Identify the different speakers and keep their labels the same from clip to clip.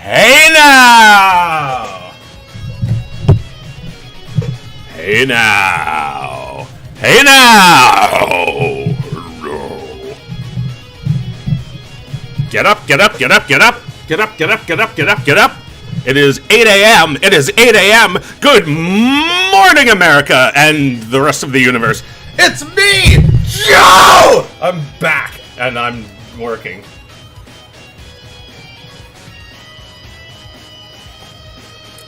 Speaker 1: Hey now! Hey now! Hey now! Get up, get up, get up, get up! Get up, get up, get up, get up, get up! It is 8 a.m. It is 8 a.m. Good morning, America and the rest of the universe. It's me, Joe! I'm back and I'm working.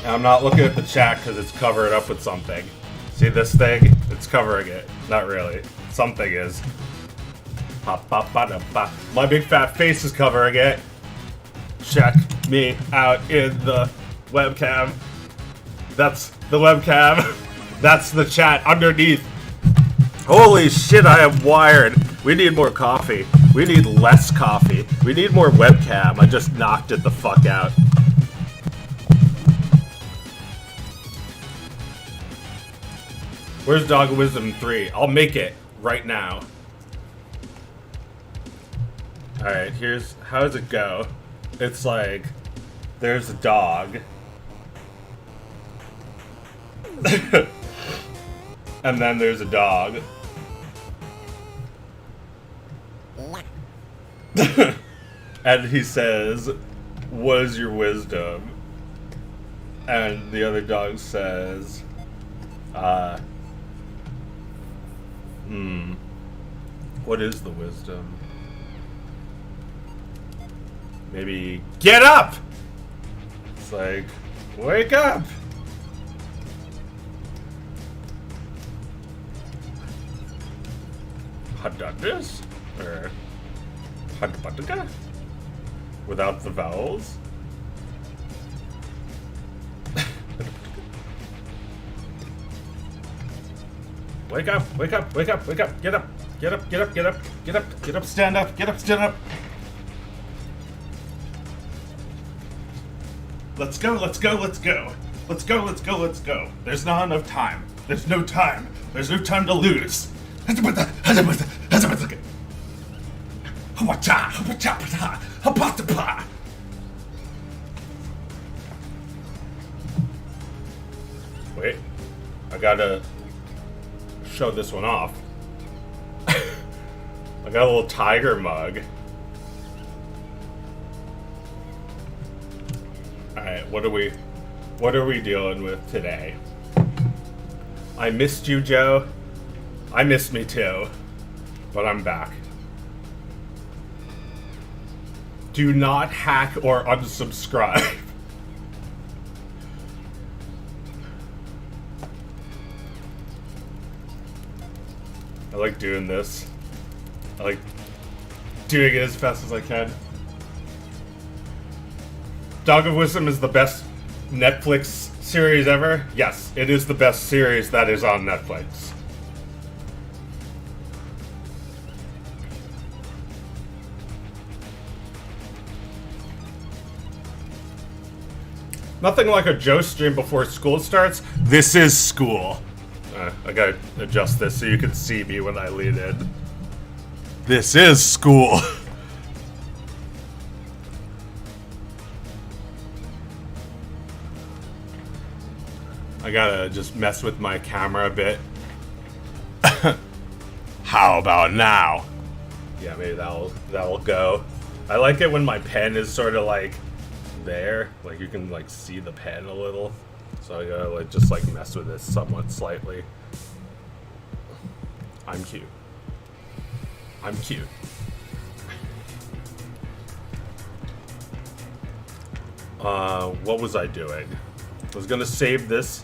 Speaker 1: I'm not looking at the chat because it's covered up with something. See this thing? It's covering it. Not really. Something is. My big fat face is covering it. Check me out in the webcam. That's the webcam. That's the chat underneath. Holy shit, I am wired. We need more coffee. We need less coffee. We need more webcam. I just knocked it the fuck out. Where's Dog of Wisdom 3? I'll make it right now. Alright, here's... How does it go? It's like... There's a dog. And then there's a dog. And he says, "What is your wisdom?" And the other dog says, what is the wisdom? Maybe get up! It's like, wake up! Hadadis? Or hadbataga? Without the vowels? Wake up, wake up, wake up, wake up, get up, get up, get up, get up, get up, get up, stand up, get up, stand up. Let's go, let's go, let's go. Let's go, let's go, let's go. There's not enough time. There's no time. There's no time to lose. Wait, I gotta show this one off. I got a little tiger mug. Alright, what are we dealing with today? I missed you, Joe. I missed me too. But I'm back. Do not hack or unsubscribe. I like doing this. I like doing it as fast as I can. Dog of Wisdom is the best Netflix series ever. Yes, it is the best series that is on Netflix. Nothing like a Joe stream before school starts. This is school. I gotta adjust this so you can see me when I lean in. This is school. I gotta just mess with my camera a bit. How about now? Yeah, maybe that'll go. I like it when my pen is sort of like there, like you can like see the pen a little. So I gotta like just like mess with this somewhat slightly. I'm cute. I'm cute. What was I doing? I was gonna save this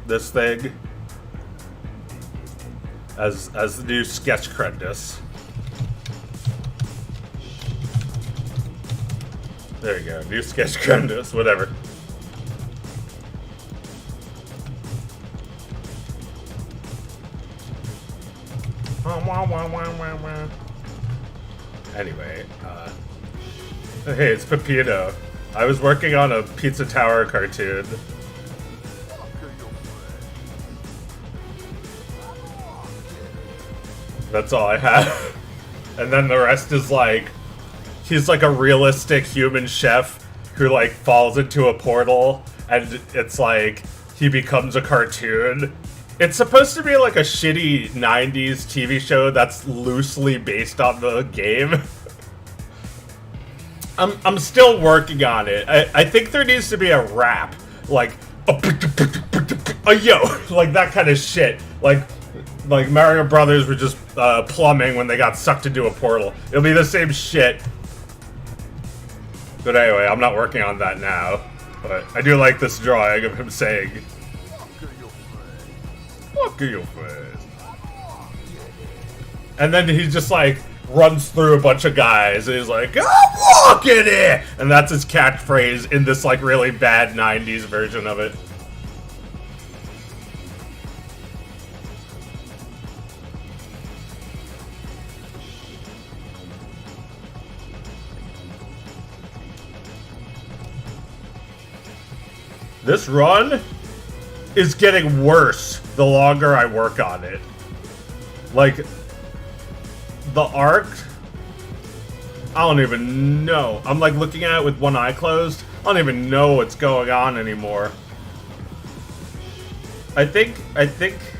Speaker 1: thing. as the new sketch Crendus. There you go, new sketch Crendus, whatever. Anyway, hey, it's Pepino. I was working on a Pizza Tower cartoon. That's all I have. And then the rest is like, he's like a realistic human chef who like falls into a portal and it's like, he becomes a cartoon. It's supposed to be like a shitty 90s TV show that's loosely based on the game. I'm still working on it. I think there needs to be a rap, like a yo, like that kind of shit. Like Mario Brothers were just plumbing when they got sucked into a portal. It'll be the same shit. But anyway, I'm not working on that now. But I do like this drawing of him saying, "Fuck your face." And then he just like runs through a bunch of guys and he's like, "I'm walking it!" And that's his catchphrase in this like really bad 90s version of it. This run is getting worse the longer I work on it. Like, the arc, I don't even know. I'm like looking at it with one eye closed. I don't even know what's going on anymore. I think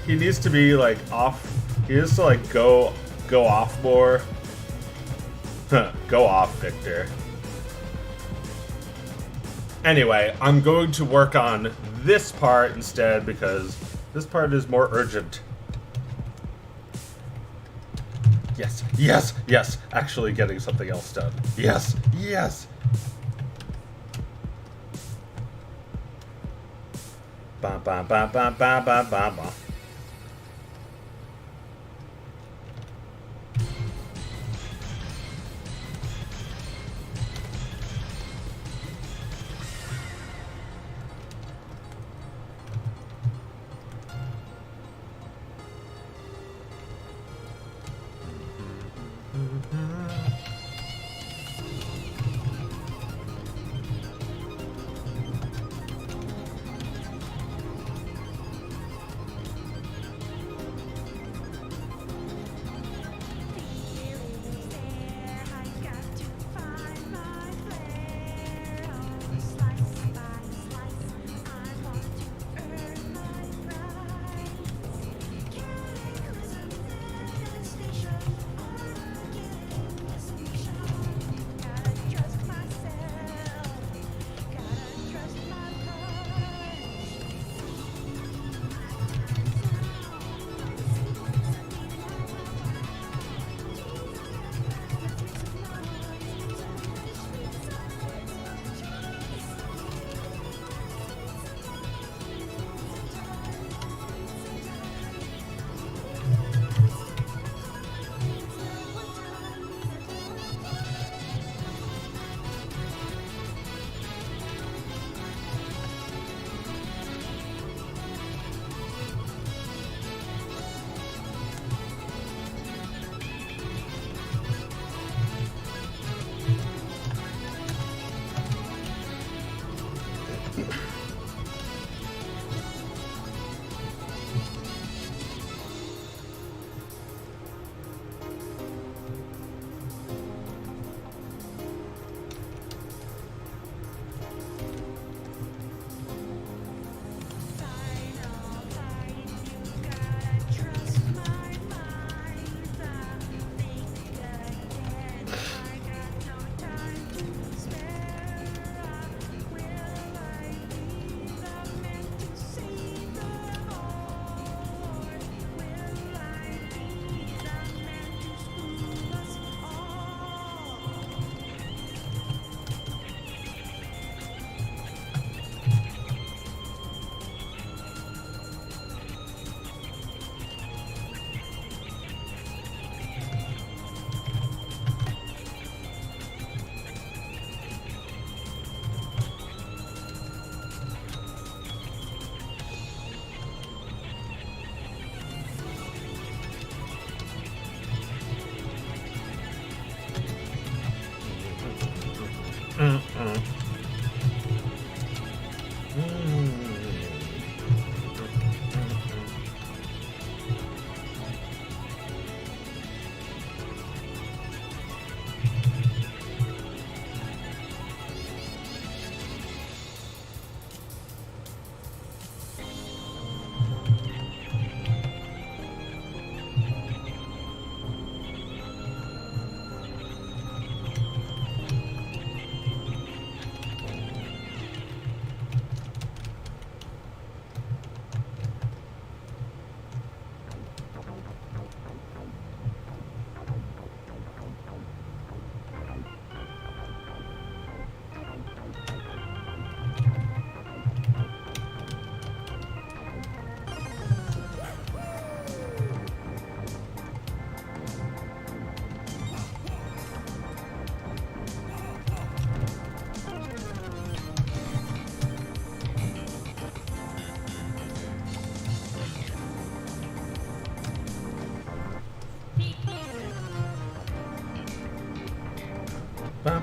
Speaker 1: he needs to be like off. He needs to like go off more. Go off, Victor. Anyway, I'm going to work on this part instead because this part is more urgent. Yes, yes, yes. Actually getting something else done. Yes, yes. Ba ba ba ba ba ba ba ba.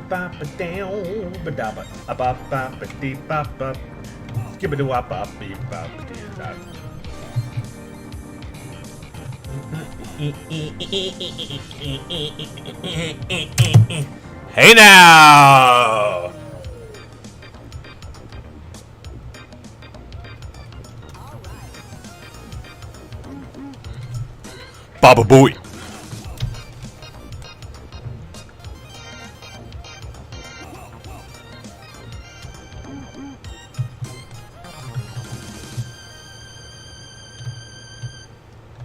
Speaker 1: ba ba down ba da ba ba ba ba dee ba ba. Skip it wop up beep ba ba dee da. Hey now! Baba Booey.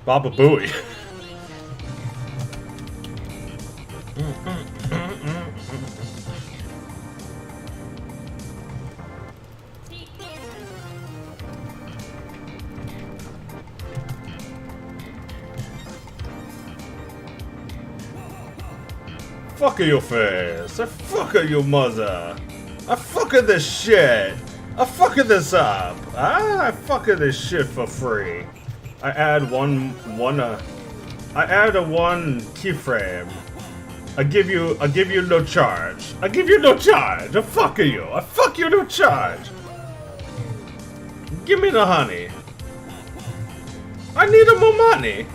Speaker 1: Baba Booey. Fuck your face. I fuck your mother. I fuck this shit. I fuck this up. I fuck this shit for free. I add one keyframe. I give you no charge. I give you no charge. I fuck you. I fuck you no charge. Give me the honey. I need more money.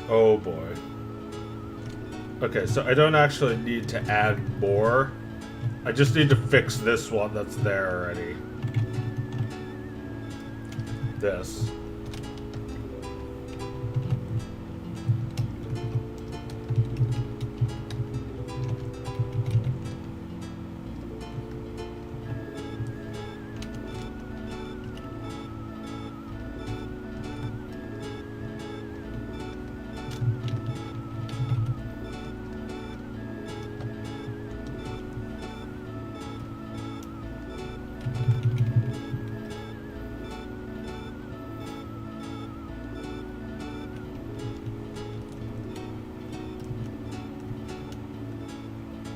Speaker 1: Oh boy. Okay, so I don't actually need to add more. I just need to fix this one that's there already. This.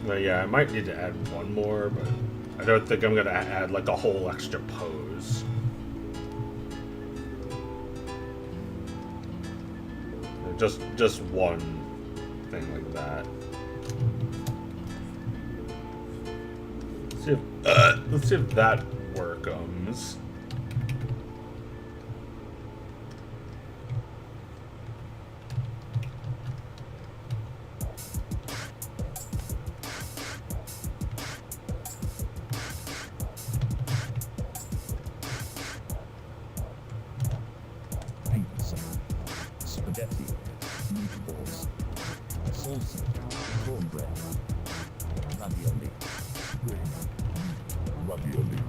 Speaker 1: Yeah, I might need to add one more, but I don't think I'm gonna add like a whole extra pose. Just one thing like that. Let's see if that works.
Speaker 2: Spaghetti, meatballs, salsa, cornbread, ravioli, ravioli.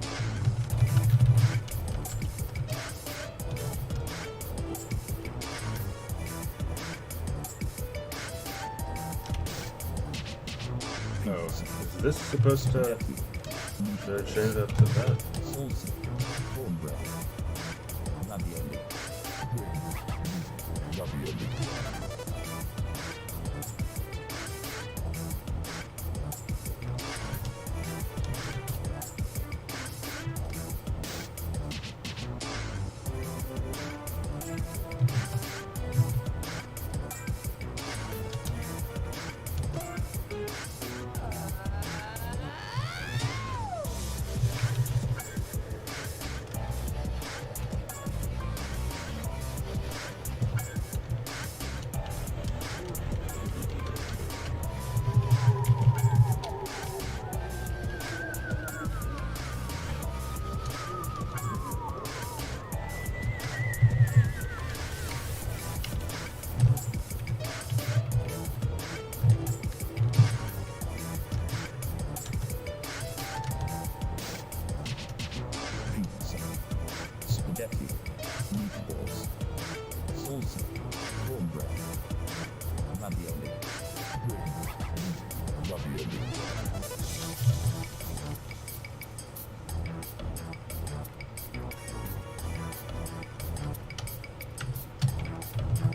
Speaker 1: Oh, is this supposed to change that to that?
Speaker 2: Salsa, cornbread, ravioli, ravioli.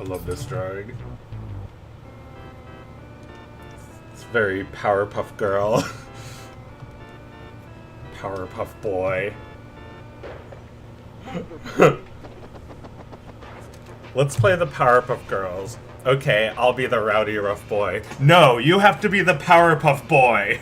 Speaker 1: love this drawing. It's very Powerpuff Girl. Powerpuff Boy. Let's play the Powerpuff Girls. Okay, I'll be the rowdy rough boy. No, you have to be the Powerpuff Boy.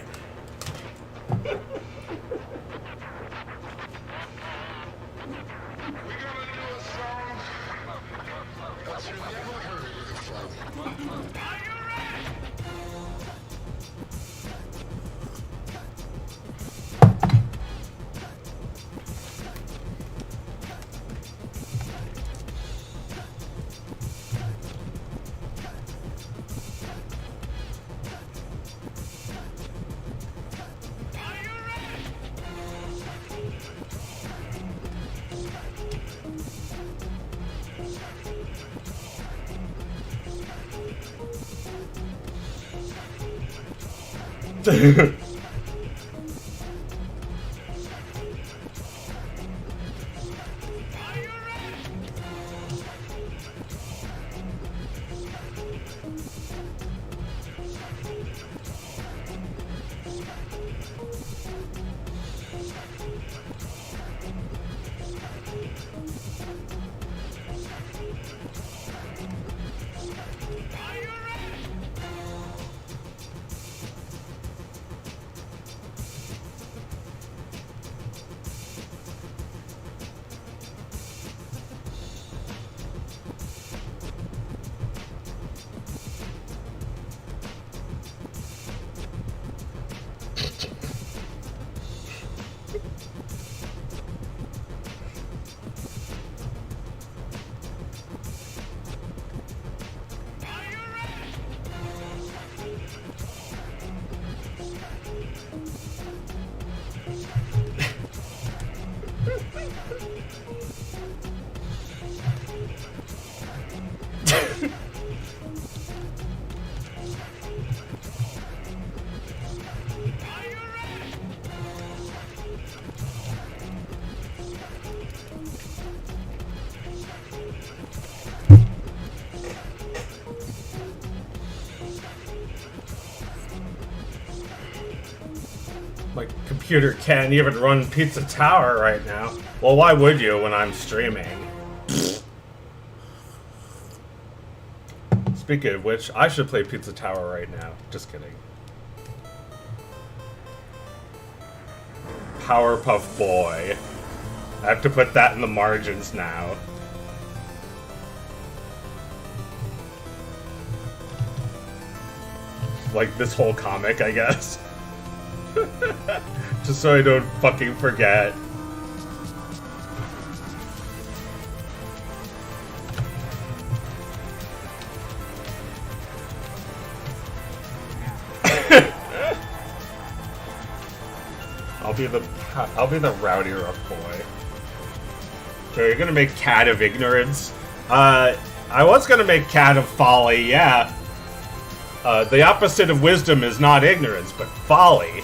Speaker 1: My computer can't even run Pizza Tower right now. Well, why would you when I'm streaming? Speaking of which, I should play Pizza Tower right now. Just kidding. Powerpuff Boy. I have to put that in the margins now. Like this whole comic, I guess. Just so I don't fucking forget. I'll be the rowdy rough boy. Okay, you're gonna make Cat of Ignorance. I was gonna make Cat of Folly, yeah. The opposite of wisdom is not ignorance, but folly.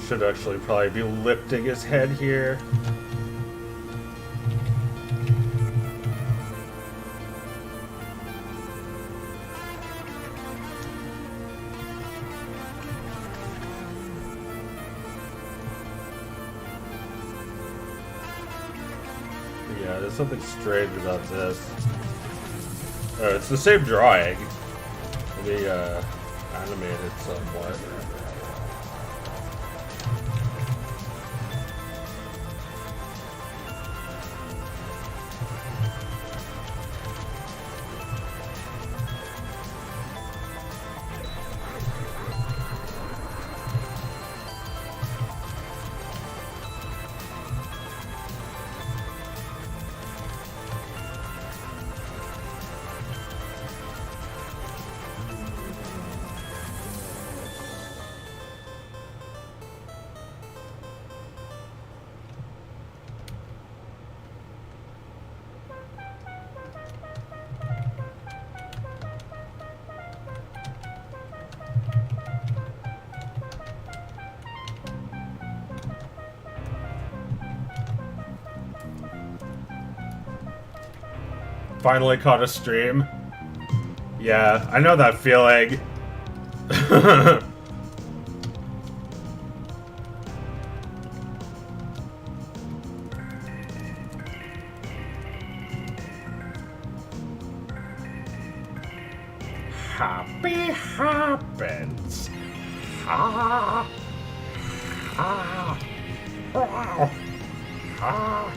Speaker 1: Should actually probably be lifting his head here. Yeah, there's something strange about this. Oh, it's the same drawing. Let me animate it somewhat. Finally caught a stream. Yeah, I know that feeling. Happy happens. Ha. Ha. Ha. Ha.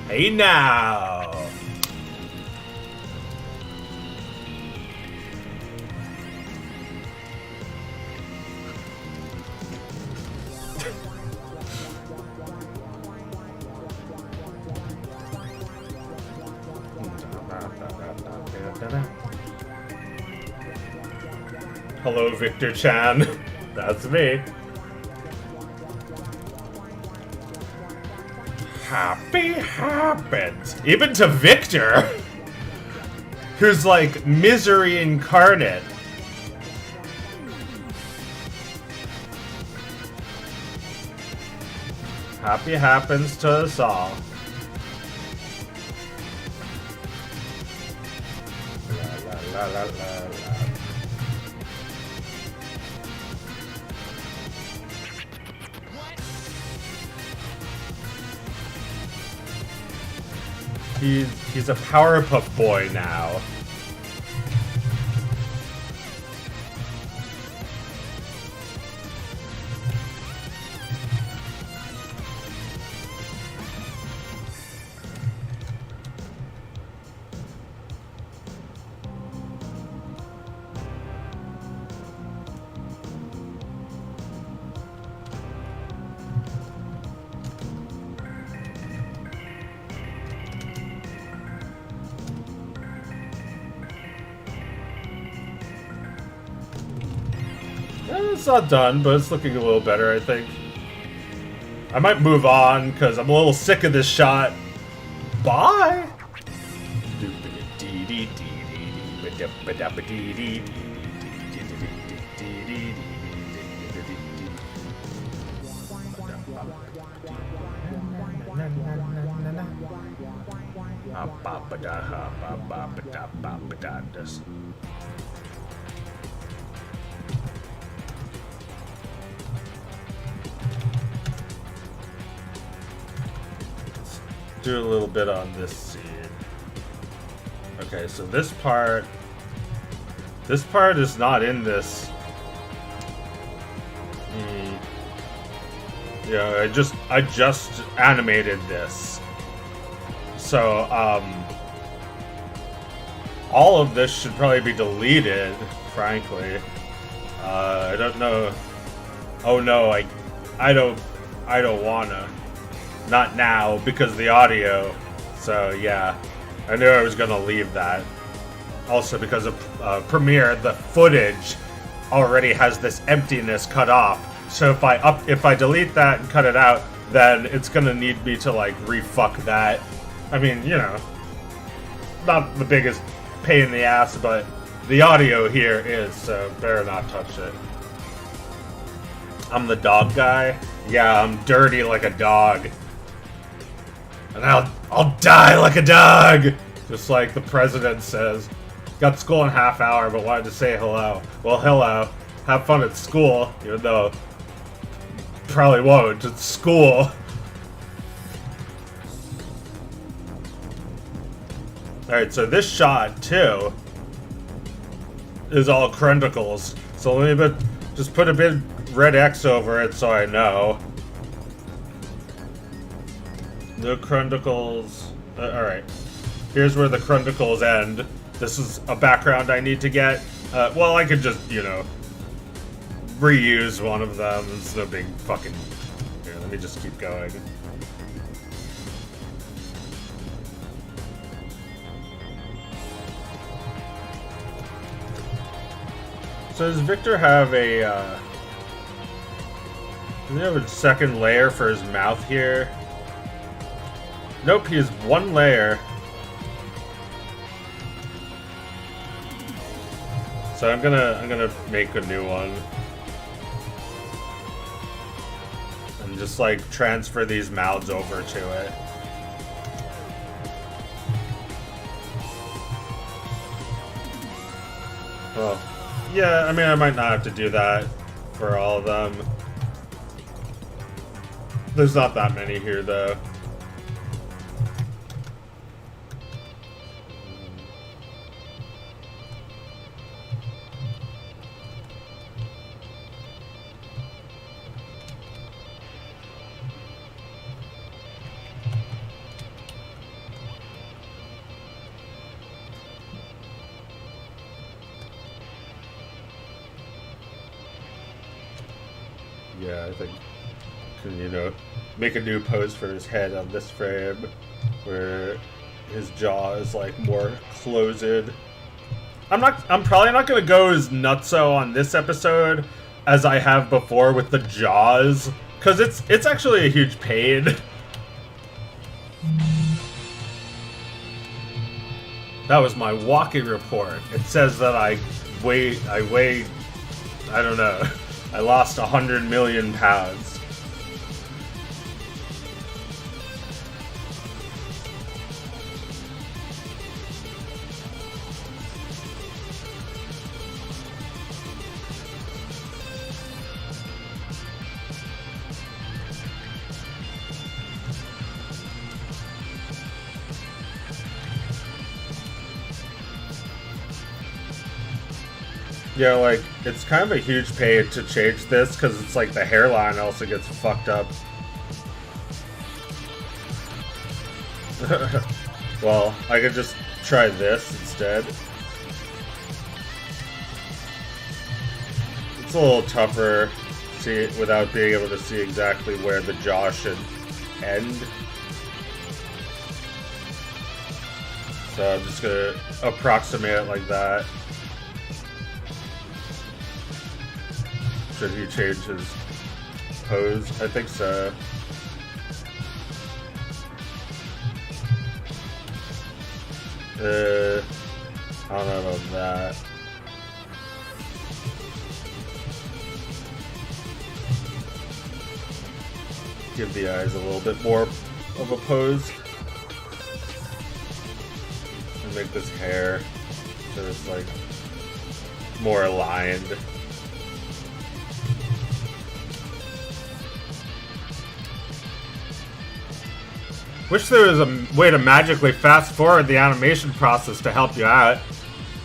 Speaker 1: Hey now. Hello, Victor Chan. That's me. Happy happens. Even to Victor, who's like misery incarnate. Happy happens to us all. La, la, la, la, la. He's a Powerpuff Boy now. It's not done, but it's looking a little better, I think. I might move on, because I'm a little sick of this shot. Bye! Do a little bit on this scene. Okay, so this part is not in this. Yeah, I just animated this. So all of this should probably be deleted, frankly. I don't know. Oh no, I don't wanna. Not now, because of the audio. So, yeah. I knew I was gonna leave that. Also, because of Premiere, the footage already has this emptiness cut off. So if I delete that and cut it out, then it's gonna need me to, like, refuck that. I mean, you know, not the biggest pain in the ass, but the audio here is, so better not touch it. I'm the dog guy? Yeah, I'm dirty like a dog. And I'll die like a dog! Just like the president says. Got school in half hour, but wanted to say hello. Well, hello. Have fun at school, even though probably won't. It's school. Alright, so this shot, too, is all crundicles. So let me just put a big red X over it so I know. No crundicles. Alright. Here's where the crundicles end. This is a background I need to get. Well, I could just, you know, reuse one of them. It's no big fucking... Here, let me just keep going. So does Victor have a, does he have a second layer for his mouth here? Nope, he has one layer. So I'm gonna make a new one. And just like transfer these mouths over to it. Well, yeah, I mean, I might not have to do that for all of them. There's not that many here, though. Yeah, I think can, you know, make a new pose for his head on this frame where his jaw is like more closed. I'm probably not gonna go as nutso on this episode as I have before with the jaws, because it's actually a huge pain. That was my walking report. It says that I weigh, I don't know. I lost 100 million pounds. Yeah, like, it's kind of a huge pain to change this, because it's like the hairline also gets fucked up. Well, I could just try this instead. It's a little tougher to see without being able to see exactly where the jaw should end. So I'm just gonna approximate it like that. Should he change his pose? I think so. I don't know about that. Give the eyes a little bit more of a pose. And make this hair so it's like more aligned. Wish there was a way to magically fast forward the animation process to help you out.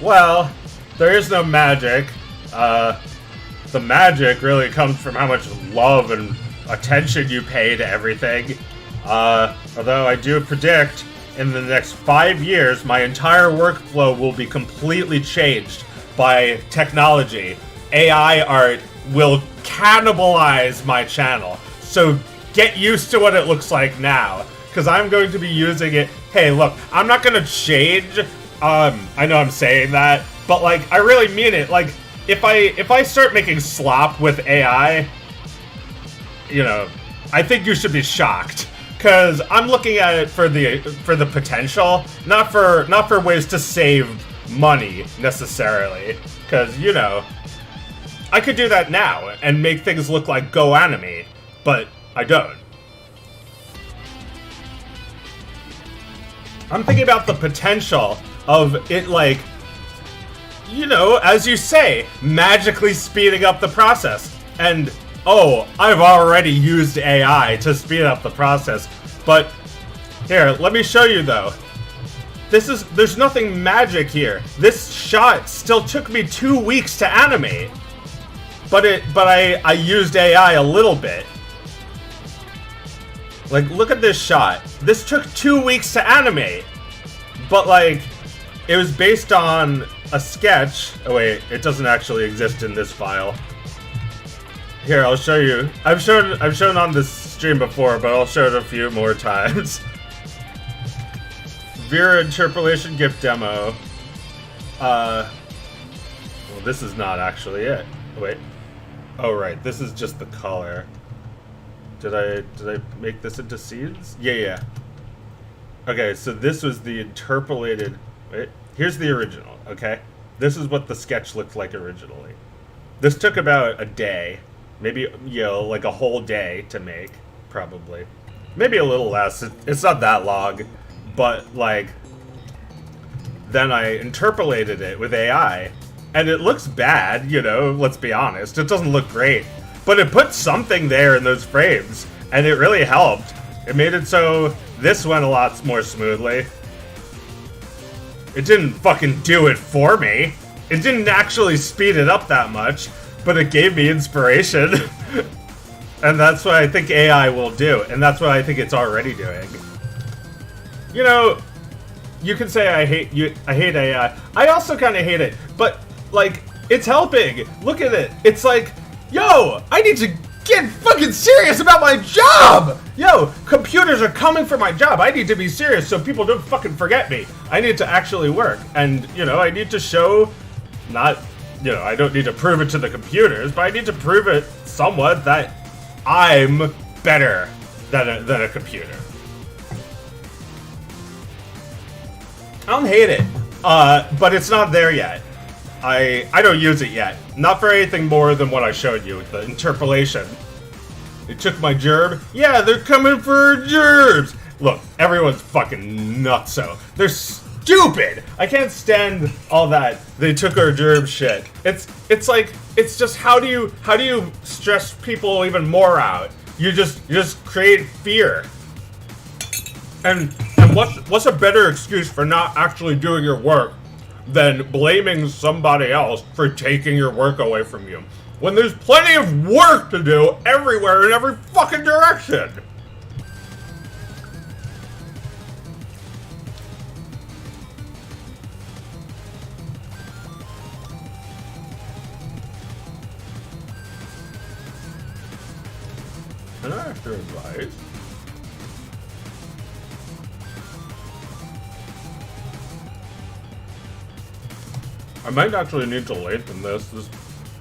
Speaker 1: Well, there is no magic. The magic really comes from how much love and attention you pay to everything. Although I do predict in the next 5 years, my entire workflow will be completely changed by technology. AI art will cannibalize my channel. So get used to what it looks like now. Because I'm going to be using it. Hey, look, I'm not going to change. I know I'm saying that, but like, I really mean it. Like, if I start making slop with AI, you know, I think you should be shocked. Because I'm looking at it for the potential, not for ways to save money necessarily. Because, you know, I could do that now and make things look like Go Animate, but I don't. I'm thinking about the potential of it, like, you know, as you say, magically speeding up the process. And, oh, I've already used AI to speed up the process. But, here, let me show you, though. there's nothing magic here. This shot still took me 2 weeks to animate. But I used AI a little bit. Like, look at this shot. This took 2 weeks to animate. But like, it was based on a sketch. Oh wait, it doesn't actually exist in this file. Here, I'll show you. I've shown on this stream before, but I'll show it a few more times. Vera interpolation GIF demo. Well, this is not actually it. Wait. Oh right, this is just the color. Did I make this into scenes? Yeah. Okay, so this was the interpolated. Wait, here's the original. Okay, this is what the sketch looked like originally. This took about a day, maybe like a whole day to make, probably. Maybe a little less. It's not that long. But, like, then I interpolated it with AI, and it looks bad, let's be honest. It doesn't look great. But it put something there in those frames, and it really helped. It made it so this went a lot more smoothly. It didn't fucking do it for me. It didn't actually speed it up that much, but it gave me inspiration. And that's what I think AI will do, and that's what I think it's already doing. You can say I hate AI. I also kind of hate it, but like, it's helping. Look at it. It's like, yo, I need to get fucking serious about my job. Yo, computers are coming for my job. I need to be serious so people don't fucking forget me. I need to actually work, and I need to show, not, I don't need to prove it to the computers, but I need to prove it somewhat that I'm better than a computer. I don't hate it, but it's not there yet. I don't use it yet. Not for anything more than what I showed you, the interpolation. They took my gerb. Yeah, they're coming for gerbs. Look, everyone's fucking nutso. They're stupid. I can't stand all that they took our gerb shit. It's like, it's just how do you stress people even more out? You just create fear. And what's a better excuse for not actually doing your work than blaming somebody else for taking your work away from you, when there's plenty of work to do everywhere in every fucking direction? Can I ask your advice? I might actually need to lengthen this. This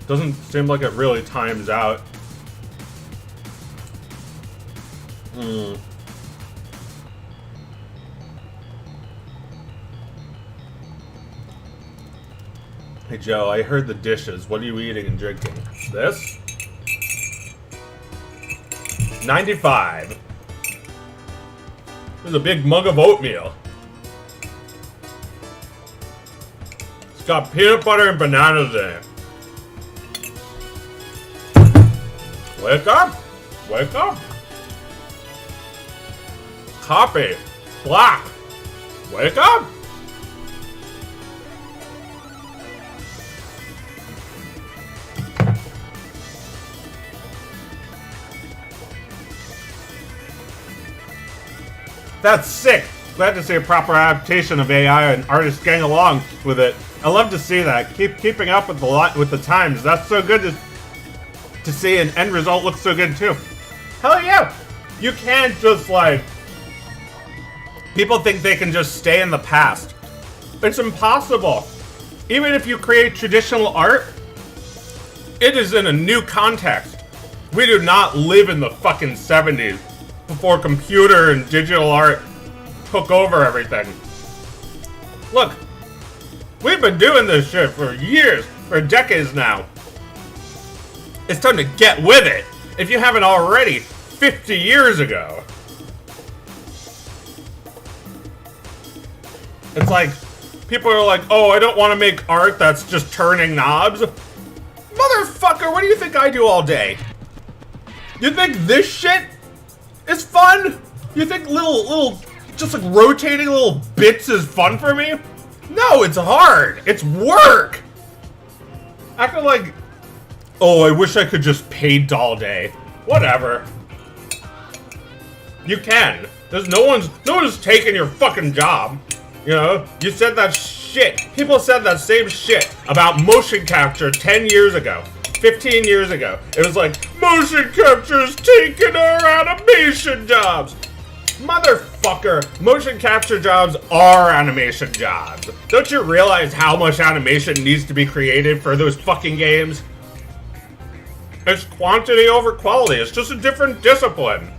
Speaker 1: doesn't seem like it really times out. Hey Joe, I heard the dishes. What are you eating and drinking? This? 95. There's a big mug of oatmeal. It's got peanut butter and bananas in it. Wake up! Wake up! Coffee. Black. Wake up! That's sick! Glad to see a proper adaptation of AI and artists getting along with it. I love to see that. Keeping up with the times. That's so good to see an end result looks so good too. Hell yeah! You can't just like... People think they can just stay in the past. It's impossible. Even if you create traditional art, it is in a new context. We do not live in the fucking 70s before computer and digital art took over everything. Look, we've been doing this shit for years, for decades now. It's time to get with it, if you haven't already, 50 years ago. It's like, people are like, oh, I don't want to make art that's just turning knobs. Motherfucker, what do you think I do all day? You think this shit is fun? You think little just like rotating little bits is fun for me? No, it's hard. It's work. Acting like, oh, I wish I could just paint all day. Whatever. You can. No one's taking your fucking job. You know, you said that shit. People said that same shit about motion capture 10 years ago, 15 years ago. It was like, motion capture is taking our animation jobs. Motherfucker, motion capture jobs are animation jobs. Don't you realize how much animation needs to be created for those fucking games? It's quantity over quality. It's just a different discipline.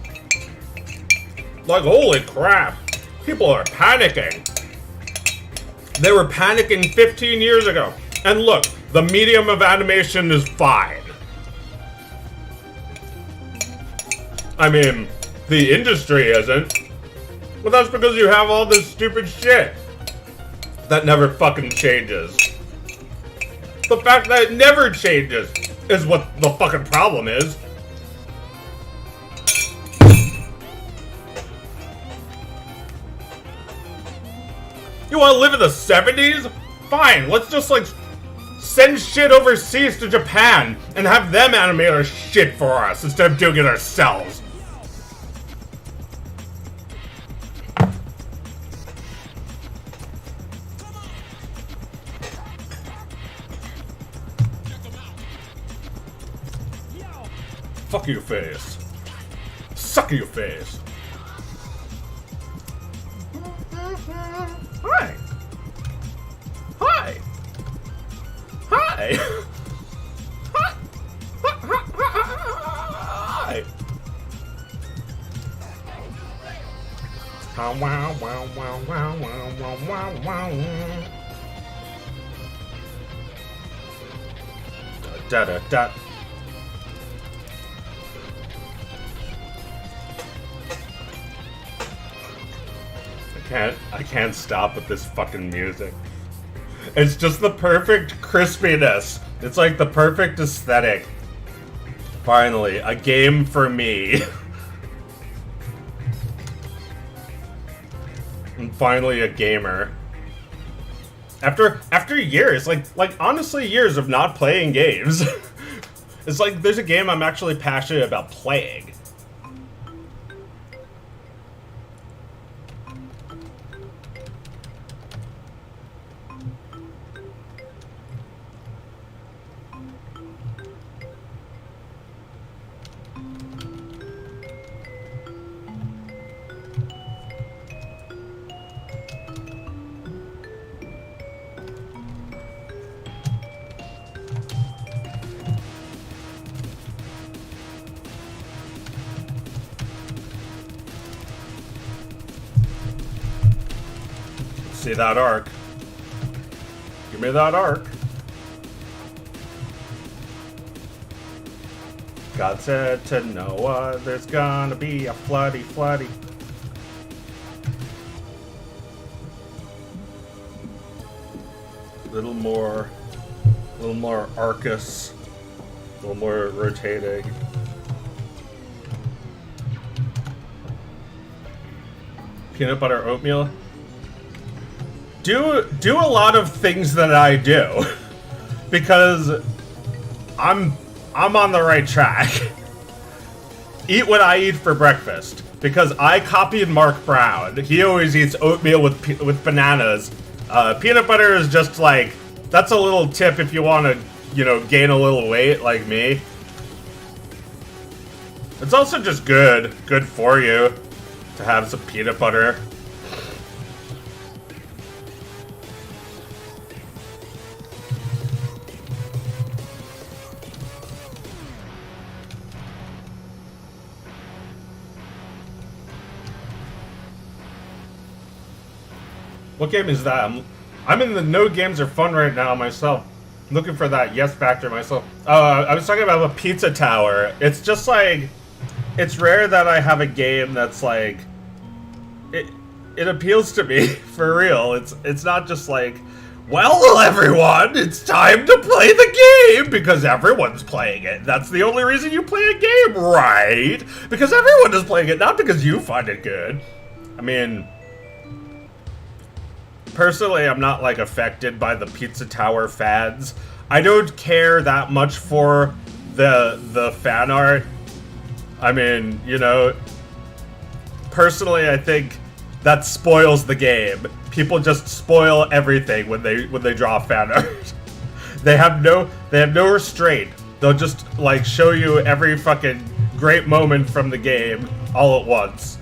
Speaker 1: Like, holy crap. People are panicking. They were panicking 15 years ago. And look, the medium of animation is fine. I mean, the industry isn't. But that's because you have all this stupid shit that never fucking changes. The fact that it never changes is what the fucking problem is. You want to live in the 70s? Fine, let's just like send shit overseas to Japan and have them animate our shit for us instead of doing it ourselves. Fuck your face. Suck your face. Hi. Hi. Hi. Hi. Hi. Wow, wow, wow, wow, wow, wow, wow, wow. Da da da. I can't stop with this fucking music. It's just the perfect crispiness. It's like the perfect aesthetic. Finally, a game for me. And finally a gamer. After years, like honestly years of not playing games. It's like there's a game I'm actually passionate about playing. See that arc. Give me that arc. God said to Noah, there's gonna be a floody, floody. Little more Arcus. A little more rotating. Peanut butter oatmeal. Do a lot of things that I do because I'm on the right track. Eat what I eat for breakfast because I copied Mark Brown. He always eats oatmeal with bananas. Peanut butter is just like, that's a little tip if you want to, you know, gain a little weight like me. It's also just good for you to have some peanut butter. What game is that? I'm in the no games are fun right now myself. I'm looking for that yes factor myself. I was talking about a pizza tower. It's just like, it's rare that I have a game that's like, it appeals to me for real. It's not just like, well everyone, it's time to play the game because everyone's playing it. That's the only reason you play a game, right? Because everyone is playing it, not because you find it good. I mean, personally, I'm not like affected by the pizza tower fads. I don't care that much for the fan art. I mean, you know, personally, I think that spoils the game. People just spoil everything when they draw fan art. They have no restraint. They'll just like show you every fucking great moment from the game all at once.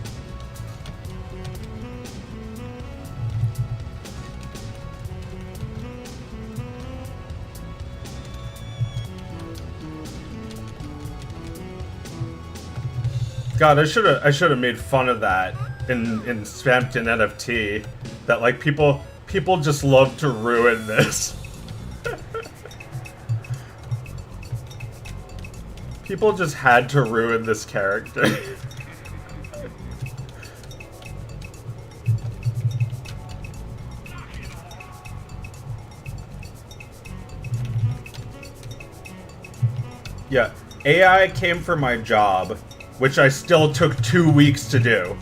Speaker 1: God, I should have made fun of that in Svampkin NFT. That like people just love to ruin this. People just had to ruin this character. Yeah, AI came for my job, which I still took 2 weeks to do.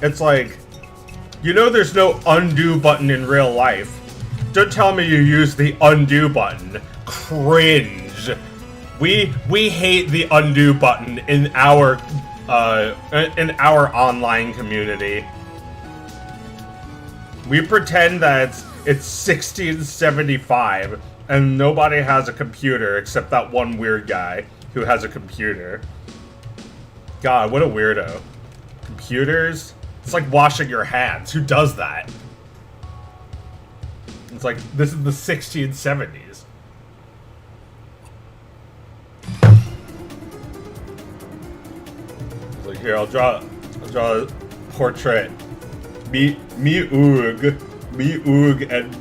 Speaker 1: It's like, you know there's no undo button in real life. Don't tell me you use the undo button. Cringe. We hate the undo button in our online community. We pretend that it's 1675 and nobody has a computer except that one weird guy who has a computer. God, what a weirdo. Computers? It's like washing your hands. Who does that? It's like, this is the 1670s. It's like, here, I'll draw a portrait. Me Oog, and,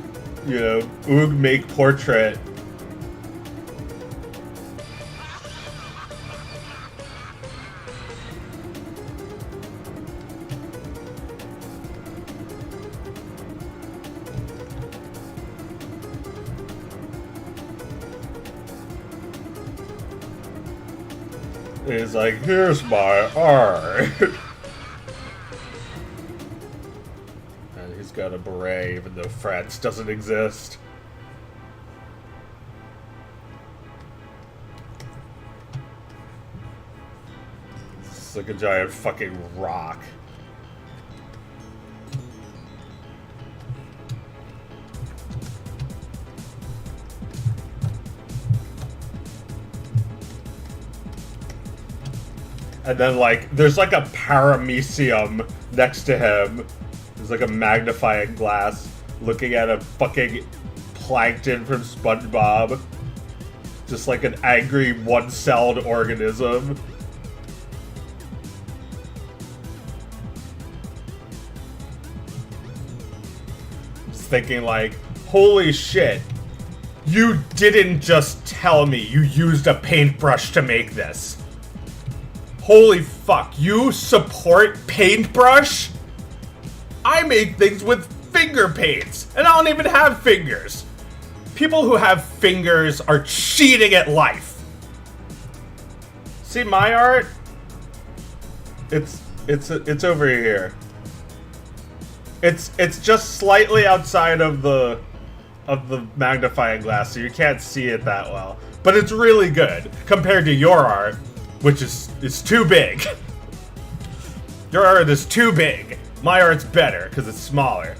Speaker 1: you know, Oog make portrait. It's like, here's my art. And he's got a beret, even though France doesn't exist. It's like a giant fucking rock. And then, like, there's like a paramecium next to him. There's like a magnifying glass looking at a fucking plankton from SpongeBob. Just like an angry one-celled organism. Just thinking like, holy shit. You didn't just tell me you used a paintbrush to make this. Holy fuck, you support paintbrush? I make things with finger paints, and I don't even have fingers. People who have fingers are cheating at life. See my art? It's over here. It's just slightly outside of the magnifying glass, so you can't see it that well. But it's really good compared to your art, which is too big. Your art is too big. My art's better because it's smaller.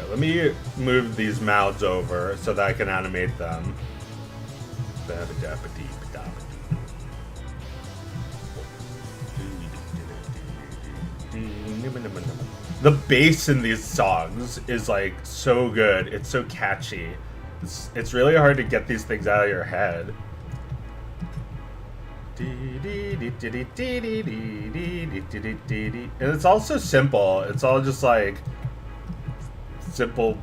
Speaker 1: Let me move these mouths over so that I can animate them. The bass in these songs is like so good. It's so catchy. It's really hard to get these things out of your head. And it's also simple. It's all just like simple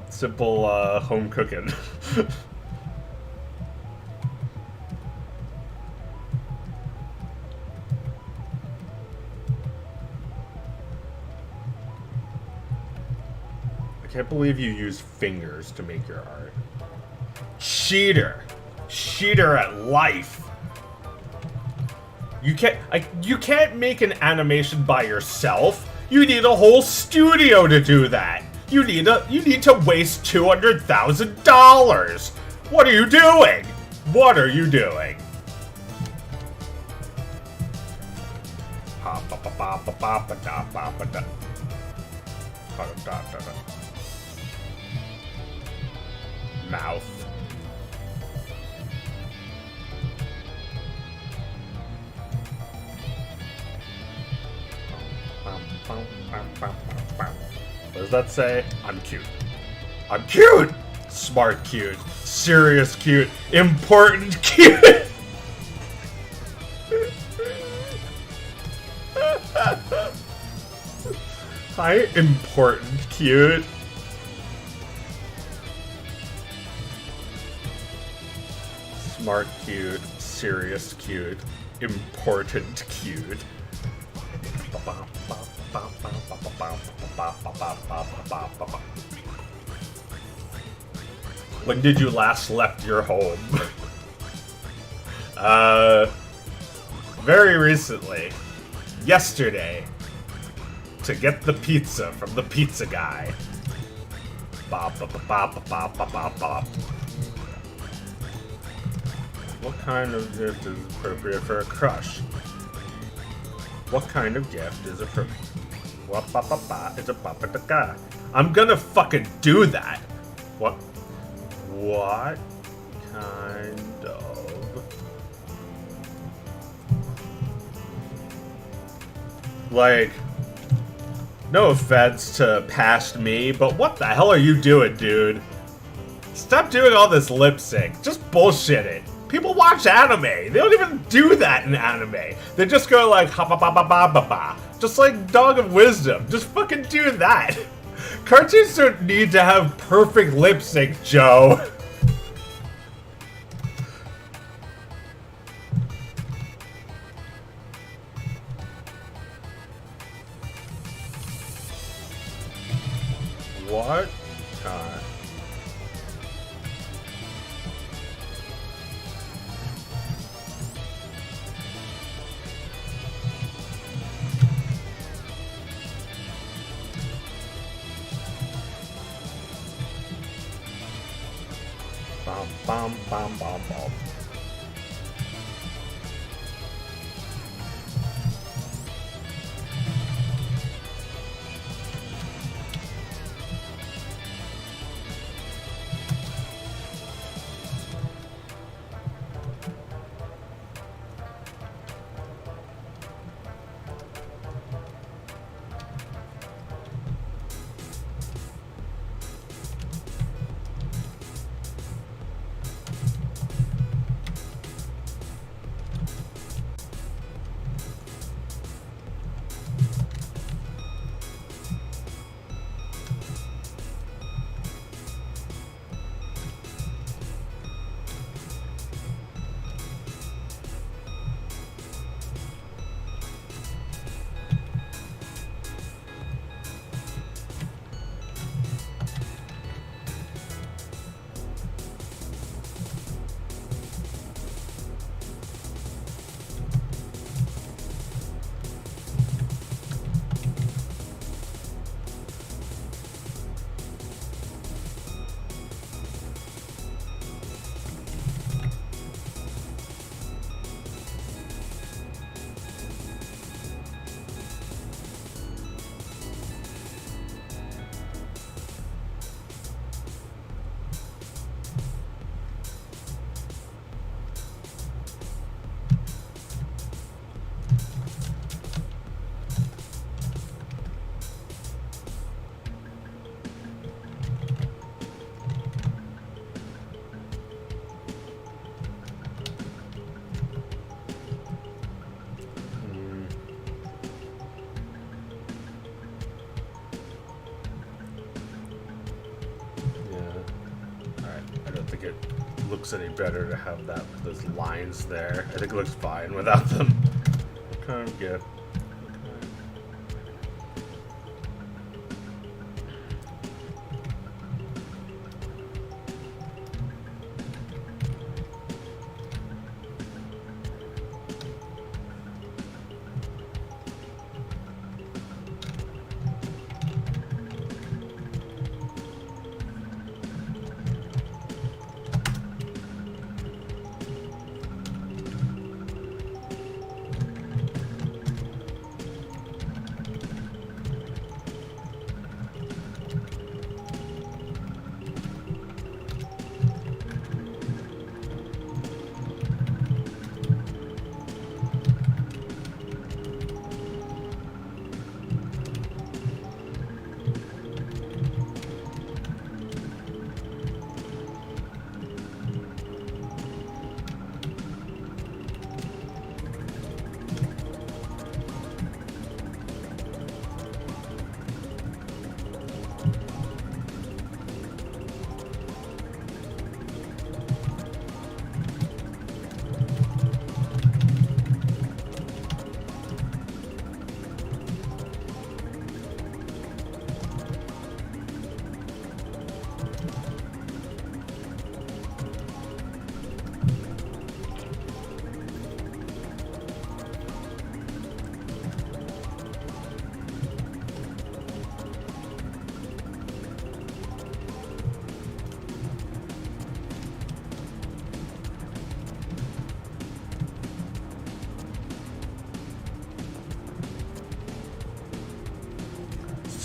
Speaker 1: home cooking. I can't believe you use fingers to make your art. Cheater at life. You can't make an animation by yourself. You need a whole studio to do that. You need to waste $200,000. What are you doing? What are you doing? Mouth. What does that say? I'm cute. I'm cute! Smart cute. Serious cute. Important cute! Hi, important cute. Smart cute. Serious cute. Important cute. When did you last left your home? Very recently. Yesterday. To get the pizza from the pizza guy. What kind of gift is appropriate for a crush? What kind of gift is appropriate? I'm gonna fucking do that. What kind of... Like, no offense to past me, but what the hell are you doing, dude? Stop doing all this lip sync. Just bullshit it. People watch anime. They don't even do that in anime. They just go like ha ba ba ba ba ba ba. Just like Dog of Wisdom. Just fucking do that. Cartoons don't need to have perfect lip sync, Joe. What? Bum, bum, bum, bum, bum. it looks any better to have that with those lines there. I think it looks fine without them. Okay, good.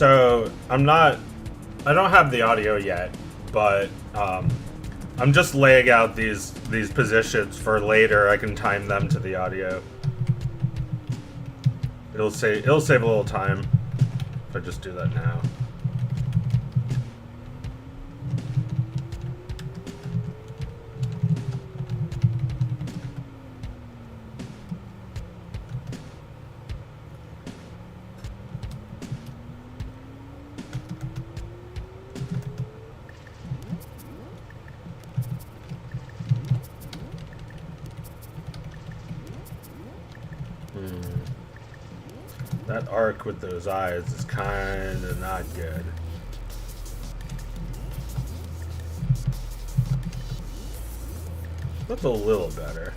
Speaker 1: So I don't have the audio yet, but I'm just laying out these positions for later. I can time them to the audio. It'll save a little time if I just do that now. That arc with those eyes is kind of not good. That's a little better.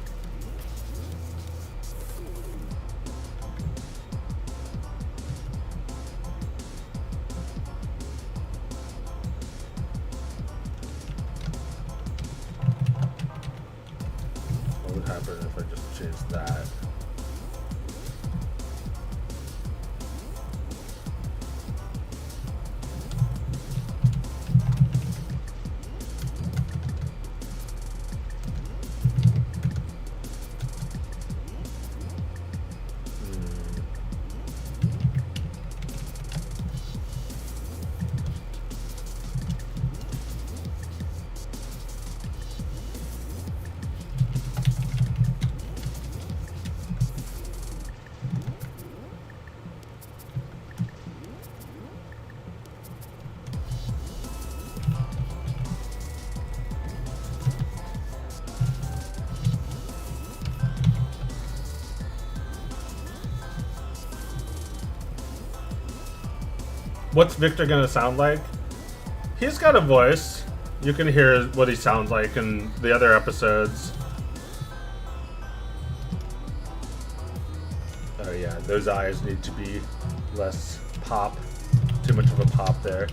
Speaker 1: What would happen if I just changed that? What's Victor gonna sound like? He's got a voice. You can hear what he sounds like in the other episodes. Oh yeah, those eyes need to be less pop. Too much of a pop there.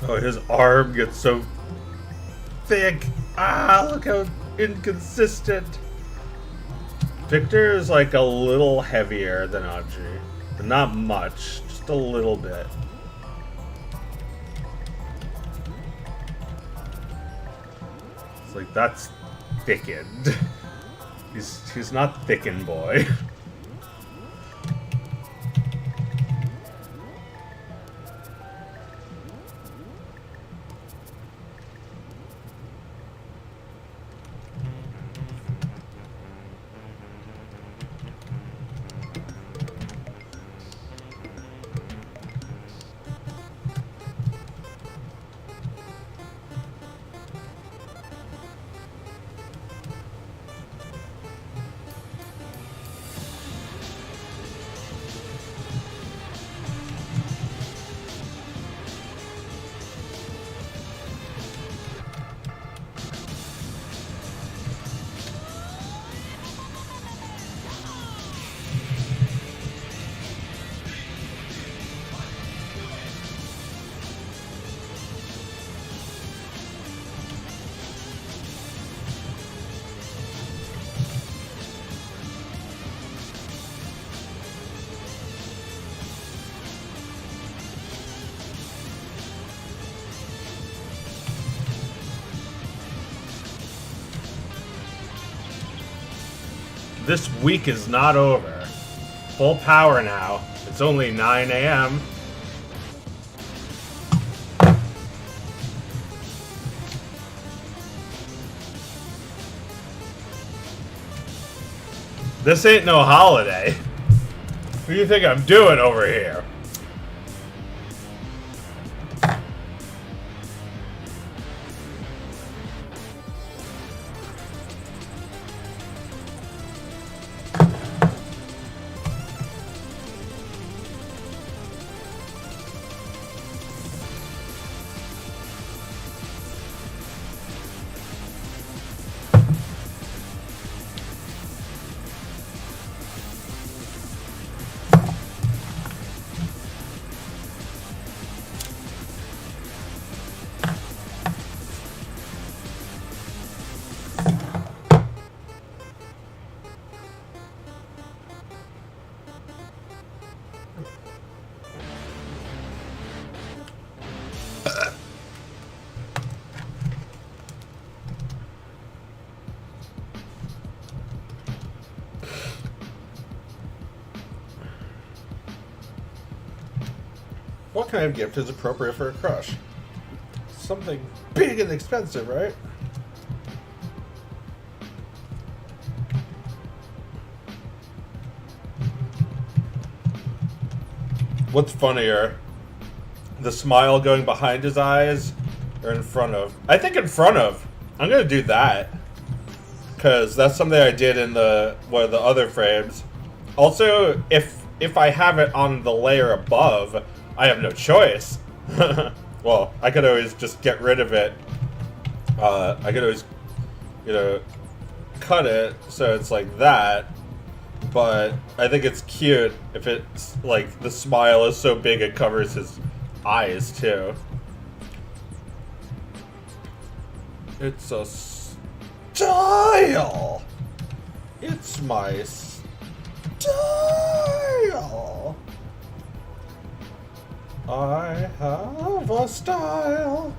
Speaker 1: Oh, his arm gets so thick. Ah, look how inconsistent. Victor is like a little heavier than Audrey. But not much, just a little bit. It's like that's thickened. He's not thickened, boy. This week is not over. Full power now. It's only 9 a.m. This ain't no holiday. What do you think I'm doing over here? What kind of gift is appropriate for a crush? Something big and expensive, right? What's funnier? The smile going behind his eyes or in front of? I think in front of. I'm gonna do that. Because that's something I did in one of the other frames. Also, if I have it on the layer above, I have no choice. Well, I could always just get rid of it. I could always, cut it so it's like that. But I think it's cute if it's like the smile is so big it covers his eyes too. It's a style. It's my style. I have a style.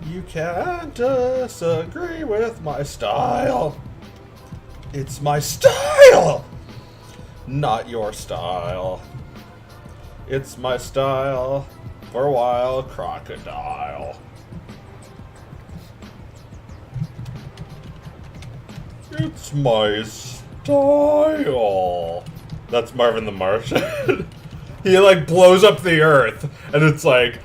Speaker 1: You can't disagree with my style. It's my style, not your style. It's my style for a wild crocodile. It's my style. That's Marvin the Martian. He like blows up the earth, and it's like,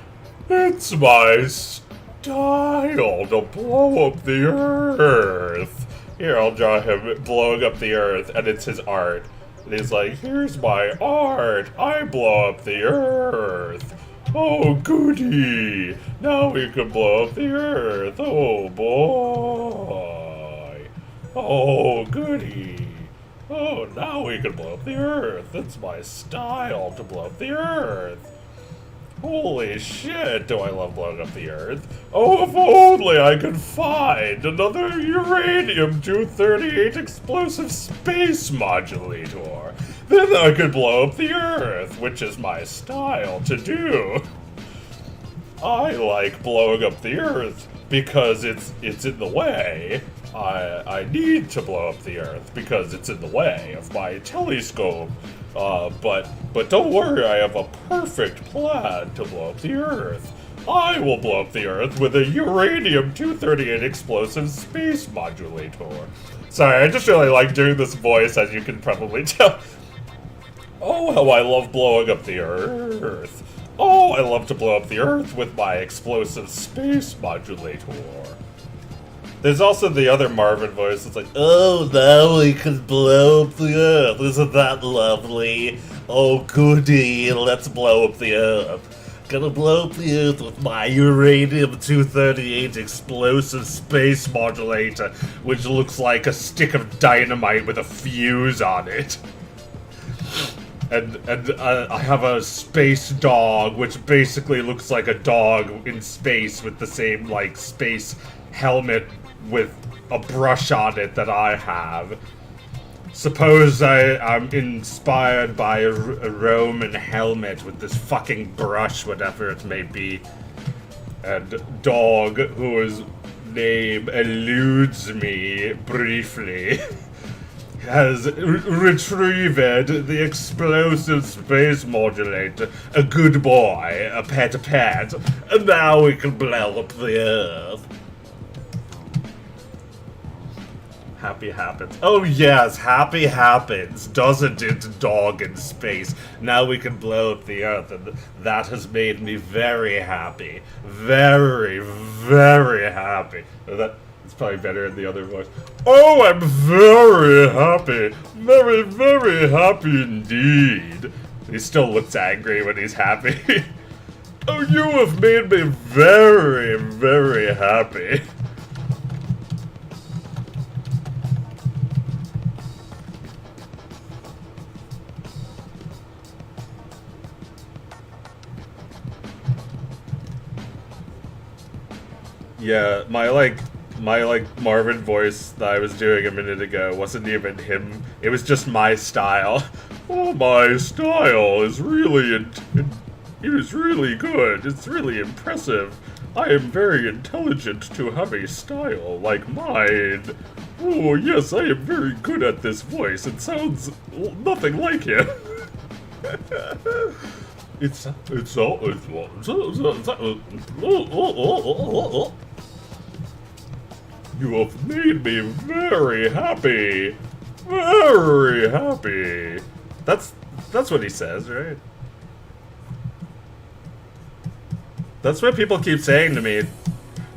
Speaker 1: it's my style to blow up the earth. Here, I'll draw him blowing up the earth, and it's his art. And he's like, here's my art. I blow up the earth. Oh, goody. Now we can blow up the earth. Oh, boy. Oh, goody. Oh, now we can blow up the earth. It's my style to blow up the earth. Holy shit, do I love blowing up the Earth. Oh, if only I could find another uranium-238 explosive space modulator. Then I could blow up the Earth, which is my style to do. I like blowing up the Earth because it's in the way. I need to blow up the Earth because it's in the way of my telescope. But don't worry, I have a perfect plan to blow up the Earth. I will blow up the Earth with a uranium-238 explosive space modulator. Sorry, I just really like doing this voice, as you can probably tell. Oh, how I love blowing up the Earth. Oh, I love to blow up the Earth with my explosive space modulator. There's also the other Marvin voice. It's like, oh, now we can blow up the Earth. Isn't that lovely? Oh, goody, let's blow up the Earth. Gonna blow up the Earth with my uranium-238 explosive space modulator, which looks like a stick of dynamite with a fuse on it. And I have a space dog, which basically looks like a dog in space with the same, like, space helmet with a brush on it that I have. Suppose I'm inspired by a Roman helmet with this fucking brush, whatever it may be. And dog, whose name eludes me briefly, has retrieved the explosive space modulator. A good boy, a pet, and now we can blow up the Earth. Happy happens. Oh yes, happy happens, doesn't it, dog in space? Now we can blow up the Earth, and that has made me very happy. Very, very happy. It's probably better in the other voice. Oh, I'm very happy. Very, very happy indeed. He still looks angry when he's happy. Oh, you have made me very, very happy. Yeah, my Marvin voice that I was doing a minute ago wasn't even him. It was just my style. Oh, my style is really, it is really good. It's really impressive. I am very intelligent to have a style like mine. Oh, yes, I am very good at this voice. It sounds nothing like him. You have made me very happy. Very happy. That's what he says, right? That's what people keep saying to me.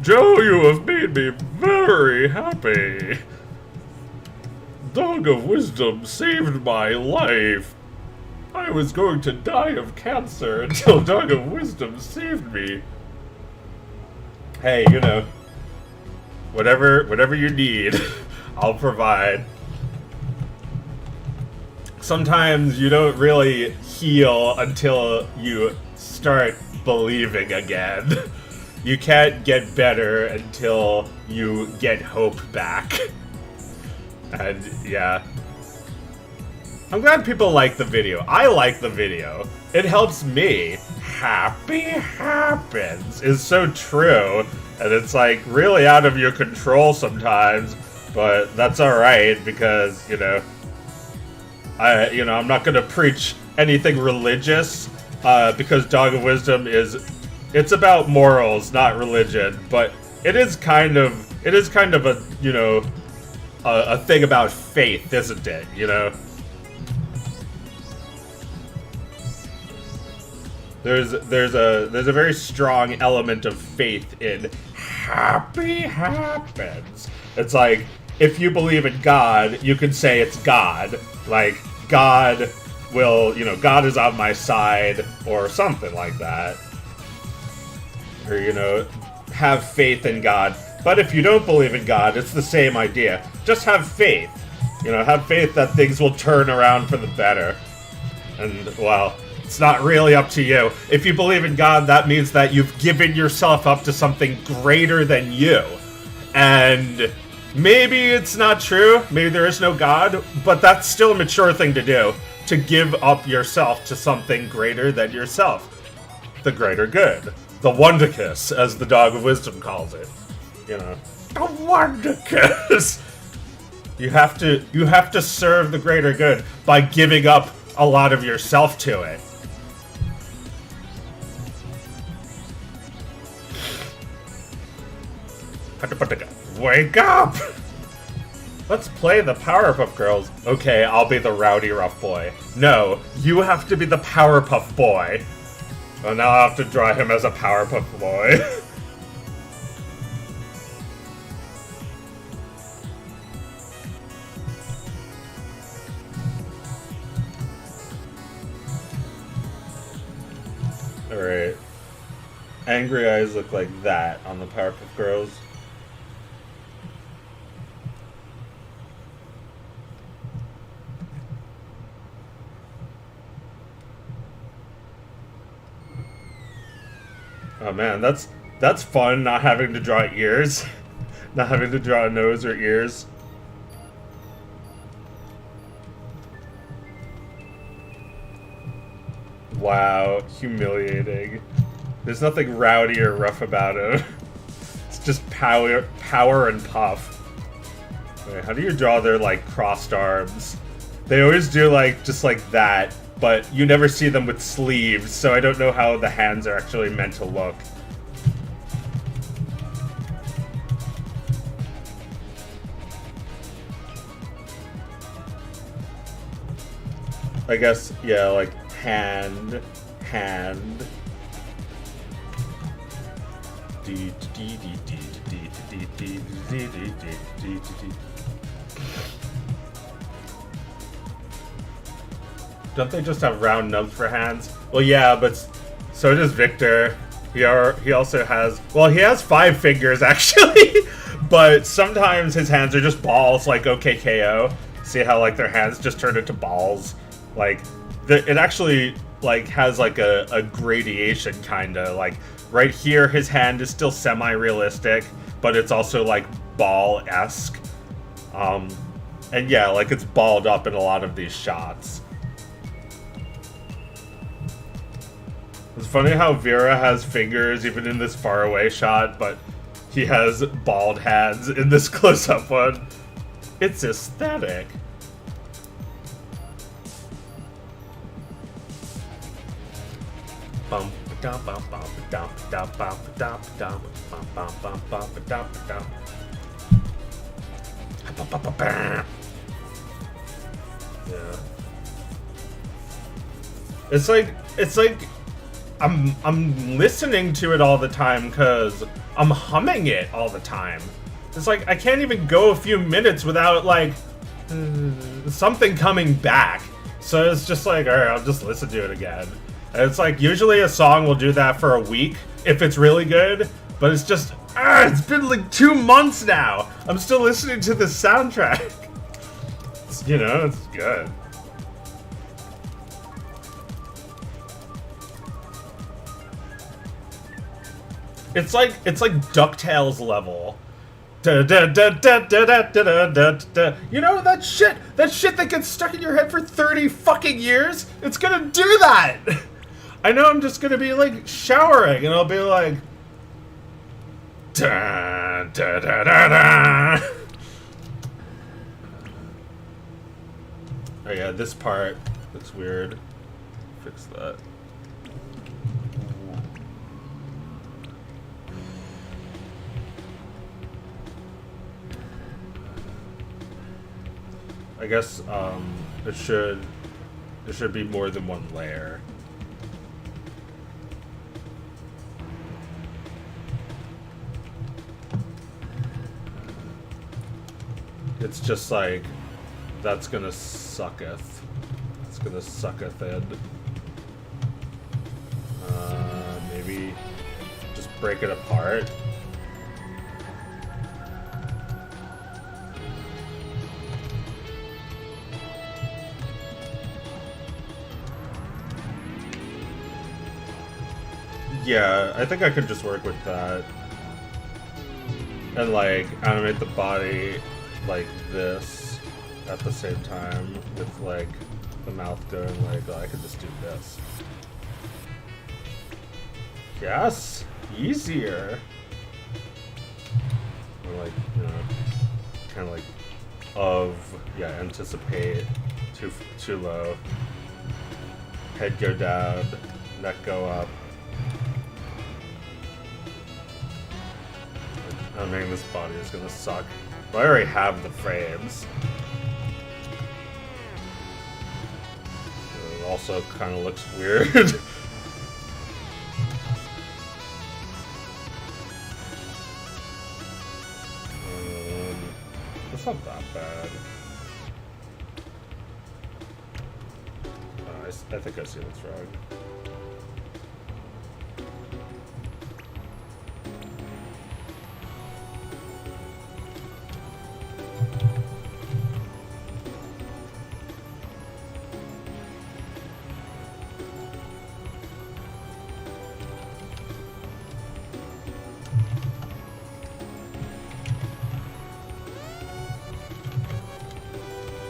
Speaker 1: Joe, you have made me very happy. Dog of Wisdom saved my life. I was going to die of cancer until Dog of Wisdom saved me. Hey, you know, whatever you need, I'll provide. Sometimes you don't really heal until you start believing again. You can't get better until you get hope back. And yeah. I'm glad people like the video. I like the video. It helps me. Happy happens is so true. And it's like really out of your control sometimes. But that's alright because, you know, I'm not gonna preach anything religious. Because Dog of Wisdom it's about morals, not religion. But it is kind of a, you know, a thing about faith, isn't it? You know? There's a very strong element of faith in happy happens. It's like, if you believe in God, you can say it's God. Like, God will, you know, God is on my side, or something like that. Or, you know, have faith in God. But if you don't believe in God, it's the same idea. Just have faith. You know, have faith that things will turn around for the better. And, well, It's not really up to you. If you believe in God, that means that you've given yourself up to something greater than you. And maybe it's not true. Maybe there is no God, but that's still a mature thing to do. To give up yourself to something greater than yourself. The greater good. The Wonderkiss, as the Dog of Wisdom calls it. You know. The Wonderkiss! You have to serve the greater good by giving up a lot of yourself to it. Wake up! Let's play the Powerpuff Girls. Okay, I'll be the rowdy rough boy. No, you have to be the Powerpuff Boy. Well, now I'll have to draw him as a Powerpuff Boy. Alright. Angry eyes look like that on the Powerpuff Girls. Oh man, that's fun, not having to draw ears. Not having to draw a nose or ears. Wow, humiliating. There's nothing rowdy or rough about him. It's just power and puff. Wait, how do you draw their, like, crossed arms? They always do, like, just like that, but you never see them with sleeves, so I don't know how the hands are actually meant to look. I guess, yeah, like, hand. Don't they just have round nubs for hands? Well, yeah, but so does Victor. He also has... Well, he has 5 fingers, actually. But sometimes his hands are just balls, like OKKO. See how, like, their hands just turn into balls? Like, it actually, like, has, like, a gradation, kinda. Like, right here, his hand is still semi-realistic, but it's also, like, ball-esque. And yeah, like, it's balled up in a lot of these shots. It's funny how Vera has fingers even in this faraway shot, but he has bald hands in this close-up one. It's aesthetic. Yeah. It's like I'm listening to it all the time because I'm humming it all the time. It's like I can't even go a few minutes without like something coming back. So it's just like, alright, I'll just listen to it again. And it's like usually a song will do that for a week if it's really good, but it's just it's been like 2 months now. I'm still listening to this soundtrack. It's, you know, it's good. It's like DuckTales level. You know that shit that gets stuck in your head for 30 fucking years? It's gonna do that. I know I'm just gonna be like showering and I'll be like da, da, da, da, da. Oh yeah, this part looks weird. Fix that. I guess it should be more than one layer. It's just like that's gonna sucketh. It's gonna sucketh in. Maybe just break it apart. Yeah, I think I could just work with that. And like animate the body like this at the same time with like the mouth going like, oh, I could just do this. Yes, easier. Or like, you know, kind of like yeah, anticipate, too low. Head go down, neck go up. I mean, this body is gonna suck. But I already have the frames. It also kind of looks weird. It's not that bad. I think I see what's wrong.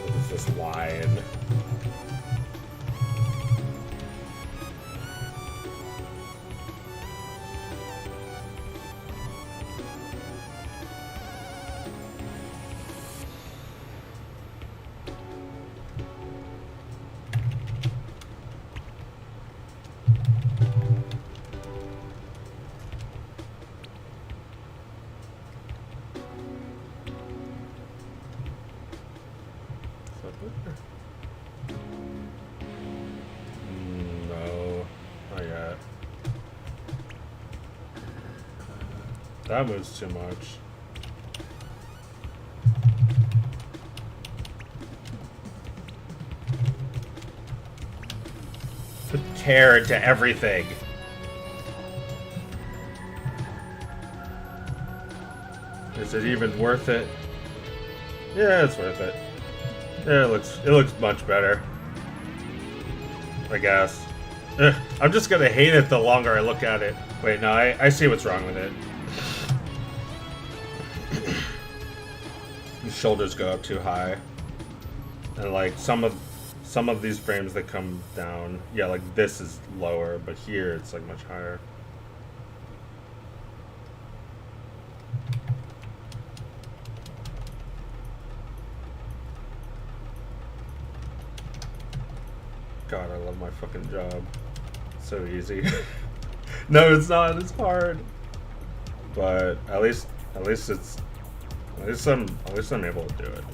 Speaker 1: What is this line? No, not yet. That moves too much. Put care into everything. Is it even worth it? Yeah, it's worth it. Yeah, it looks much better. I guess. Ugh, I'm just gonna hate it the longer I look at it. Wait, no, I see what's wrong with it. The shoulders go up too high. And like some of these frames that come down, yeah, like this is lower, but here it's like much higher. God, I love my fucking job. It's so easy. No, it's not. It's hard. But at least I'm able to do it.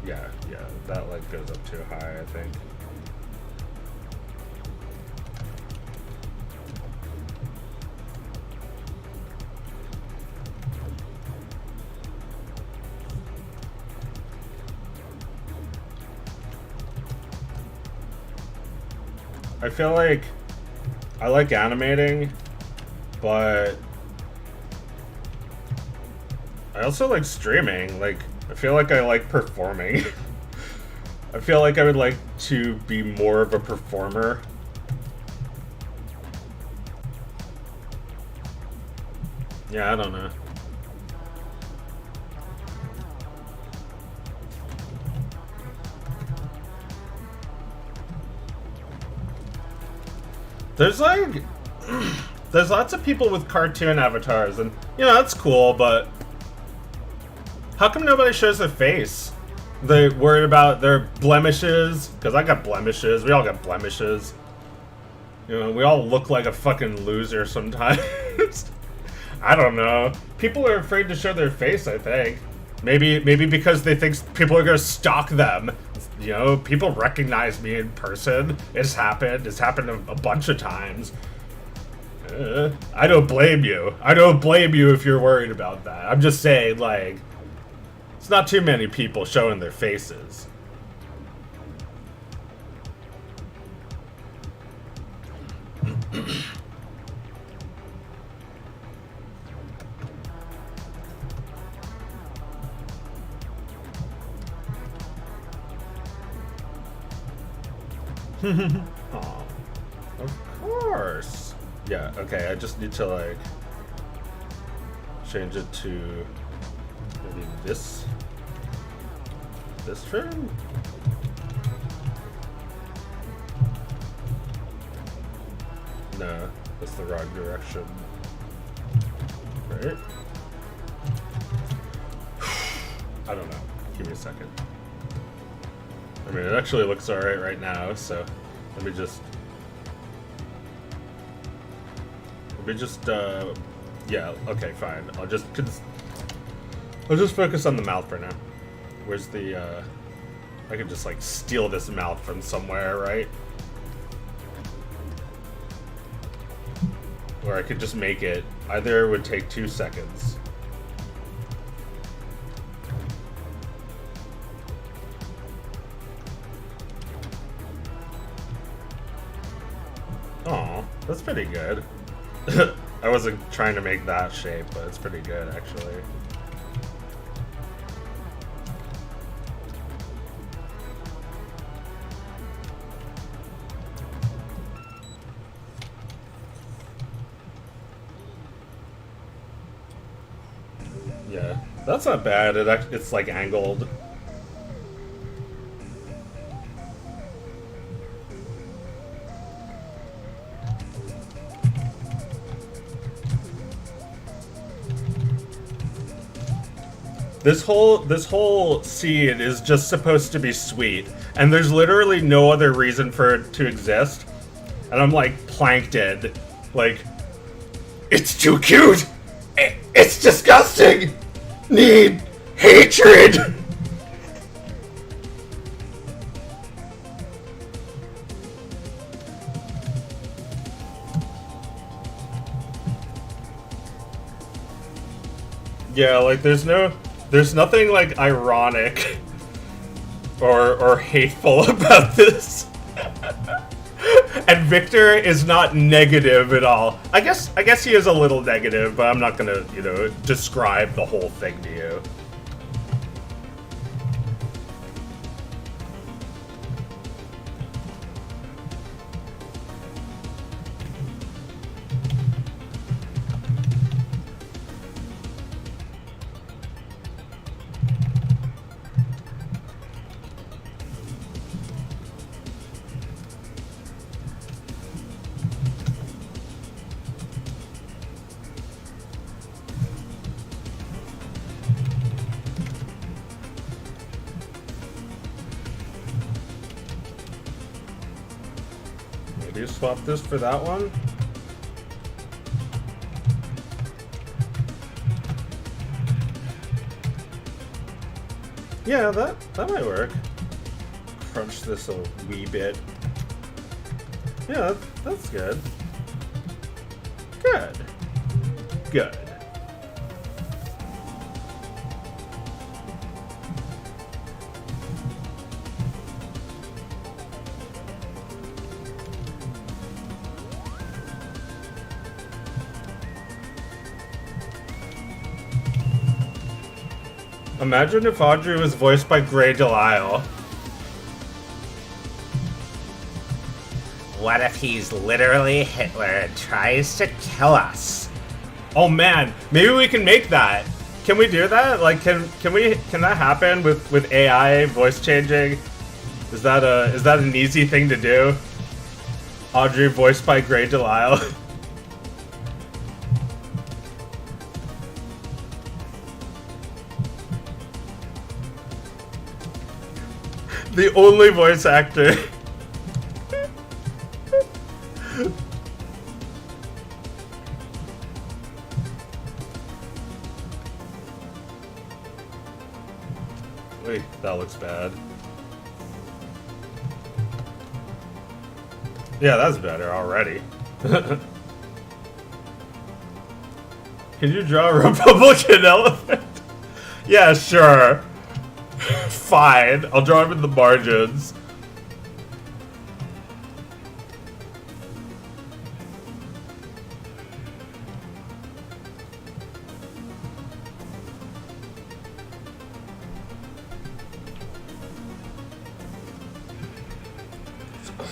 Speaker 1: Yeah, that like goes up too high, I think. I feel like I like animating, but I also like streaming. Like, I feel like I like performing. I feel like I would like to be more of a performer. Yeah, I don't know. There's like, there's lots of people with cartoon avatars, and you know, that's cool, but how come nobody shows their face? They worried about their blemishes? Because I got blemishes. We all got blemishes. You know, we all look like a fucking loser sometimes. I don't know. People are afraid to show their face, I think. Maybe because they think people are gonna stalk them. You know, people recognize me in person. It's happened. It's happened a bunch of times. I don't blame you. I don't blame you if you're worried about that. I'm just saying, like, it's not too many people showing their faces. Aw, of course. Yeah, okay, I just need to like change it to maybe this trim? No, that's the wrong direction. Right? I don't know. Give me a second. I mean, it actually looks alright right now, so let me just yeah, okay, fine. I'll just focus on the mouth for now. Where's the I could just like steal this mouth from somewhere, right? Or I could just make it. Either would take 2 seconds. Aw, that's pretty good. I wasn't trying to make that shape, but it's pretty good actually. Yeah, that's not bad. It's like angled. This whole scene is just supposed to be sweet, and there's literally no other reason for it to exist. And I'm like plankton, like, it's too cute. It's disgusting. Need hatred. Yeah, like there's nothing like ironic or hateful about this. And Victor is not negative at all. I guess he is a little negative, but I'm not gonna, describe the whole thing to you. Maybe you swap this for that one? Yeah, that might work. Crunch this a wee bit. Yeah, that's good. Good. Good. Imagine if Audrey was voiced by Grey Delisle.
Speaker 3: What if he's literally Hitler and tries to kill us?
Speaker 1: Oh man, maybe we can make that. Can we do that? Like, can that happen with AI voice changing? Is that an easy thing to do? Audrey voiced by Grey Delisle. The only voice actor. Wait, that looks bad. Yeah, that's better already. Can you draw a Republican elephant? Yeah, sure. Fine, I'll draw him in the margins.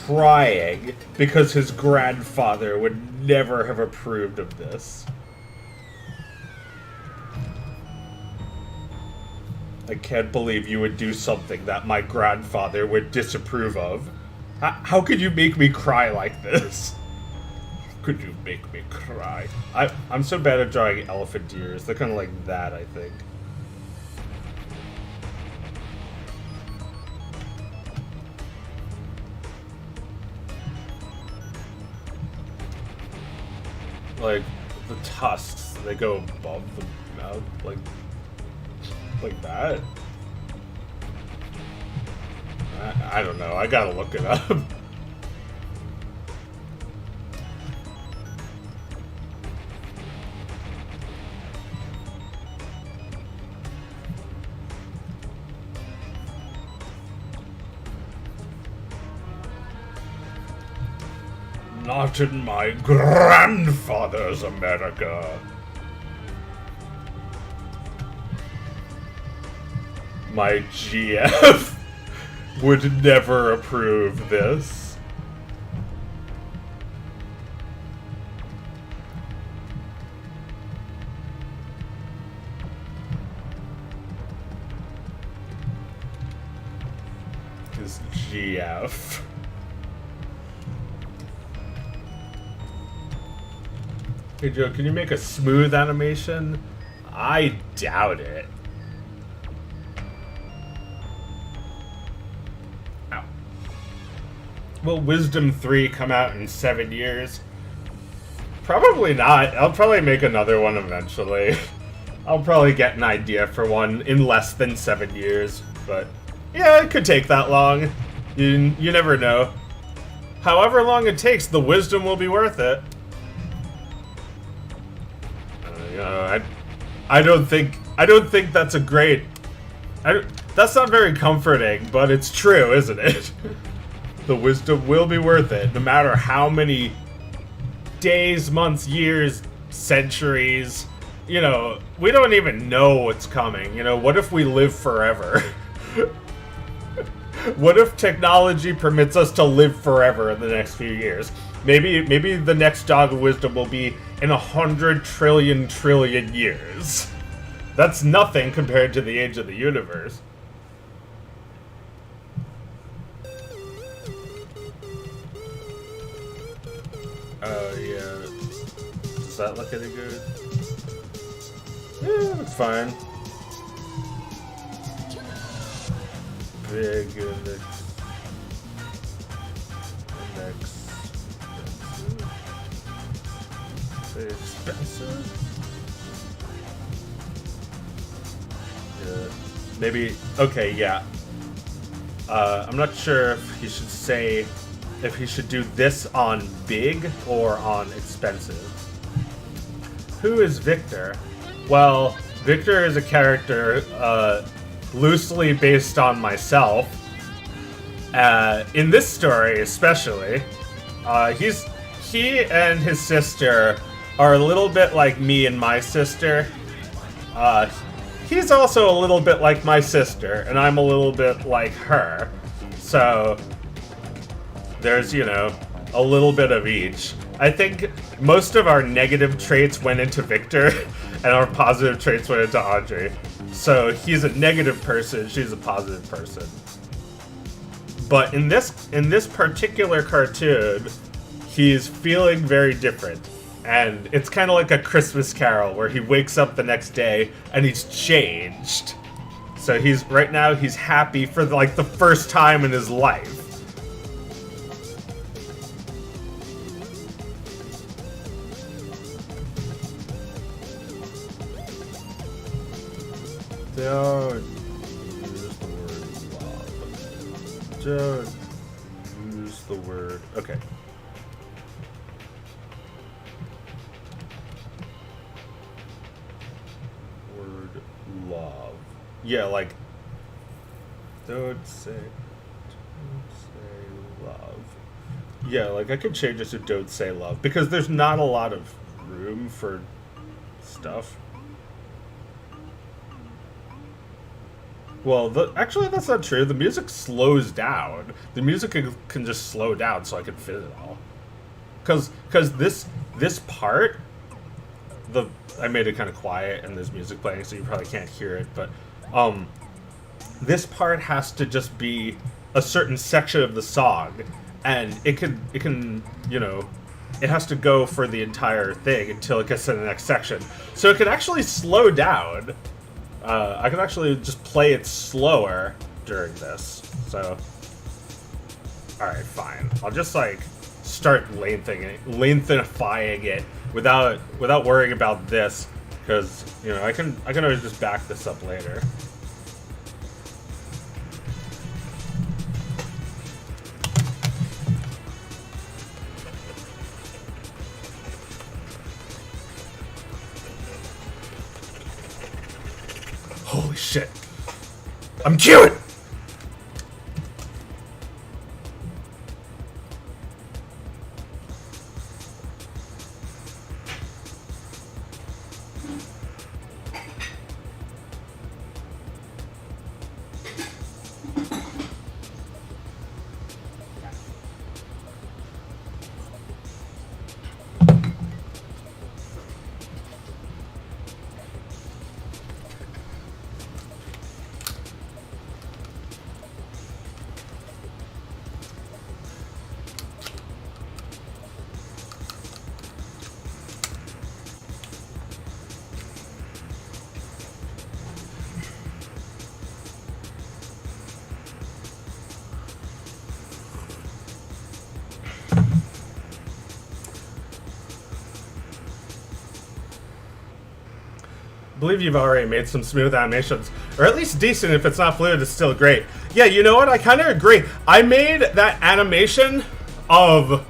Speaker 1: crying because his grandfather would never have approved of this. I can't believe you would do something that my grandfather would disapprove of. How could you make me cry like this? How could you make me cry? I'm so bad at drawing elephant ears. They're kind of like that, I think. Like, the tusks, they go above the mouth, like that. I don't know, I gotta look it up. Not in my grandfather's America. My GF would never approve this. His GF. Hey Joe, can you make a smooth animation? I doubt it. Ow. Will Wisdom 3 come out in 7 years? Probably not. I'll probably make another one eventually. I'll probably get an idea for one in less than 7 years, but yeah, it could take that long. You never know. However long it takes, the Wisdom will be worth it. I don't think that's a great. That's not very comforting, but it's true, isn't it? The Wisdom will be worth it, no matter how many days, months, years, centuries. You know, we don't even know what's coming. You know, what if we live forever? What if technology permits us to live forever in the next few years? Maybe the next Dog of Wisdom will be in 100 trillion years. That's nothing compared to the age of the universe. Oh, yeah. Does that look any good? Yeah, it's fine. Big index. Expensive. Yeah. Maybe. Okay. Yeah. I'm not sure if he should say if he should do this on big or on expensive. Who is Victor? Well, Victor is a character loosely based on myself. In this story, especially, he and his sister are a little bit like me and my sister. He's also a little bit like my sister, and I'm a little bit like her. So there's, you know, a little bit of each. I think most of our negative traits went into Victor, and our positive traits went into Audrey. So he's a negative person, she's a positive person. But in this particular cartoon, he's feeling very different. And it's kind of like a Christmas Carol where he wakes up the next day and he's changed. So right now he's happy for like the first time in his life. Don't use the word love. Don't use the word. Okay. Love. Yeah, like don't say love. Yeah, like I could change this to don't say love because there's not a lot of room for stuff. Well, actually, that's not true. The music slows down. The music can just slow down so I can fit it all. Cause this part, I made it kind of quiet and there's music playing, so you probably can't hear it. But this part has to just be a certain section of the song, and it can it has to go for the entire thing until it gets to the next section. So it can actually slow down. I can actually just play it slower during this. So, all right, fine. I'll just like start lengthenifying it without worrying about this, because I can always just back this up later. Holy shit. I'm queuing! I believe you've already made some smooth animations, or at least decent. If it's not fluid, it's still great. Yeah, you know what? I kind of agree. I made that animation of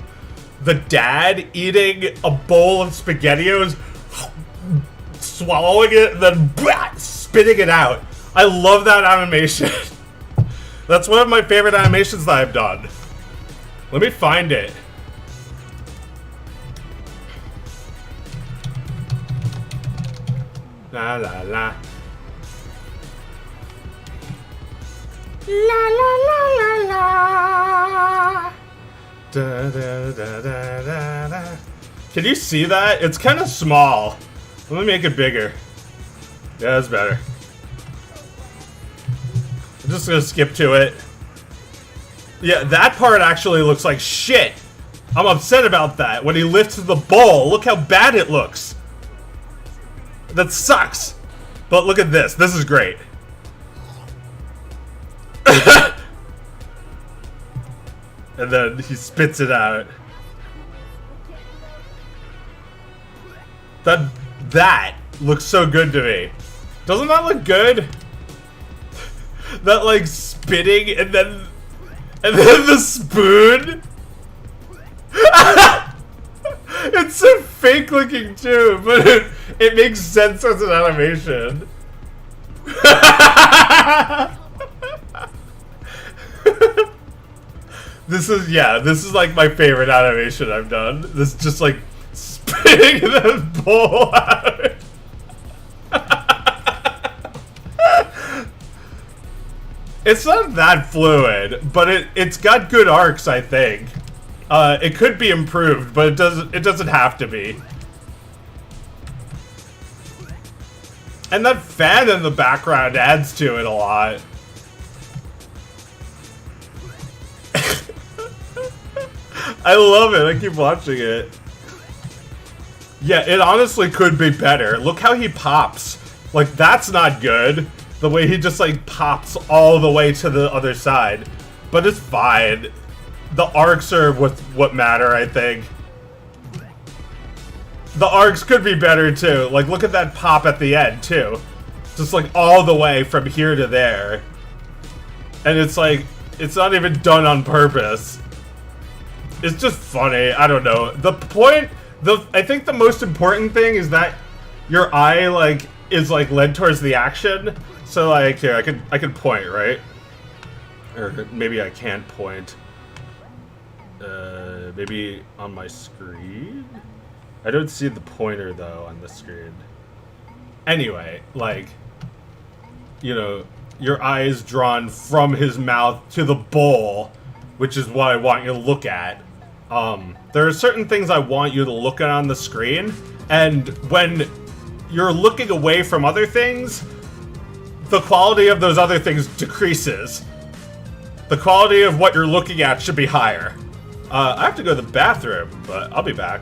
Speaker 1: the dad eating a bowl of SpaghettiOs, swallowing it, and then spitting it out. I love that animation. That's one of my favorite animations that I've done. Let me find it. La la la. La la la la la. Da da da da da da. Can you see that? It's kind of small. Let me make it bigger. Yeah, that's better. I'm just gonna skip to it. Yeah, that part actually looks like shit. I'm upset about that. When he lifts the bowl, look how bad it looks. That sucks. But look at this. This is great. And then he spits it out. That looks so good to me. Doesn't that look good? That like spitting and then the spoon. It's so fake looking too, but it makes sense as an animation. This is like my favorite animation I've done. This just like spitting the bowl out. It's not that fluid, but it's got good arcs, I think. It could be improved, but it doesn't have to be. And that fan in the background adds to it a lot. I love it. I keep watching it. Yeah, it honestly could be better. Look how he pops. Like, that's not good. The way he just, like, pops all the way to the other side. But it's fine. The arcs are what matter, I think. The arcs could be better, too. Like, look at that pop at the end, too. Just, like, all the way from here to there. And it's, like, it's not even done on purpose. It's just funny. I don't know. I think the most important thing is that your eye, like, is, like, led towards the action. So, like, here, I could point, right? Or maybe I can't point. Maybe on my screen? I don't see the pointer, though, on the screen. Anyway, like, you know, your eyes drawn from his mouth to the bowl, which is what I want you to look at. There are certain things I want you to look at on the screen, and when you're looking away from other things, the quality of those other things decreases. The quality of what you're looking at should be higher. I have to go to the bathroom, but I'll be back.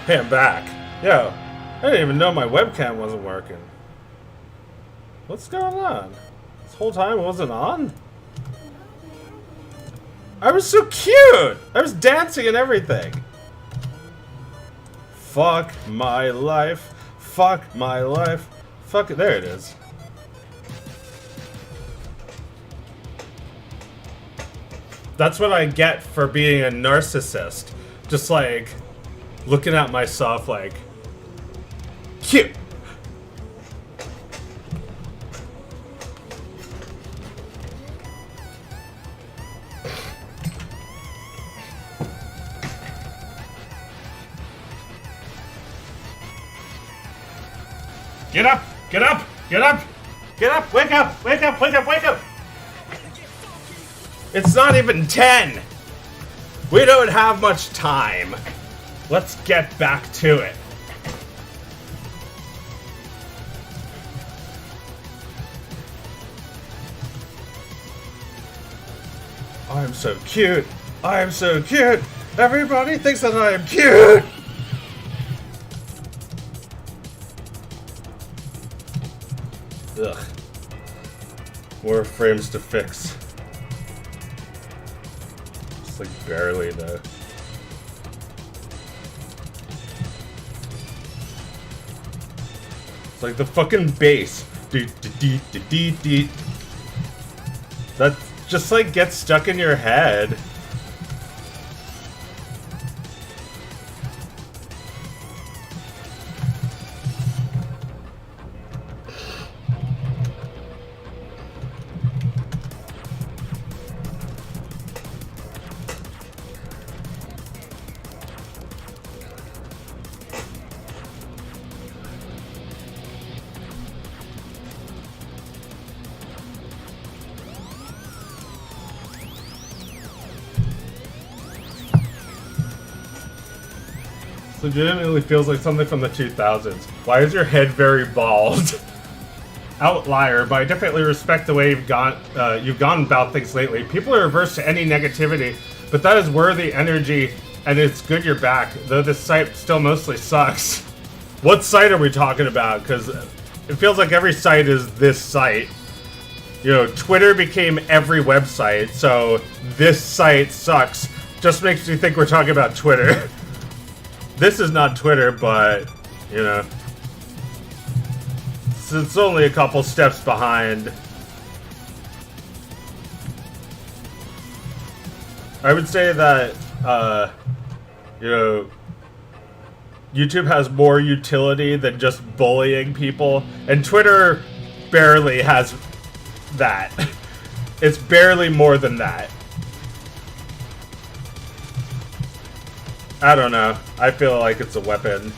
Speaker 1: Hey, I'm back. Yo, I didn't even know my webcam wasn't working. What's going on? This whole time it wasn't on? I was so cute! I was dancing and everything. Fuck my life. Fuck my life. Fuck it. There it is. That's what I get for being a narcissist. Just like looking at myself like cute. Get up! Get up! Get up! Get up! Wake up! Wake up! Wake up! Wake up! It's not even 10! We don't have much time. Let's get back to it. I'm so cute. I am so cute. Everybody thinks that I am cute. Ugh. More frames to fix. Just like barely though. It's like the fucking bass. That just like gets stuck in your head. Legitimately feels like something from the 2000s. Why is your head very bald? Outlier, but I definitely respect the way you've gone about things lately. People are averse to any negativity, but that is worthy energy, and it's good you're back, though this site still mostly sucks. What site are we talking about? Because it feels like every site is this site. You know, Twitter became every website, so this site sucks. Just makes me think we're talking about Twitter. This is not Twitter, but, you know, it's only a couple steps behind. I would say that, you know, YouTube has more utility than just bullying people, and Twitter barely has that. It's barely more than that. I don't know. I feel like it's a weapon.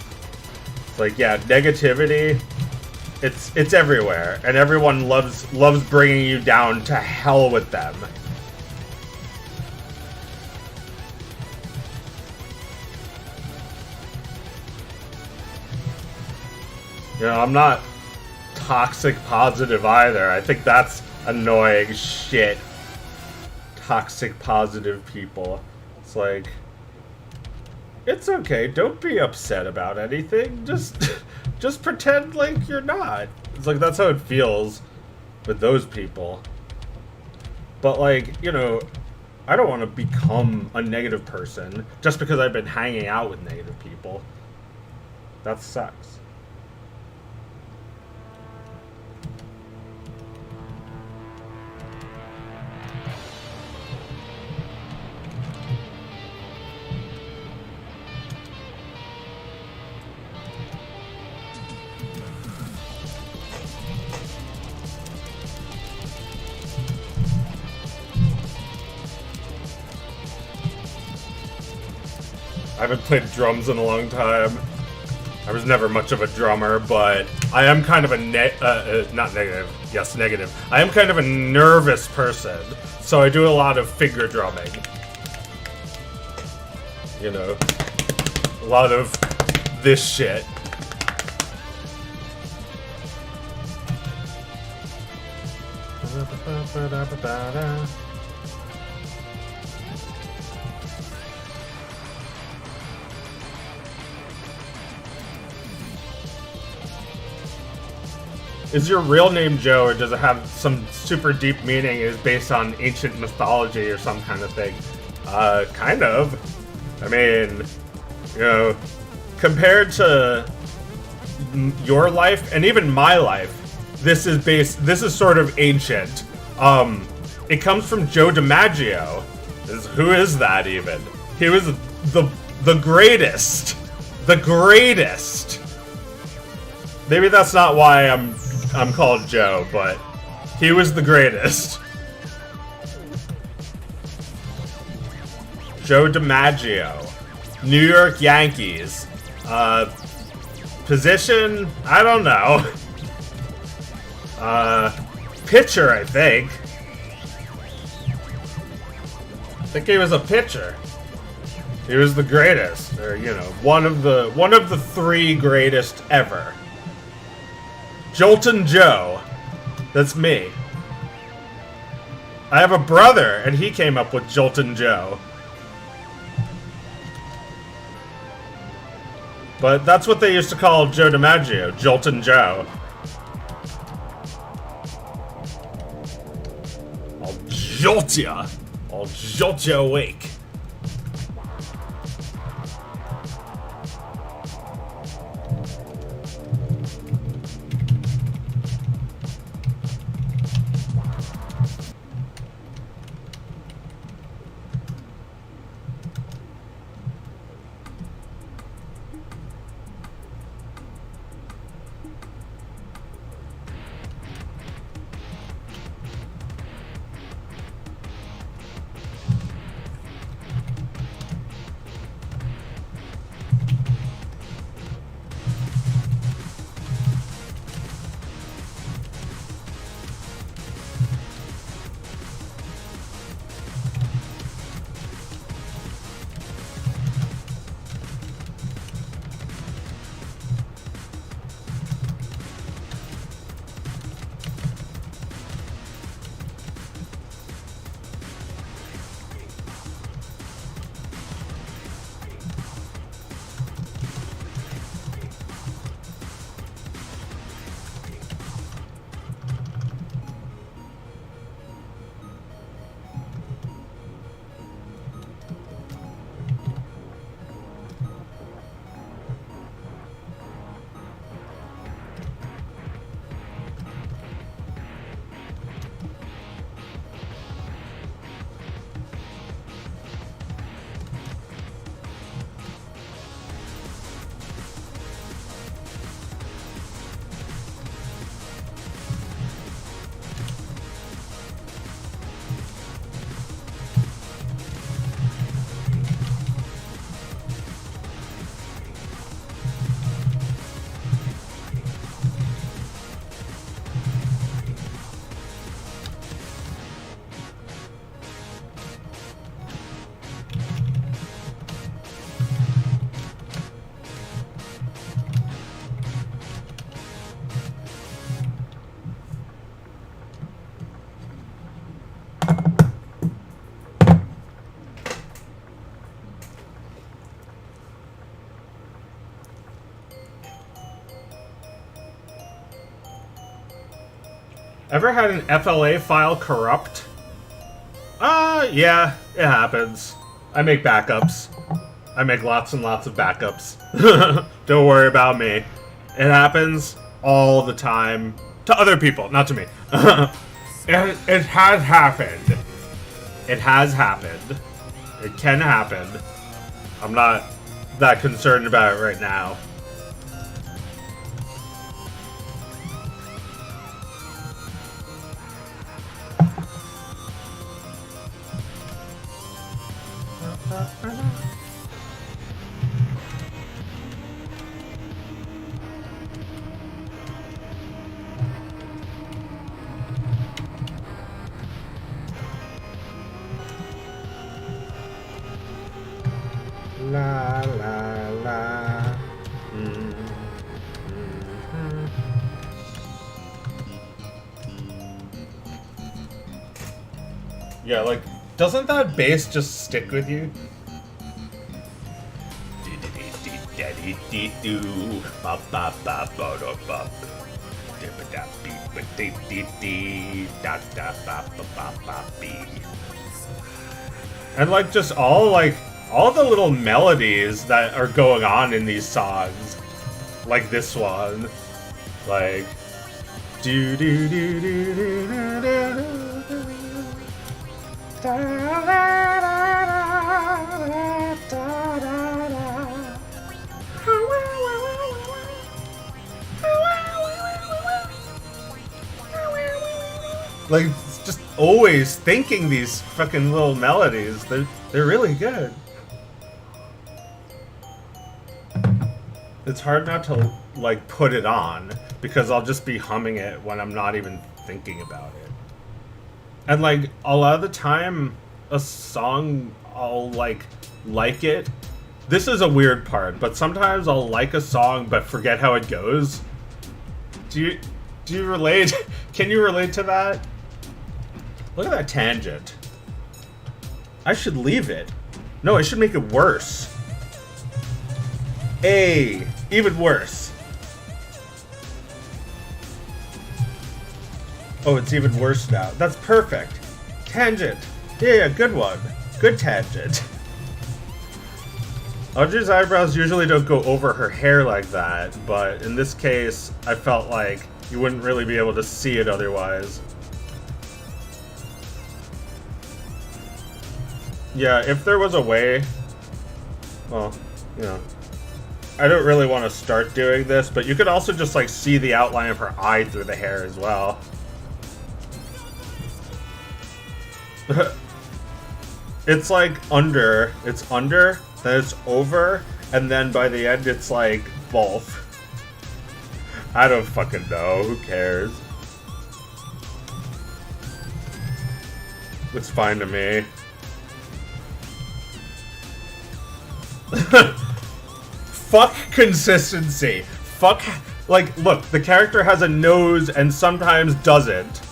Speaker 1: It's like, yeah, negativity. It's everywhere, and everyone loves bringing you down. To hell with them. You know, I'm not toxic positive either. I think that's annoying shit. Toxic positive people. It's like, it's okay. Don't be upset about anything. Just pretend like you're not. It's like, that's how it feels with those people. But like, you know, I don't want to become a negative person just because I've been hanging out with negative people. That sucks. I haven't played drums in a long time. I was never much of a drummer, but I am kind of a not negative. Yes, negative. I am kind of a nervous person, so I do a lot of finger drumming. You know, a lot of this shit. Is your real name Joe, or does it have some super deep meaning? Is based on ancient mythology or some kind of thing? Kind of. I mean, you know, compared to your life and even my life, this is sort of ancient. It comes from Joe DiMaggio. Who is that even? He was the greatest. The greatest. Maybe that's not why I'm called Joe, but he was the greatest. Joe DiMaggio. New York Yankees. Position? I don't know. Pitcher, I think. I think he was a pitcher. He was the greatest, or you know, one of the three greatest ever. Joltin' Joe. That's me. I have a brother, and he came up with Joltin' Joe. But that's what they used to call Joe DiMaggio, Joltin' Joe. I'll jolt ya. I'll jolt ya awake. Ever had an FLA file corrupt? Yeah, it happens. I make backups. I make lots and lots of backups. Don't worry about me. It happens all the time. To other people, not to me. It has happened. It has happened. It can happen. I'm not that concerned about it right now. La la la. Yeah, like, doesn't that bass just stick with you? And like just all the little melodies that are going on in these songs, like this one, like do do do do do do do da da da da da da. Like, just always thinking these fucking little melodies. They're really good. It's hard not to, like, put it on, because I'll just be humming it when I'm not even thinking about it. And, like, a lot of the time, a song, I'll, like it. This is a weird part, but sometimes I'll like a song but forget how it goes. Do you relate? Can you relate to that? Look at that tangent. I should leave it. No, I should make it worse. Even worse. Oh, it's even worse now. That's perfect. Tangent. Yeah, good one. Good tangent. Audrey's eyebrows usually don't go over her hair like that, but in this case, I felt like you wouldn't really be able to see it otherwise. Yeah, if there was a way... Well, you know... I don't really want to start doing this, but you could also just, like, see the outline of her eye through the hair as well. It's like under, then it's over, and then by the end it's like both. I don't fucking know, who cares? It's fine to me. Fuck consistency. Fuck, like, look, the character has a nose and sometimes doesn't.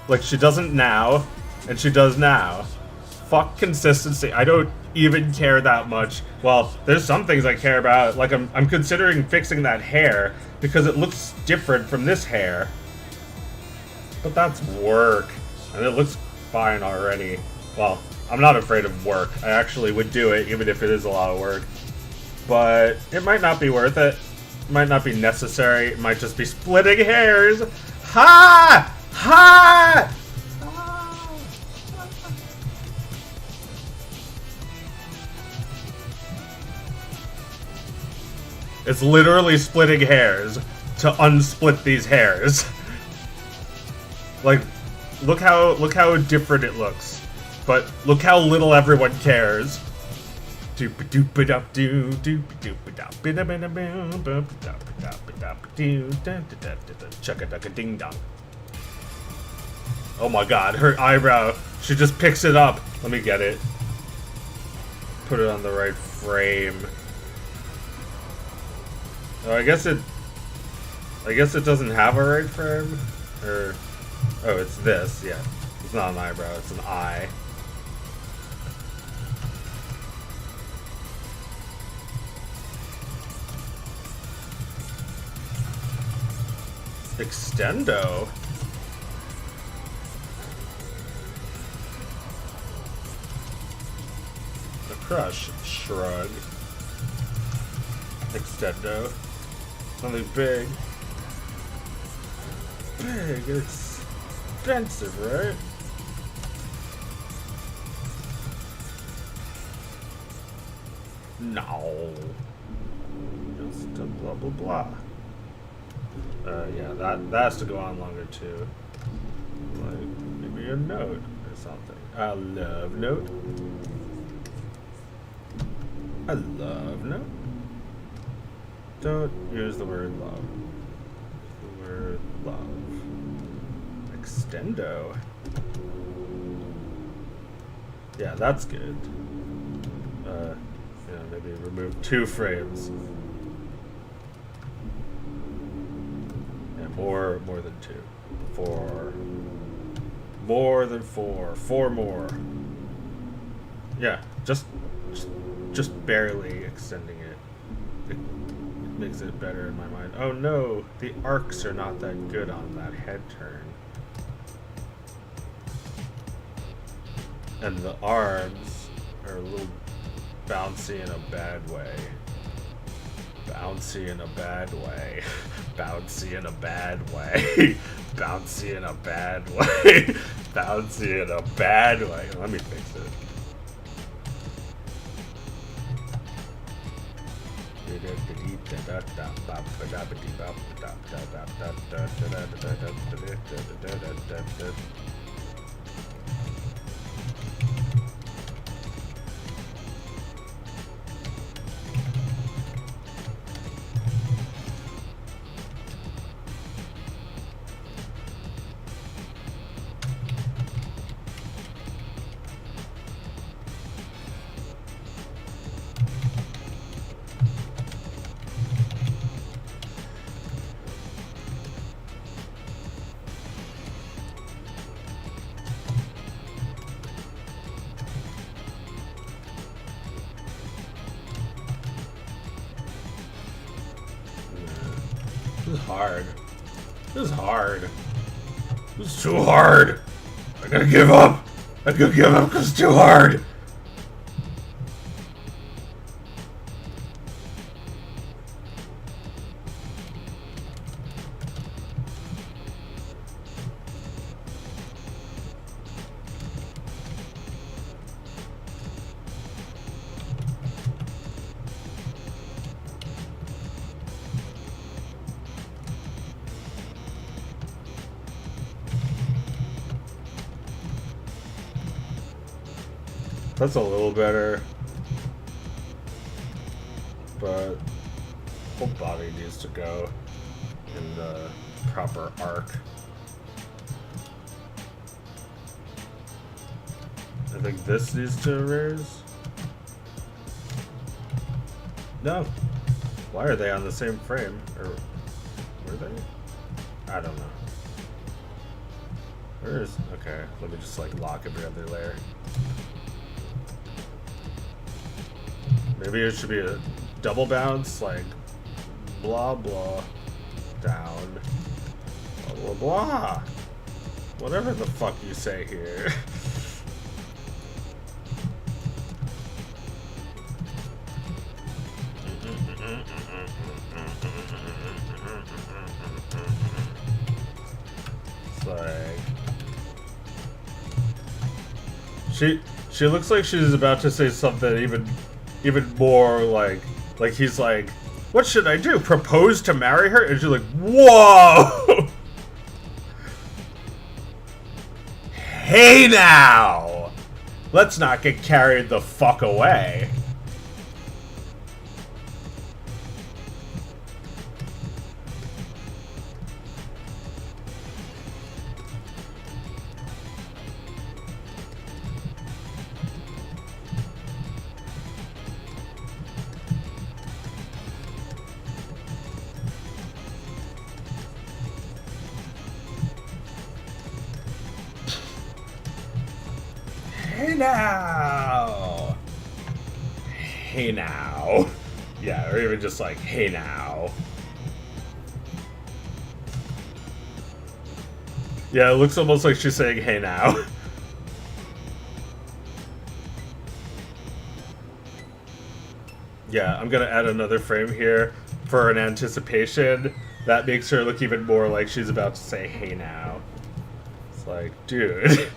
Speaker 1: Like, she doesn't now, and she does now. Fuck consistency. I don't even care that much. Well, there's some things I care about. Like, I'm considering fixing that hair because it looks different from this hair. But that's work. And it looks fine already. Well, I'm not afraid of work. I actually would do it even if it is a lot of work. But it might not be worth it. It might not be necessary. It might just be splitting hairs. Ha! Ha! It's literally splitting hairs to unsplit these hairs. Like, look how different it looks. But look how little everyone cares. Chugga-dugga-ding-dong. Oh my god, her eyebrow. She just picks it up. Let me get it. Put it on the right frame. Oh, I guess it doesn't have a right frame? Or... Oh, it's this, yeah. It's not an eyebrow, it's an eye. Extendo? The crush. Shrug. Extendo. Something big. Big, it's expensive, right? No. Just a blah blah blah. Yeah, that has to go on longer too. Like, maybe a note or something. I love note. I love note. Don't use the word love. The word love. Extendo. Yeah, that's good. Yeah, maybe remove 2 frames. More than 2. 4. More than 4. 4 more. Yeah, just barely extending it. makes it better in my mind. Oh no, the arcs are not that good on that head turn. And the arms are a little bouncy in a bad way. Bouncy in a bad way. Bouncy in a bad way. Bouncy in a bad way. Bouncy in a bad way. Let me fix it. This is hard. This is hard. This is too hard. I gotta give up. I gotta give up because it's too hard. That's a little better, but whole body needs to go in the proper arc. I think this needs to erase. No. Why are they on the same frame? Or were they? I don't know. Where is? Okay, let me just like lock every other layer. Maybe it should be a double bounce, like blah blah down, blah blah blah. Whatever the fuck you say here. It's like she looks like she's about to say something even more like he's like, what should I do? Propose to marry her? And she's like, whoa! Hey now! Let's not get carried the fuck away. Hey now! Hey now. Yeah, or even just like, hey now. Yeah, it looks almost like she's saying, hey now. Yeah, I'm gonna add another frame here for an anticipation. That makes her look even more like she's about to say, hey now. It's like, dude.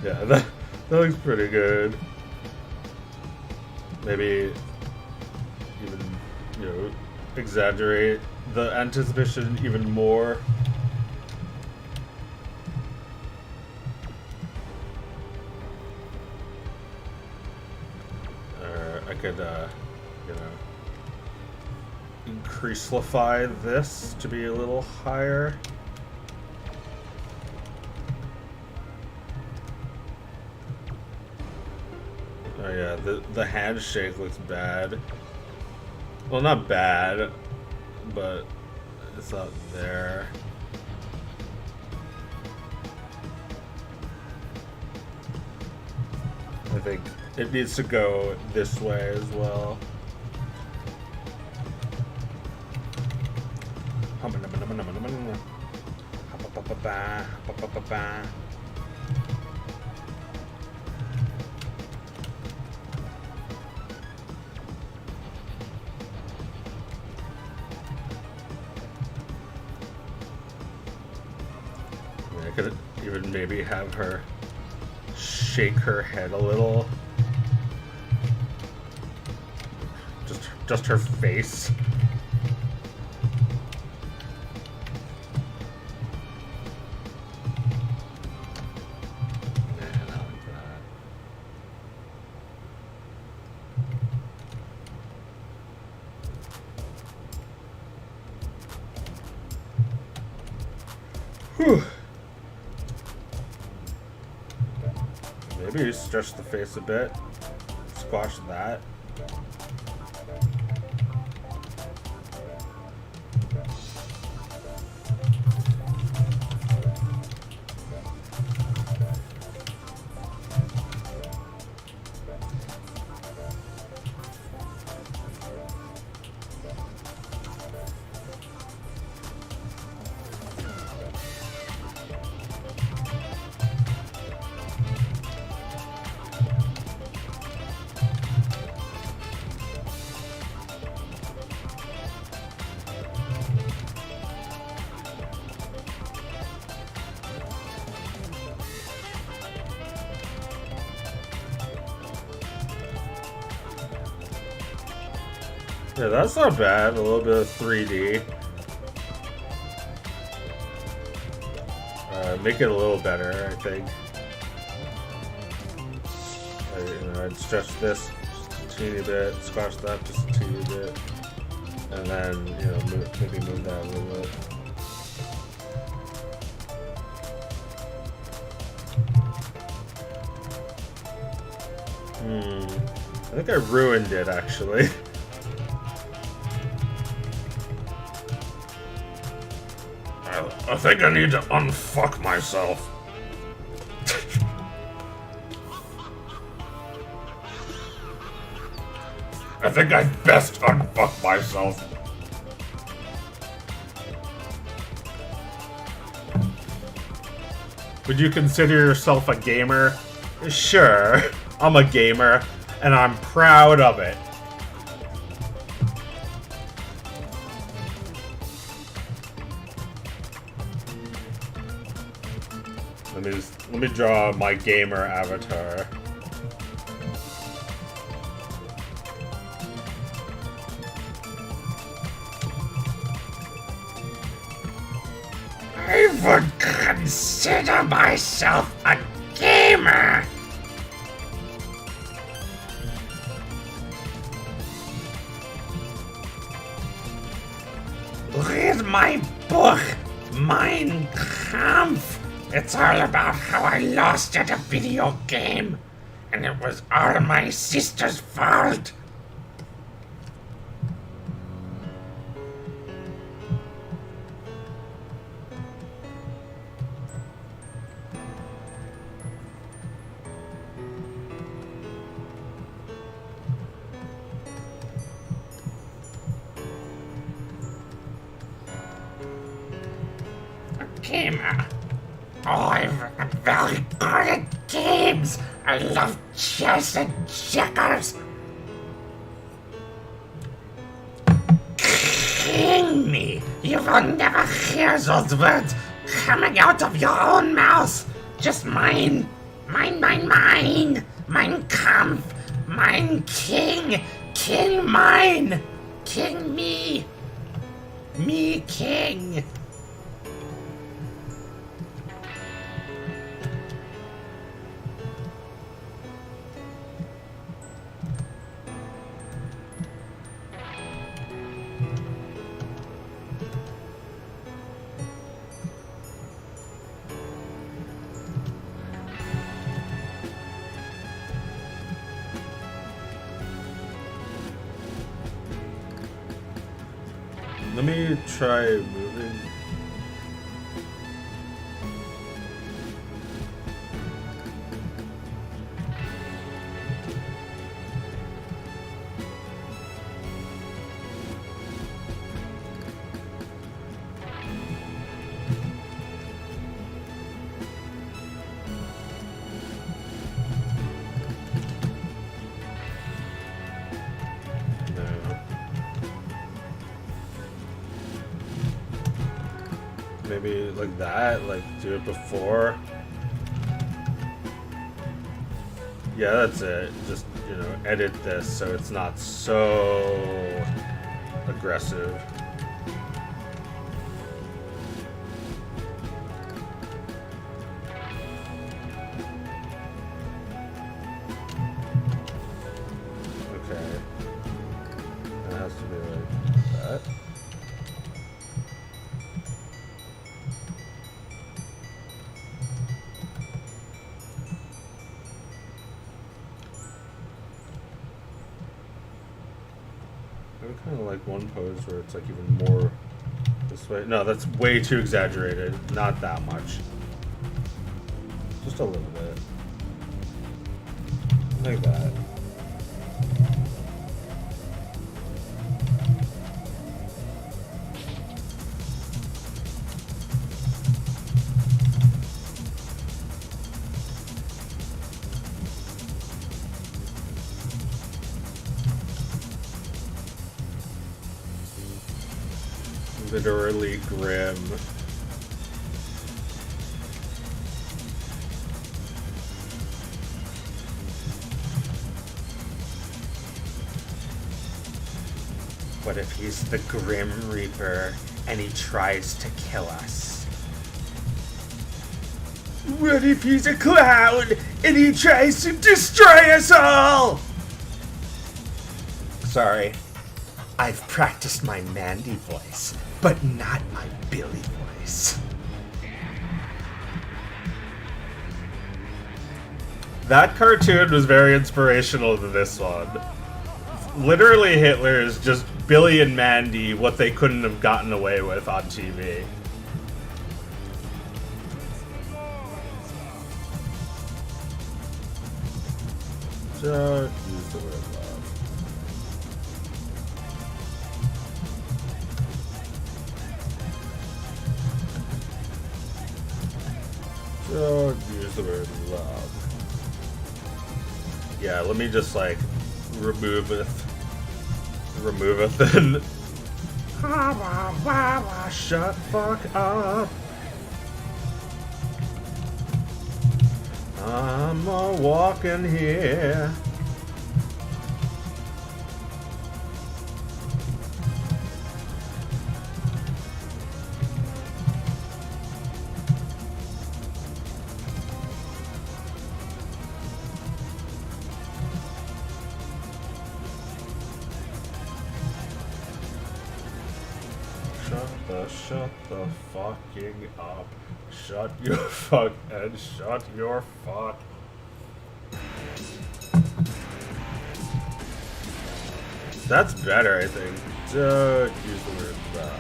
Speaker 1: Yeah, that looks pretty good. Maybe even, you know, exaggerate the anticipation even more. Or I could, you know, increaselify this to be a little higher. Oh yeah, the handshake looks bad. Well, not bad, but it's not there. I think it needs to go this way as well. I could even maybe have her shake her head a little. Just her face. Nah, not like that. Whew. Maybe you stretch the face a bit. Squash that. Yeah, that's not bad. A little bit of 3D. Make it a little better, I think. I'd stretch this just a teeny bit, squash that just a teeny bit, and then, you know, maybe move that a little bit. I think I ruined it, actually. I think I need to unfuck myself. I think I'd best unfuck myself. Would you consider yourself a gamer? Sure, I'm a gamer, and I'm proud of it. Let me draw my gamer avatar.
Speaker 3: I would consider myself a gamer. Read my book, Mein Kampf. It's all about how I lost at a video game, and it was all my sister's fault. A gamer. Oh, I'm very good at games. I love chess and checkers. King me. You will never hear those words coming out of your own mouth. Just mine. Mine! Mein Kampf! Mein King! King mine! King me! Me king!
Speaker 1: Let me try moving. Maybe like that, like do it before. Yeah, that's it. Just, you know, edit this so it's not so aggressive. Okay. It has to be like that. I kind of like one pose where it's like even more this way. No, that's way too exaggerated. Not that much. Just a little bit. Like that. Literally grim.
Speaker 3: What if he's the Grim Reaper and he tries to kill us? What if he's a clown and he tries to destroy us all? Sorry, I've practiced my Mandy voice, but not my Billy voice.
Speaker 1: That cartoon was very inspirational to this one. Literally Hitler is just Billy and Mandy, what they couldn't have gotten away with on TV. Just use the word love. Just use the word love. Yeah, let me just like removeth and shut fuck up. I'm walking here. Shut the fucking up. Shut your fuck and shut your fuck. That's better, I think. Just use the word bad.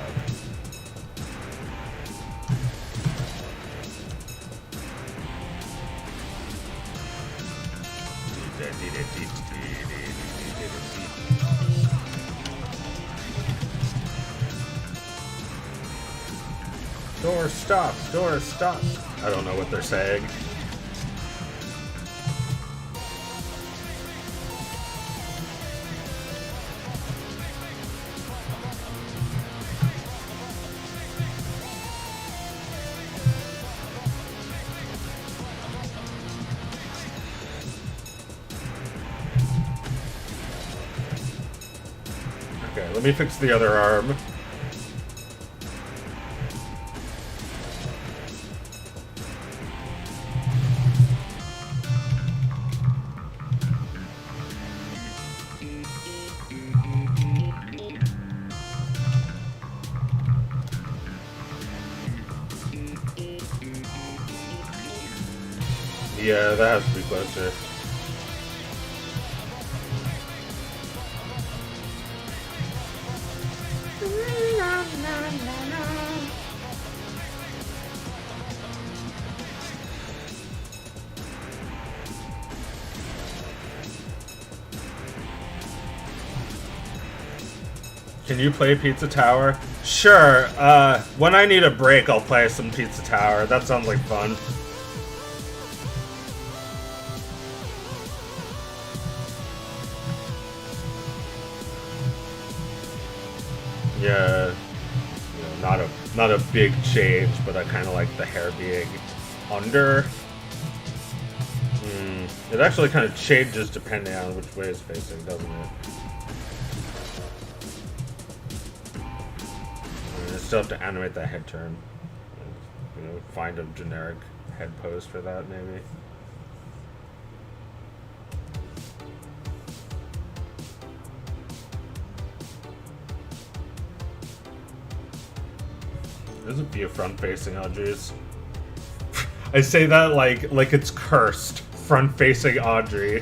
Speaker 1: Door stop, door stop. I don't know what they're saying. Let me fix the other arm. Yeah, that has to be closer. Can you play Pizza Tower? Sure, when I need a break, I'll play some Pizza Tower. That sounds like fun. Yeah, you know, not a big change, but I kind of like the hair being under. It actually kind of changes depending on which way it's facing, doesn't it? I still have to animate that head turn. You know, find a generic head pose for that, maybe. There's a few front-facing Audreys. I say that like it's cursed. Front-facing Audrey.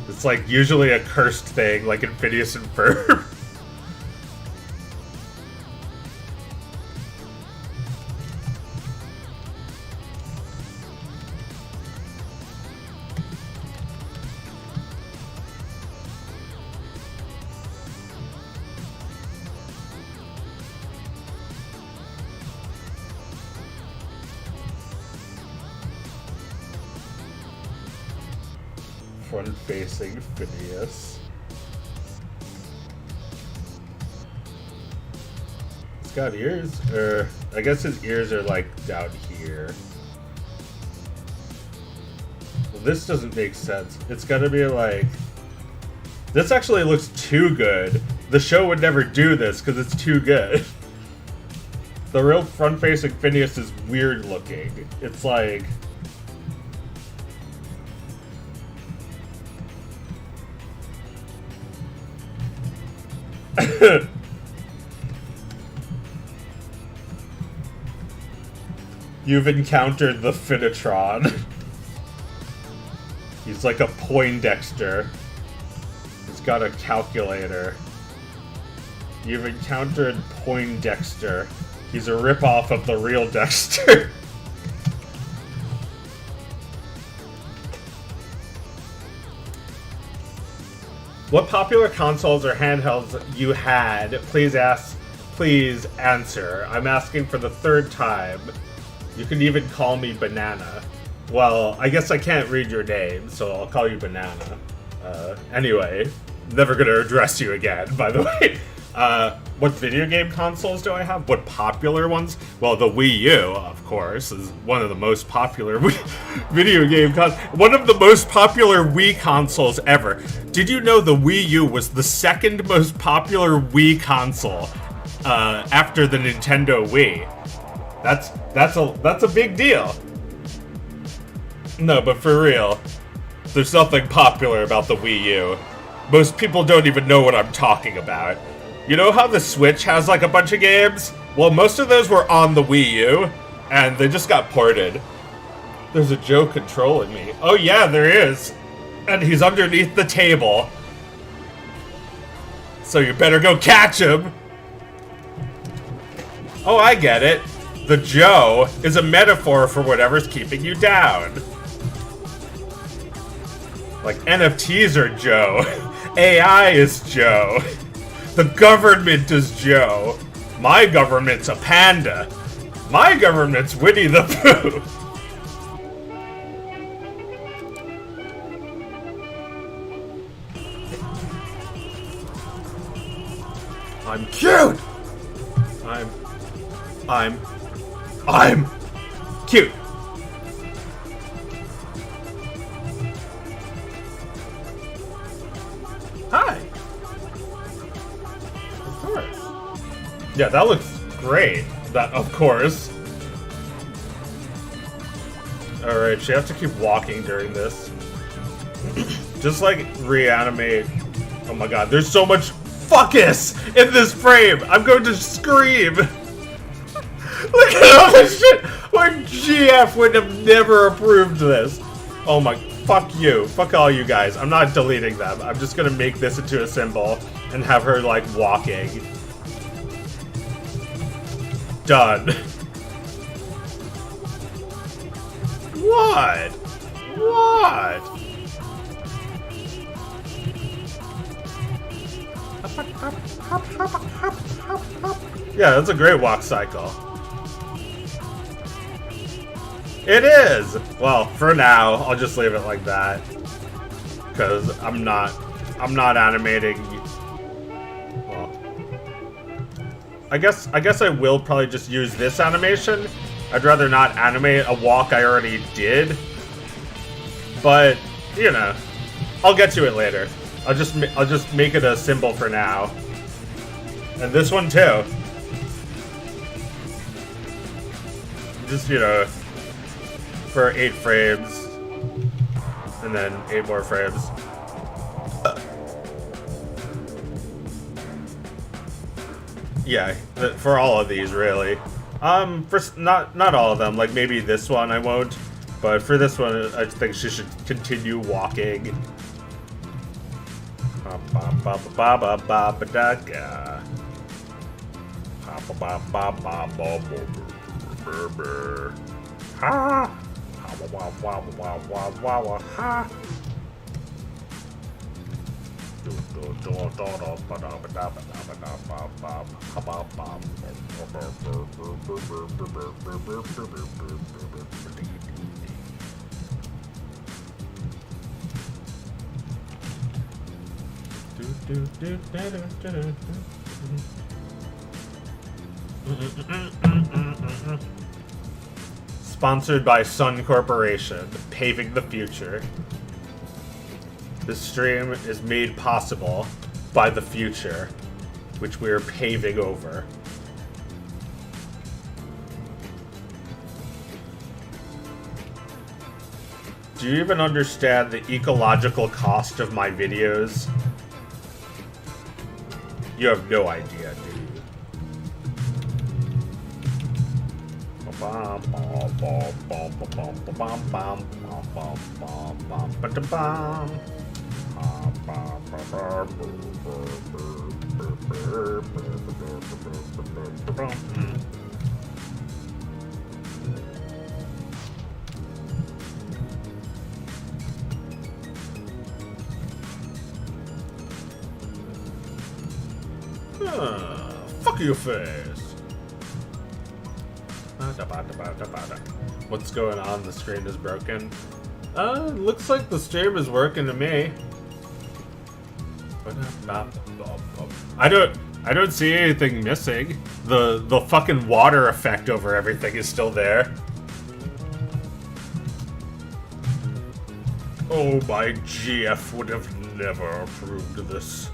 Speaker 1: It's like usually a cursed thing, like in Phineas and Ferb. Front-facing Phineas. He's got ears, or I guess his ears are like down here. Well, this doesn't make sense. It's gotta be like... This actually looks too good. The show would never do this because it's too good. The real front-facing Phineas is weird looking. It's like... You've encountered the Finitron. He's like a Poindexter. He's got a calculator. You've encountered Poindexter. He's a ripoff of the real Dexter. What popular consoles or handhelds you had? Please answer. I'm asking for the third time. You can even call me Banana. Well, I guess I can't read your name, so I'll call you Banana. Anyway, never gonna address you again, by the way. What video game consoles do I have? What popular ones? Well, the Wii U, of course, is one of the most popular video game consoles. One of the most popular Wii consoles ever. Did you know the Wii U was the second most popular Wii console after the Nintendo Wii? That's a big deal. No, but for real, there's nothing popular about the Wii U. Most people don't even know what I'm talking about. You know how the Switch has like a bunch of games? Well, most of those were on the Wii U, and they just got ported. There's a Joe controlling me. Oh yeah, there is. And he's underneath the table. So you better go catch him. Oh, I get it. The Joe is a metaphor for whatever's keeping you down. Like NFTs are Joe. AI is Joe. The government is Joe. My government's a panda. My government's Winnie the Pooh. I'm cute. I'm cute. Hi. Of course. Yeah, that looks great. That, of course. Alright, she has to keep walking during this. Just like reanimate. Oh my god, there's so much fuckus in this frame! I'm going to scream! Look at all this shit! Our GF would have never approved this. Oh my, fuck you. Fuck all you guys. I'm not deleting them. I'm just gonna make this into a symbol and have her like walking. Done. What? What? Yeah, that's a great walk cycle. It is! Well, for now, I'll just leave it like that. Because I'm not animating. Well, I guess I will probably just use this animation. I'd rather not animate a walk I already did. But, you know, I'll get to it later. I'll just make it a symbol for now. And this one too. Just, you know, for 8 frames. And then 8 more frames. Yeah, for all of these, really. For not all of them. Like maybe this one I won't, but for this one, I think she should continue walking. Sponsored by Sun Corporation, paving the future. This stream is made possible by the future, which we're paving over. Do you even understand the ecological cost of my videos? You have no idea, do you? Fuck your face. What's going on? The screen is broken. Looks like the stream is working to me. I don't see anything missing. The fucking water effect over everything is still there. Oh, my GF would have never approved this.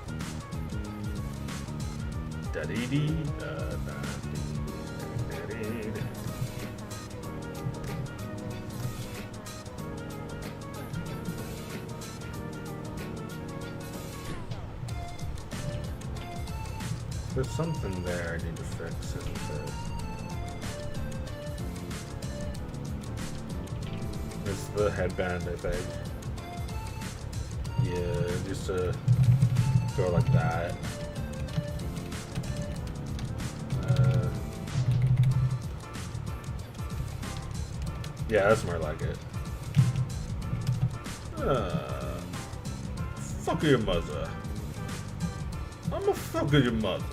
Speaker 1: There's something there I need to fix, isn't there? It's the headband, I think. Yeah, just to go like that. Yeah, that's more like it. Fuck your mother. I'm a fuck your mother.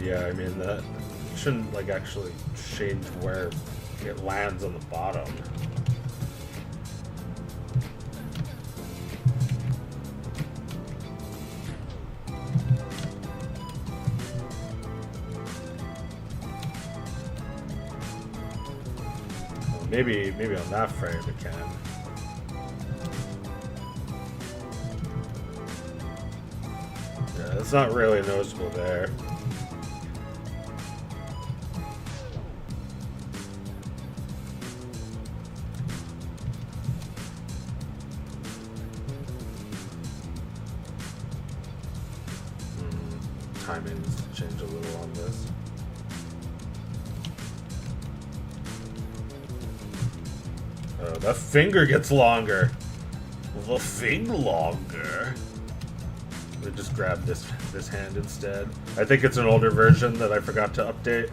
Speaker 1: Yeah, I mean that shouldn't like actually change where it lands on the bottom. Maybe on that frame it can. Yeah, it's not really noticeable there. Timings change a little on this. Oh, the finger gets longer. The thing longer. We just grab this hand instead. I think it's an older version that I forgot to update.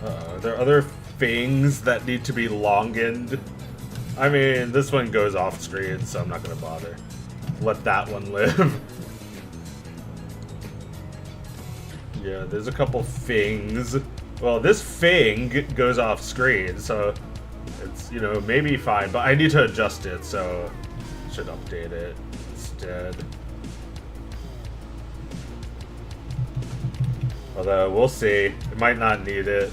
Speaker 1: Are there other things that need to be longened? I mean, this one goes off screen, so I'm not gonna bother. Let that one live. Yeah, there's a couple things. Well, this thing goes off screen, so it's, you know, maybe fine, but I need to adjust it, so I should update it instead. Although, we'll see. It might not need it.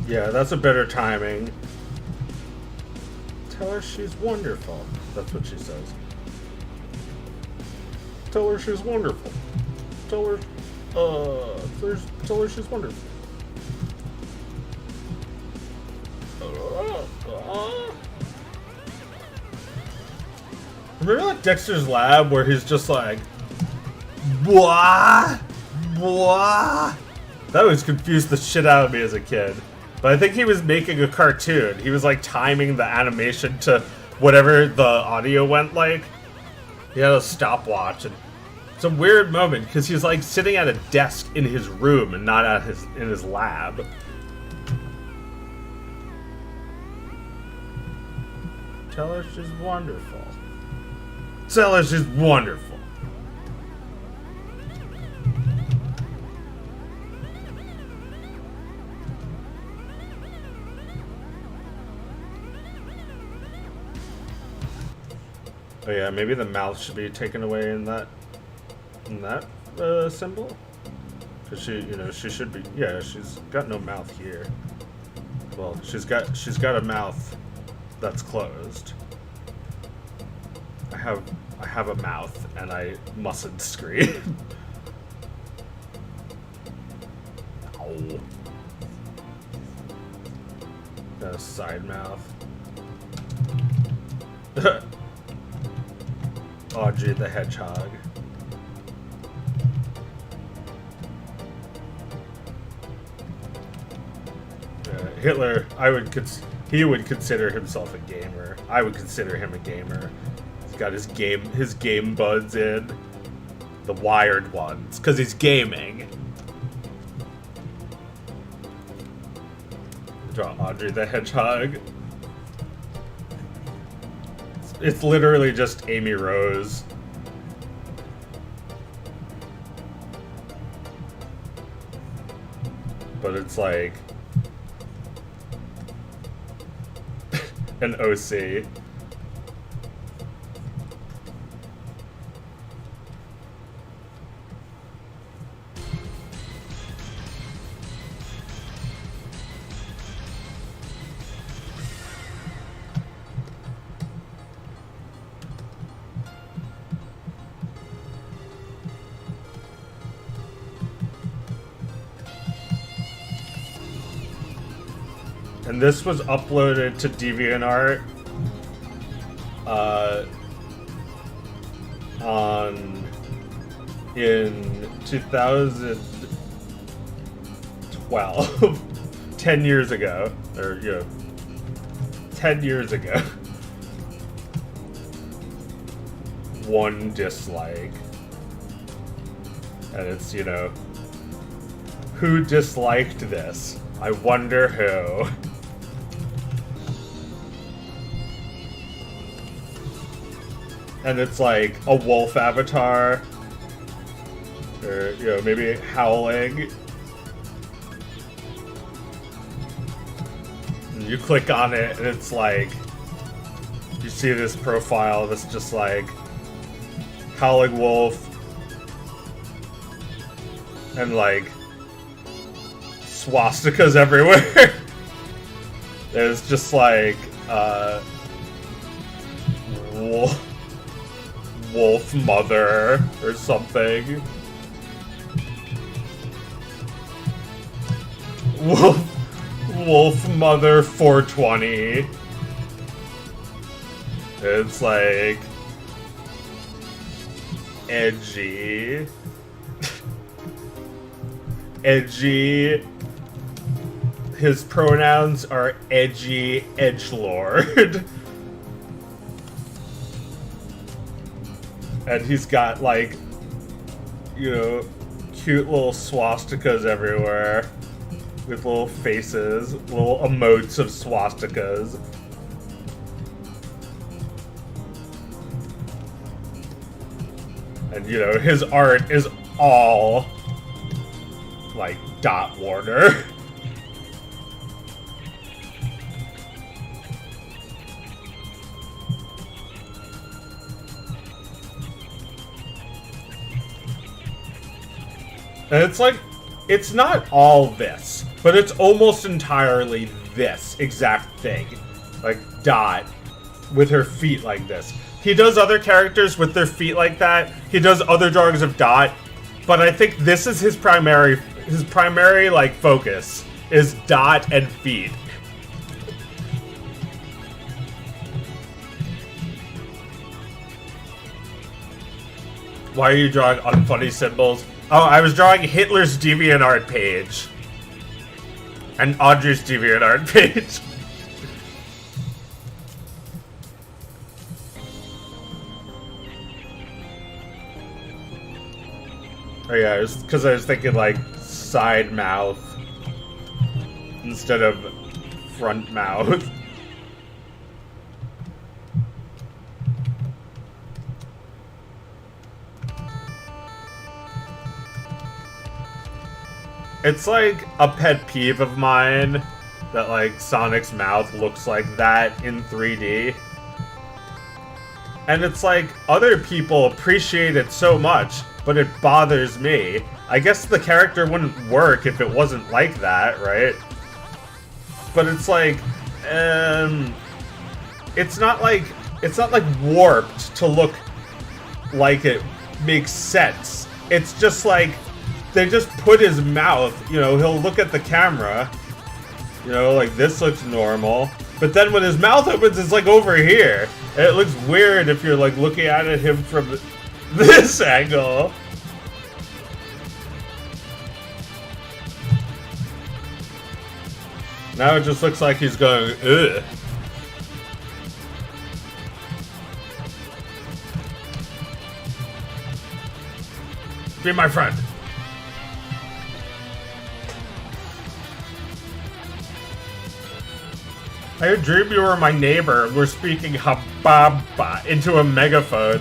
Speaker 1: Yeah, that's a better timing. Tell her she's wonderful. That's what she says. Tell her she's wonderful. Tell her, tell her she's wonderful. Remember like Dexter's Lab where he's just like, what? What? That always confused the shit out of me as a kid. But I think he was making a cartoon. He was like timing the animation to whatever the audio went like. He had a stopwatch, and it's a weird moment because he's like sitting at a desk in his room and not at in his lab. Tell her she's wonderful. Tell her she's wonderful. Oh yeah, maybe the mouth should be taken away in that symbol. Cause she, you know, she should be. Yeah, she's got no mouth here. Well, she's got a mouth that's closed. I have a mouth and I mustn't scream. Ow. Got a side mouth. Audrey the Hedgehog. Hitler, he would consider himself a gamer. I would consider him a gamer. He's got his game buds in, the wired ones, because he's gaming. draw Audrey the Hedgehog. It's literally just Amy Rose. But it's like an OC. And this was uploaded to DeviantArt in 2012, 10 years ago, or 10 years ago. One dislike, and it's who disliked this? I wonder who. And it's like a wolf avatar, or maybe howling. And you click on it, and it's like you see this profile that's just like howling wolf, and like swastikas everywhere. There's just like wolf mother or something. Wolf mother 420. It's like edgy. Edgy. His pronouns are edgy edgelord. And he's got like, cute little swastikas everywhere. With little faces, little emotes of swastikas. And his art is all like Dot Warner. And it's like, it's not all this, but it's almost entirely this exact thing. Like Dot with her feet like this. He does other characters with their feet like that. He does other drawings of Dot, but I think this is his primary like focus is Dot and feet. Why are you drawing unfunny symbols? Oh, I was drawing Hitler's DeviantArt page. And Audrey's DeviantArt page. Oh yeah, because I was thinking like side mouth instead of front mouth. It's like a pet peeve of mine that like Sonic's mouth looks like that in 3D. And it's like other people appreciate it so much, but it bothers me. I guess the character wouldn't work if it wasn't like that, right? But it's like, it's not like warped to look like it makes sense. It's just like, they just put his mouth, he'll look at the camera, like this looks normal. But then when his mouth opens, it's like over here. And it looks weird if you're like looking at him from this angle. Now it just looks like he's going, ugh. Be my friend. I dreamed you were my neighbor. We're speaking hababa into a megaphone.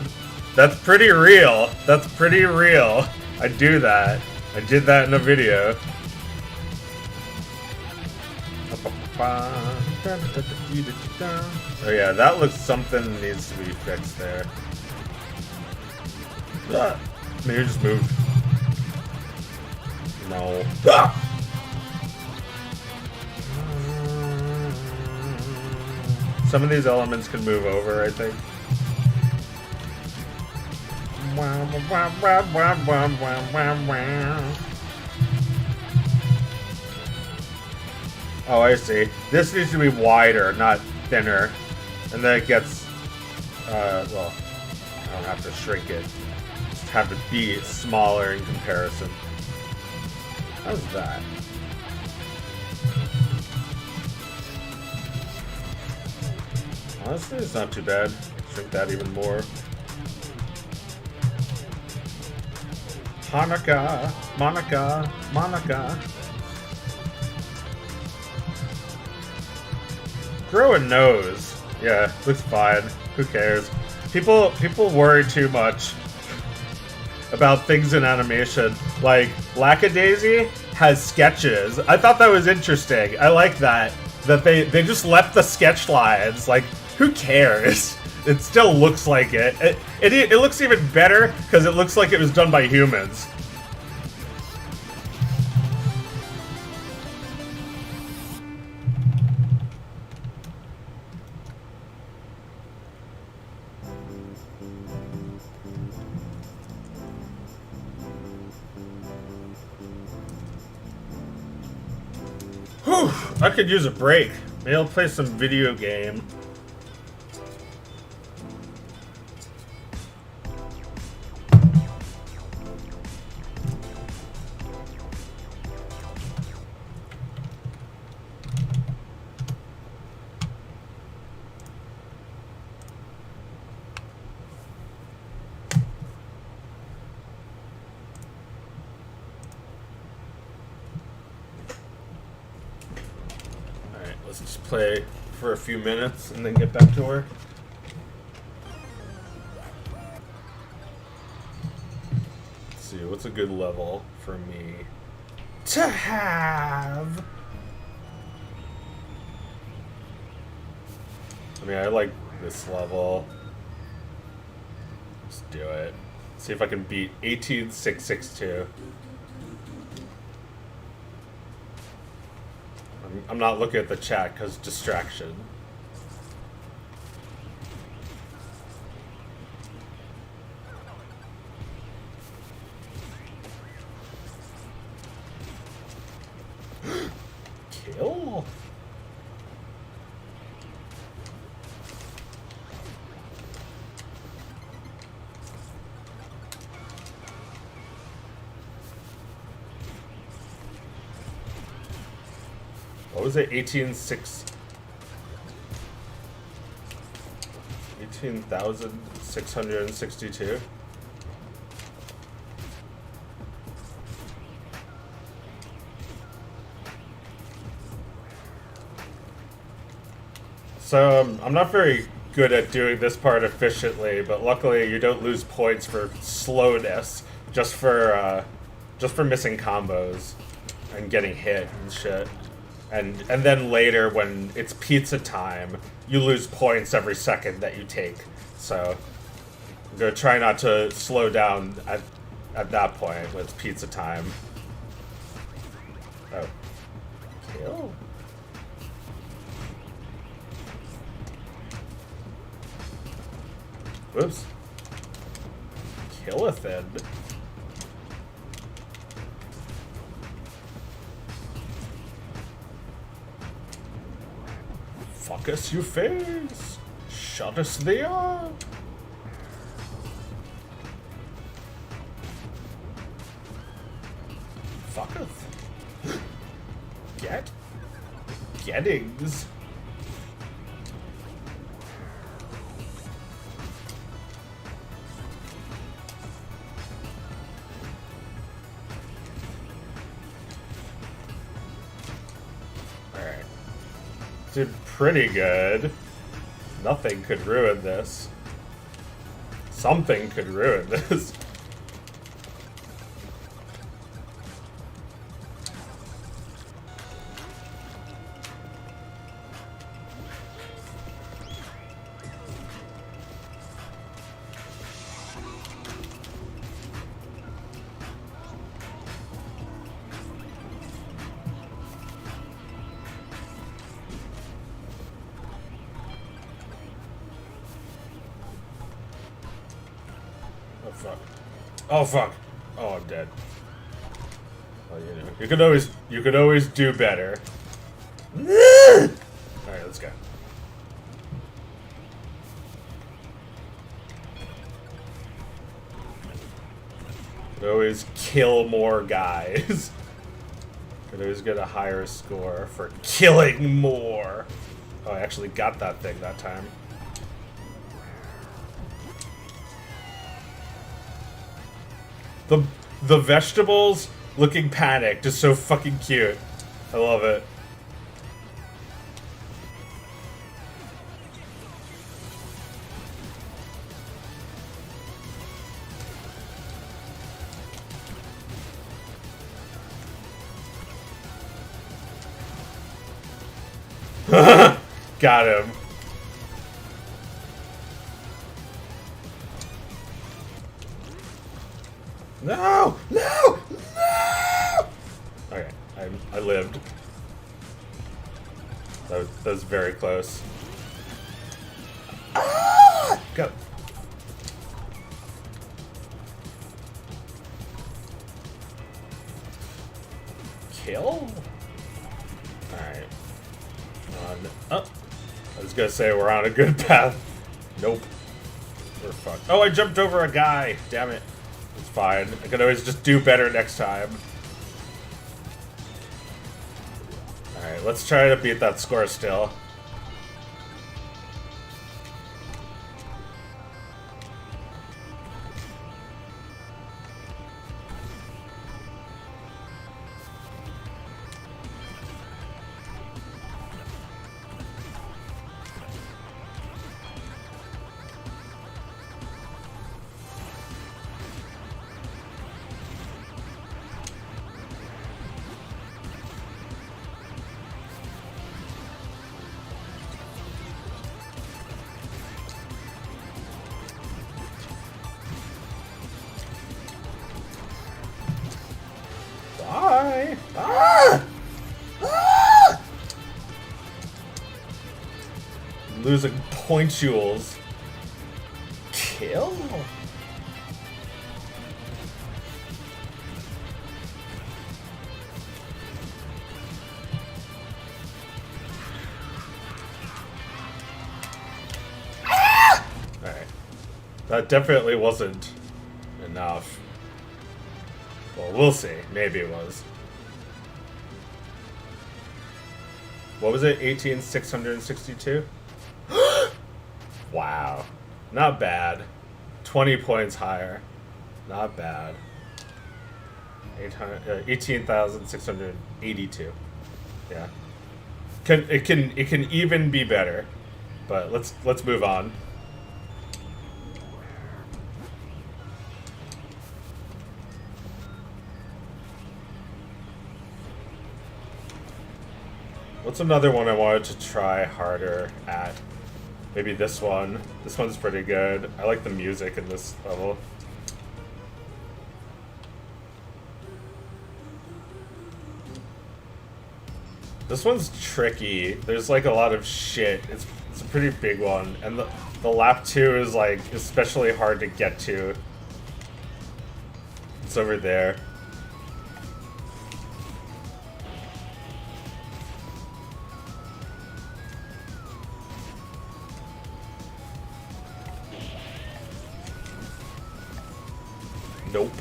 Speaker 1: That's pretty real. That's pretty real. I do that. I did that in a video. Oh yeah, that looks something needs to be fixed there. Maybe just move. No. Some of these elements can move over, I think. Oh, I see. This needs to be wider, not thinner. And then it gets, well, I don't have to shrink it. Just have it be smaller in comparison. How's that? Honestly, it's not too bad. Shrink that even more. Hanukkah, Monica, Monica. Grow a nose. Yeah, looks fine. Who cares? People worry too much about things in animation. Like, Lackadaisy has sketches. I thought that was interesting. I like that. That they just left the sketch lines. Like, who cares? It still looks like it. It looks even better because it looks like it was done by humans. Whew, I could use a break. Maybe I'll play some video game. Let's just play for a few minutes and then get back to work. Let's see, what's a good level for me to have? I mean, I like this level. Let's do it. See if I can beat 18662. I'm not looking at the chat because distraction. Kill? What was it? 18,662. So I'm not very good at doing this part efficiently, but luckily you don't lose points for slowness, just for missing combos and getting hit and shit. And then later, when it's pizza time, you lose points every second that you take. So I'm gonna try not to slow down at that point when it's pizza time. Oh, kill. Whoops. Killathan. Fuck us, you face! Shut us the up! Fuck us. Gettings. Did pretty good. Nothing could ruin this. Something could ruin this. Oh fuck. Oh, I'm dead. Well, you know, you could always do better. Alright, let's go. Could always kill more guys. Could always get a higher score for killing more. Oh, I actually got that thing that time. The vegetables looking panicked is so fucking cute. I love it. Got him. No! No! No! Okay, I lived. That was very close. Ah! Go. Kill? Alright. Oh. I was gonna say we're on a good path. Nope. We're fucked. Oh, I jumped over a guy! Damn it. It's fine. I can always just do better next time. Alright, let's try to beat that score still. Bye. Ah! Ah! Losing pointules. Kill? Ah! Alright. That definitely wasn't enough. Well, we'll see. Maybe it was. What was it? 18,662? Wow. Not bad. 20 points higher. Not bad. 18,682. Yeah. It can even be better. But let's move on. What's another one I wanted to try harder at? Maybe this one. This one's pretty good. I like the music in this level. This one's tricky. There's like a lot of shit. It's a pretty big one. And the lap 2 is like especially hard to get to. It's over there. Nope.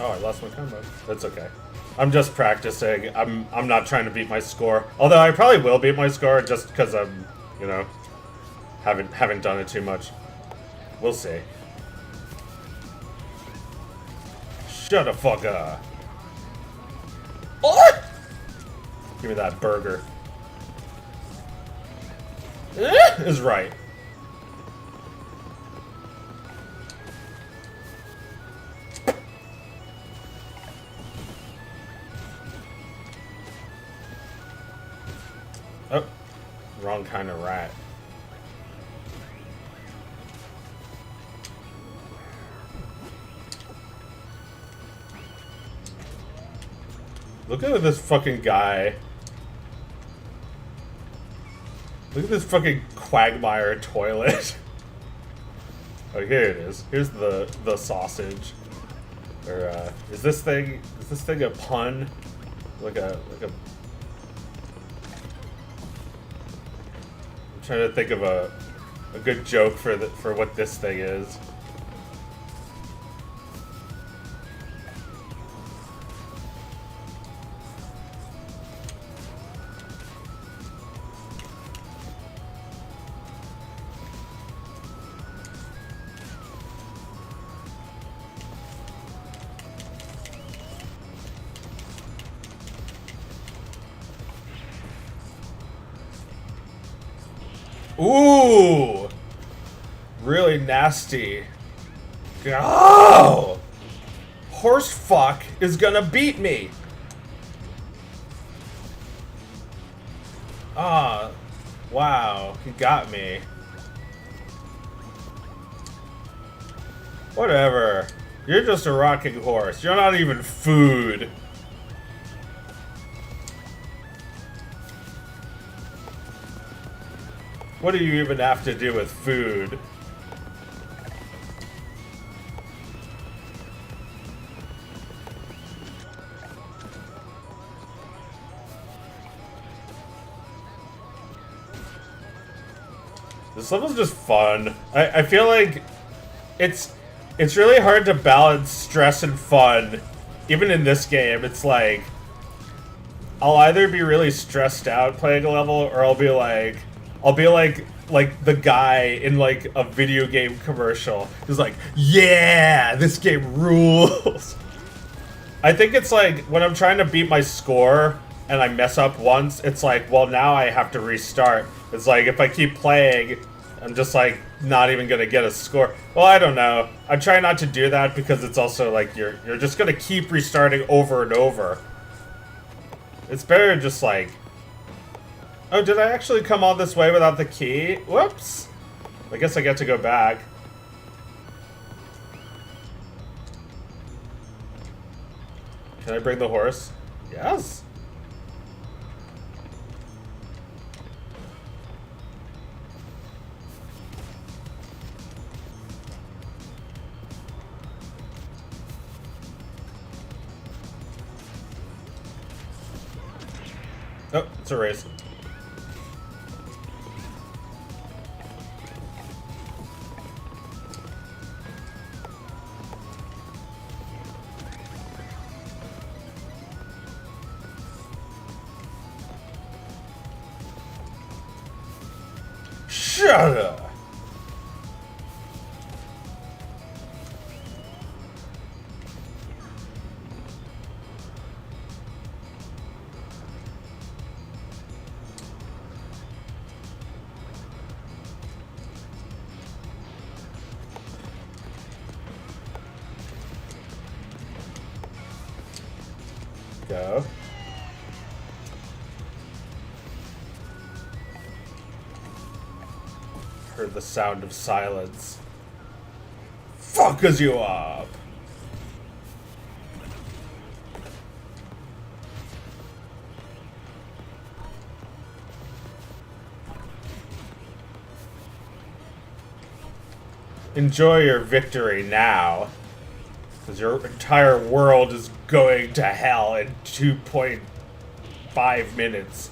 Speaker 1: Oh, I lost my combo. That's okay. I'm just practicing. I'm not trying to beat my score. Although I probably will beat my score just because I'm, you know, haven't done it too much. We'll see. Shut the fuck up. Oh! Give me that burger. Is right. Oh, wrong kind of rat. Look at this fucking guy. Look at this fucking quagmire toilet. Oh, here it is. Here's the sausage. Or is this thing a pun? Like a I'm trying to think of a good joke for what this thing is. Ooh! Really nasty. Oh! Horse fuck is gonna beat me! Ah, wow, he got me. Whatever. You're just a rocking horse. You're not even food. What do you even have to do with food? This level's just fun. I feel like it's really hard to balance stress and fun. Even in this game, it's like I'll either be really stressed out playing a level, or I'll be like the guy in like a video game commercial who's like, yeah, this game rules. I think it's like when I'm trying to beat my score and I mess up once, it's like, well, now I have to restart. It's like if I keep playing, I'm just like not even gonna get a score. Well, I don't know. I try not to do that because it's also like you're just gonna keep restarting over and over. It's better just like, oh, did I actually come all this way without the key? Whoops. I guess I get to go back. Can I bring the horse? Yes. Oh, it's a race. Shut up! Go. Heard the sound of silence. Fuckers you up! Enjoy your victory now, because your entire world is going to hell in 2.5 minutes.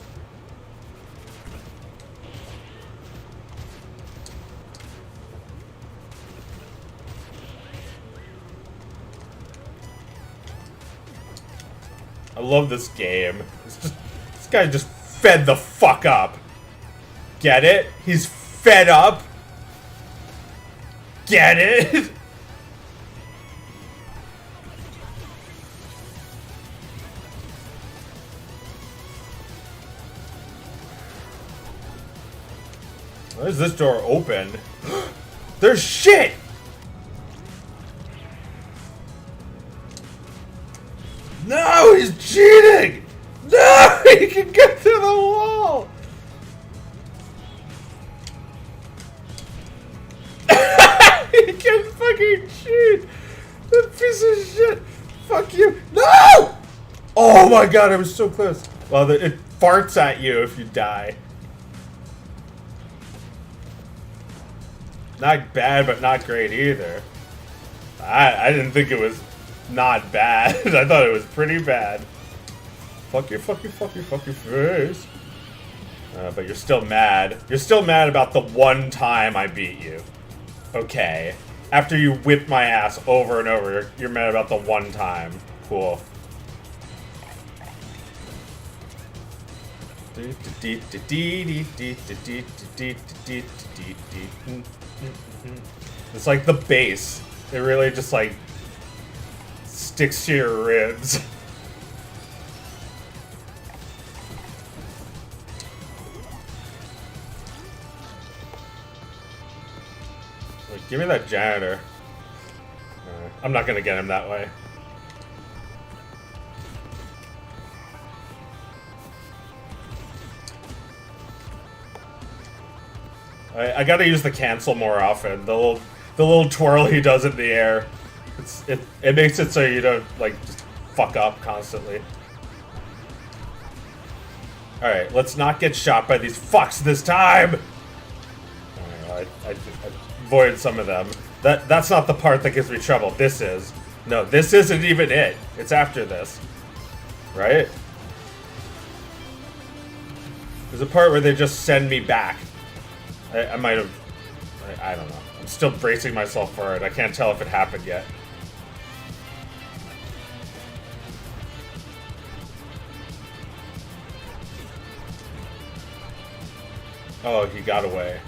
Speaker 1: I love this game. This guy just fed the fuck up. Get it? He's fed up. Get it? Why is this door open? There's shit! No, he's cheating! No, he can get to the wall! He can fucking cheat! That piece of shit! Fuck you! No! Oh my god, I was so close. Well, it farts at you if you die. Not bad, but not great either. I didn't think it was not bad. I thought it was pretty bad. Fuck your face. But you're still mad. You're still mad about the one time I beat you. Okay. After you whipped my ass over and over, you're mad about the one time. Cool. It's like the bass. It really just like sticks to your ribs. Like, give me that janitor. I'm not gonna get him that way. I gotta use the cancel more often. The little twirl he does in the air. It makes it so you don't like just fuck up constantly. Alright, let's not get shot by these fucks this time! Alright, I avoided some of them. That's not the part that gives me trouble. This is. No, this isn't even it. It's after this. Right? There's a part where they just send me back. I might have... I don't know. I'm still bracing myself for it. I can't tell if it happened yet. Oh, he got away.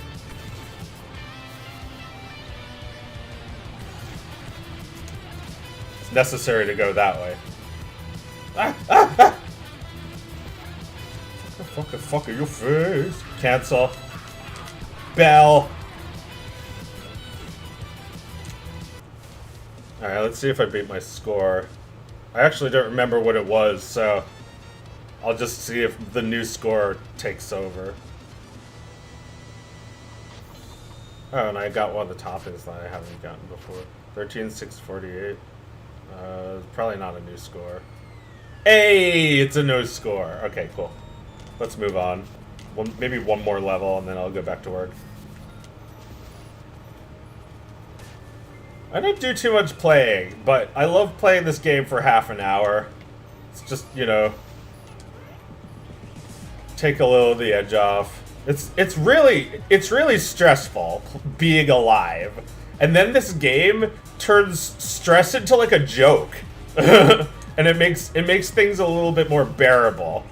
Speaker 1: It's necessary to go that way. Ah! Ah! Ah! Fuck your face. Cancel. Bell. Alright, let's see if I beat my score. I actually don't remember what it was, so I'll just see if the new score takes over. Oh, and I got one of the toppings that I haven't gotten before. 13,648. Probably not a new score. Hey, it's a new score. Okay, cool. Let's move on. Maybe one more level, and then I'll go back to work. I don't do too much playing, but I love playing this game for half an hour. It's just, you know, take a little of the edge off. It's really stressful being alive, and then this game turns stress into like a joke, and it makes things a little bit more bearable.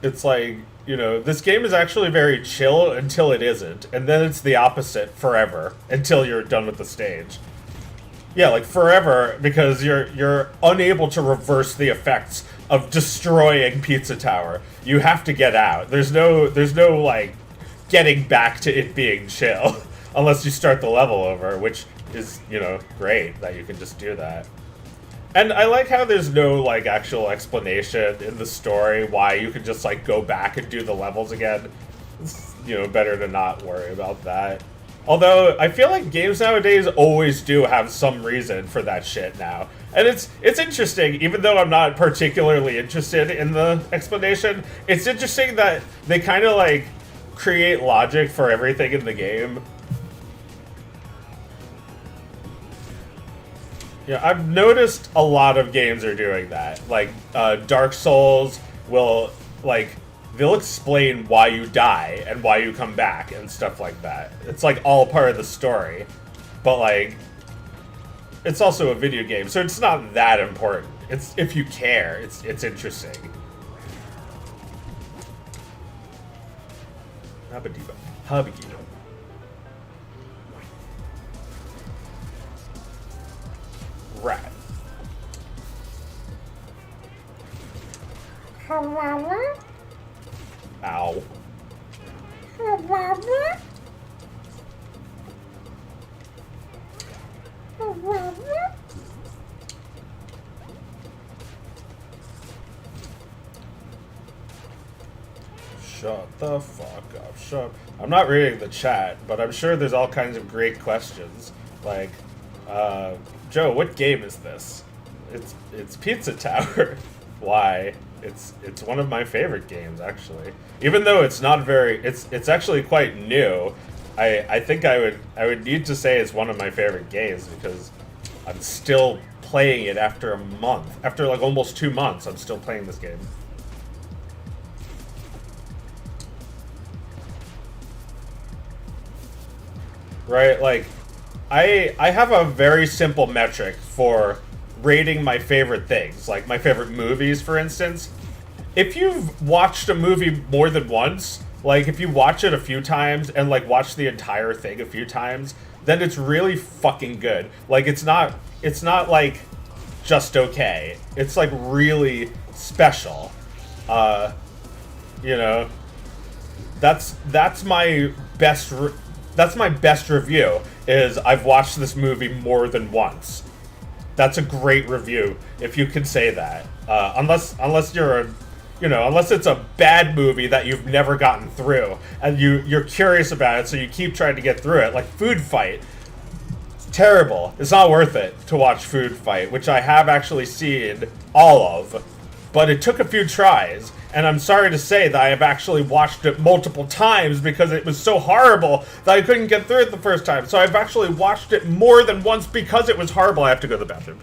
Speaker 1: It's like, you know, this game is actually very chill until it isn't, and then it's the opposite forever until you're done with the stage. Yeah, like forever, because you're unable to reverse the effects of destroying Pizza Tower. You have to get out. There's no like getting back to it being chill unless you start the level over, which is, you know, great that you can just do that. And I like how there's no, like, actual explanation in the story why you can just, like, go back and do the levels again. It's, you know, better to not worry about that. Although, I feel like games nowadays always do have some reason for that shit now. And it's interesting, even though I'm not particularly interested in the explanation, it's interesting that they kind of, like, create logic for everything in the game. Yeah, I've noticed a lot of games are doing that. Like, Dark Souls will, like, they'll explain why you die and why you come back and stuff like that. It's, like, all part of the story. But, like, it's also a video game, so it's not that important. It's if you care, it's interesting. Habadiba. Habigido. Rat. Ow. Shut the fuck up. Shut. I'm not reading the chat, but I'm sure there's all kinds of great questions. Like, Joe, what game is this? It's Pizza Tower. Why? It's one of my favorite games, actually. Even though it's not very, it's actually quite new. I think I would need to say it's one of my favorite games because I'm still playing it after a month. After like almost 2 months, I'm still playing this game. Right, like, I have a very simple metric for rating my favorite things, like my favorite movies, for instance. If you've watched a movie more than once, like if you watch it a few times and like watch the entire thing a few times, then it's really fucking good. Like it's not like just okay. It's like really special. You know, that's my best review is I've watched this movie more than once. That's a great review if you can say that. Unless you're a, you know, unless it's a bad movie that you've never gotten through and you're curious about it, so you keep trying to get through it. Like Food Fight, it's terrible. It's not worth it to watch Food Fight, which I have actually seen all of, but it took a few tries. And I'm sorry to say that I have actually watched it multiple times because it was so horrible that I couldn't get through it the first time. So I've actually watched it more than once because it was horrible. I have to go to the bathroom.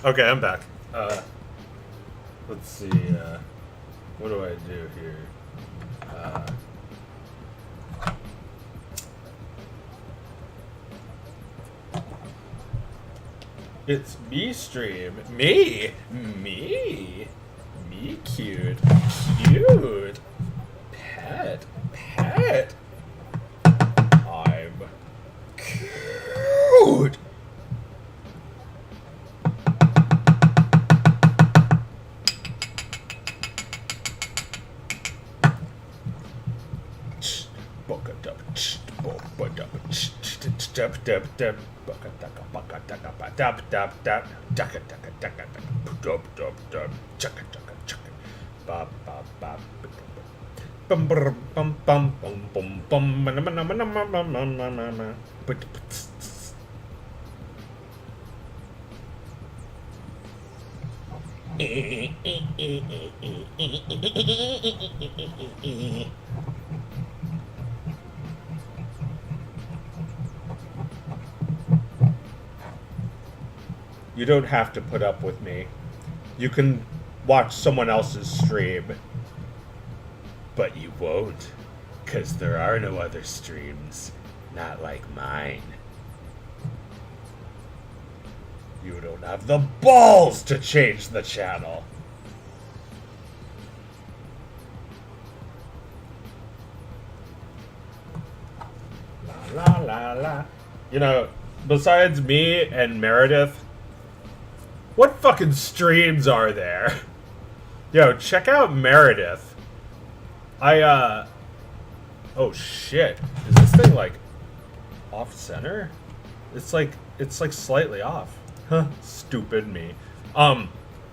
Speaker 1: Okay, I'm back. Let's see. What do I do here? It's me stream. Me, cute, pet. I'm cute. You don't have to put up with me. You can watch someone else's stream. But you won't, 'cause there are no other streams, not like mine. You don't have the balls to change the channel. La la la la. You know, besides me and Meredith, what fucking streams are there? Yo, check out Meredith. Oh shit. Is this thing like off center? It's like slightly off. Huh, stupid me.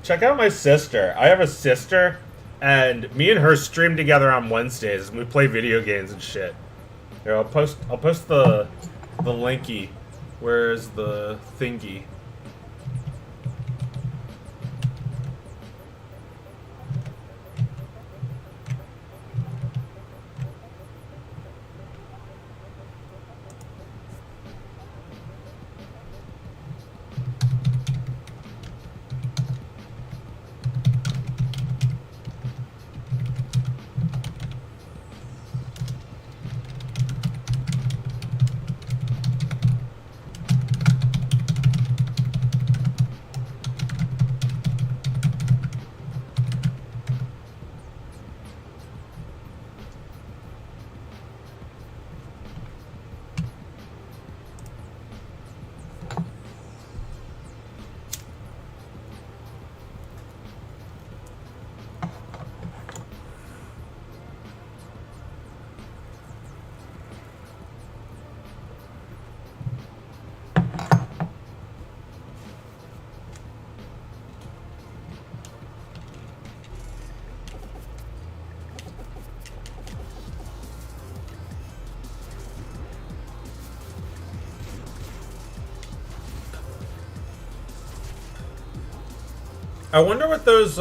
Speaker 1: Check out my sister. I have a sister, and me and her stream together on Wednesdays, and we play video games and shit. Here, I'll post the linky. Where's the thingy? I wonder what those,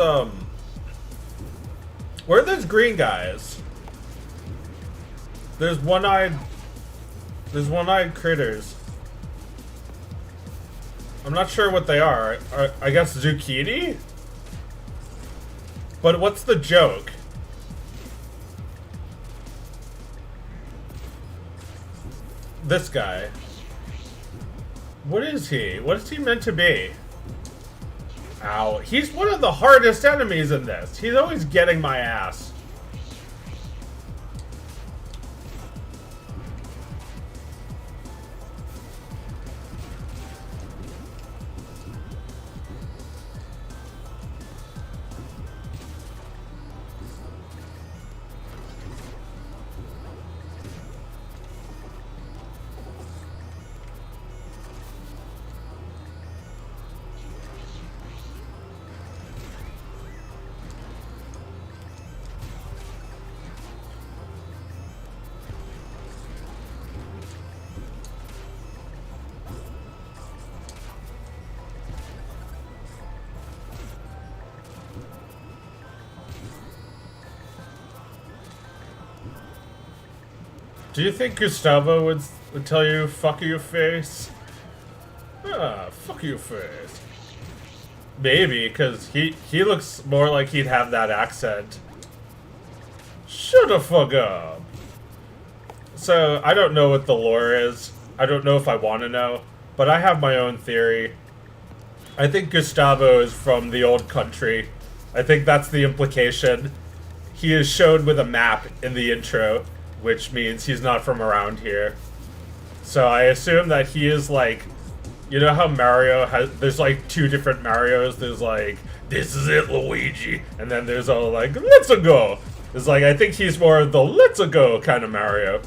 Speaker 1: where are those green guys? There's one-eyed critters. I'm not sure what they are. I guess zucchini? But what's the joke? This guy. What is he? What is he meant to be? Ow. He's one of the hardest enemies in this. He's always getting my ass. Do you think Gustavo would tell you, fuck your face? Ah, fuck your face. Maybe, because he looks more like he'd have that accent. Shut the fuck up. So, I don't know what the lore is. I don't know if I want to know. But I have my own theory. I think Gustavo is from the old country. I think that's the implication. He is shown with a map in the intro, which means he's not from around here. So I assume that he is like... You know how Mario has... There's like 2 different Marios. There's like, this is it, Luigi. And then there's all like, let's-a go. It's like, I think he's more of the let's-a go kind of Mario.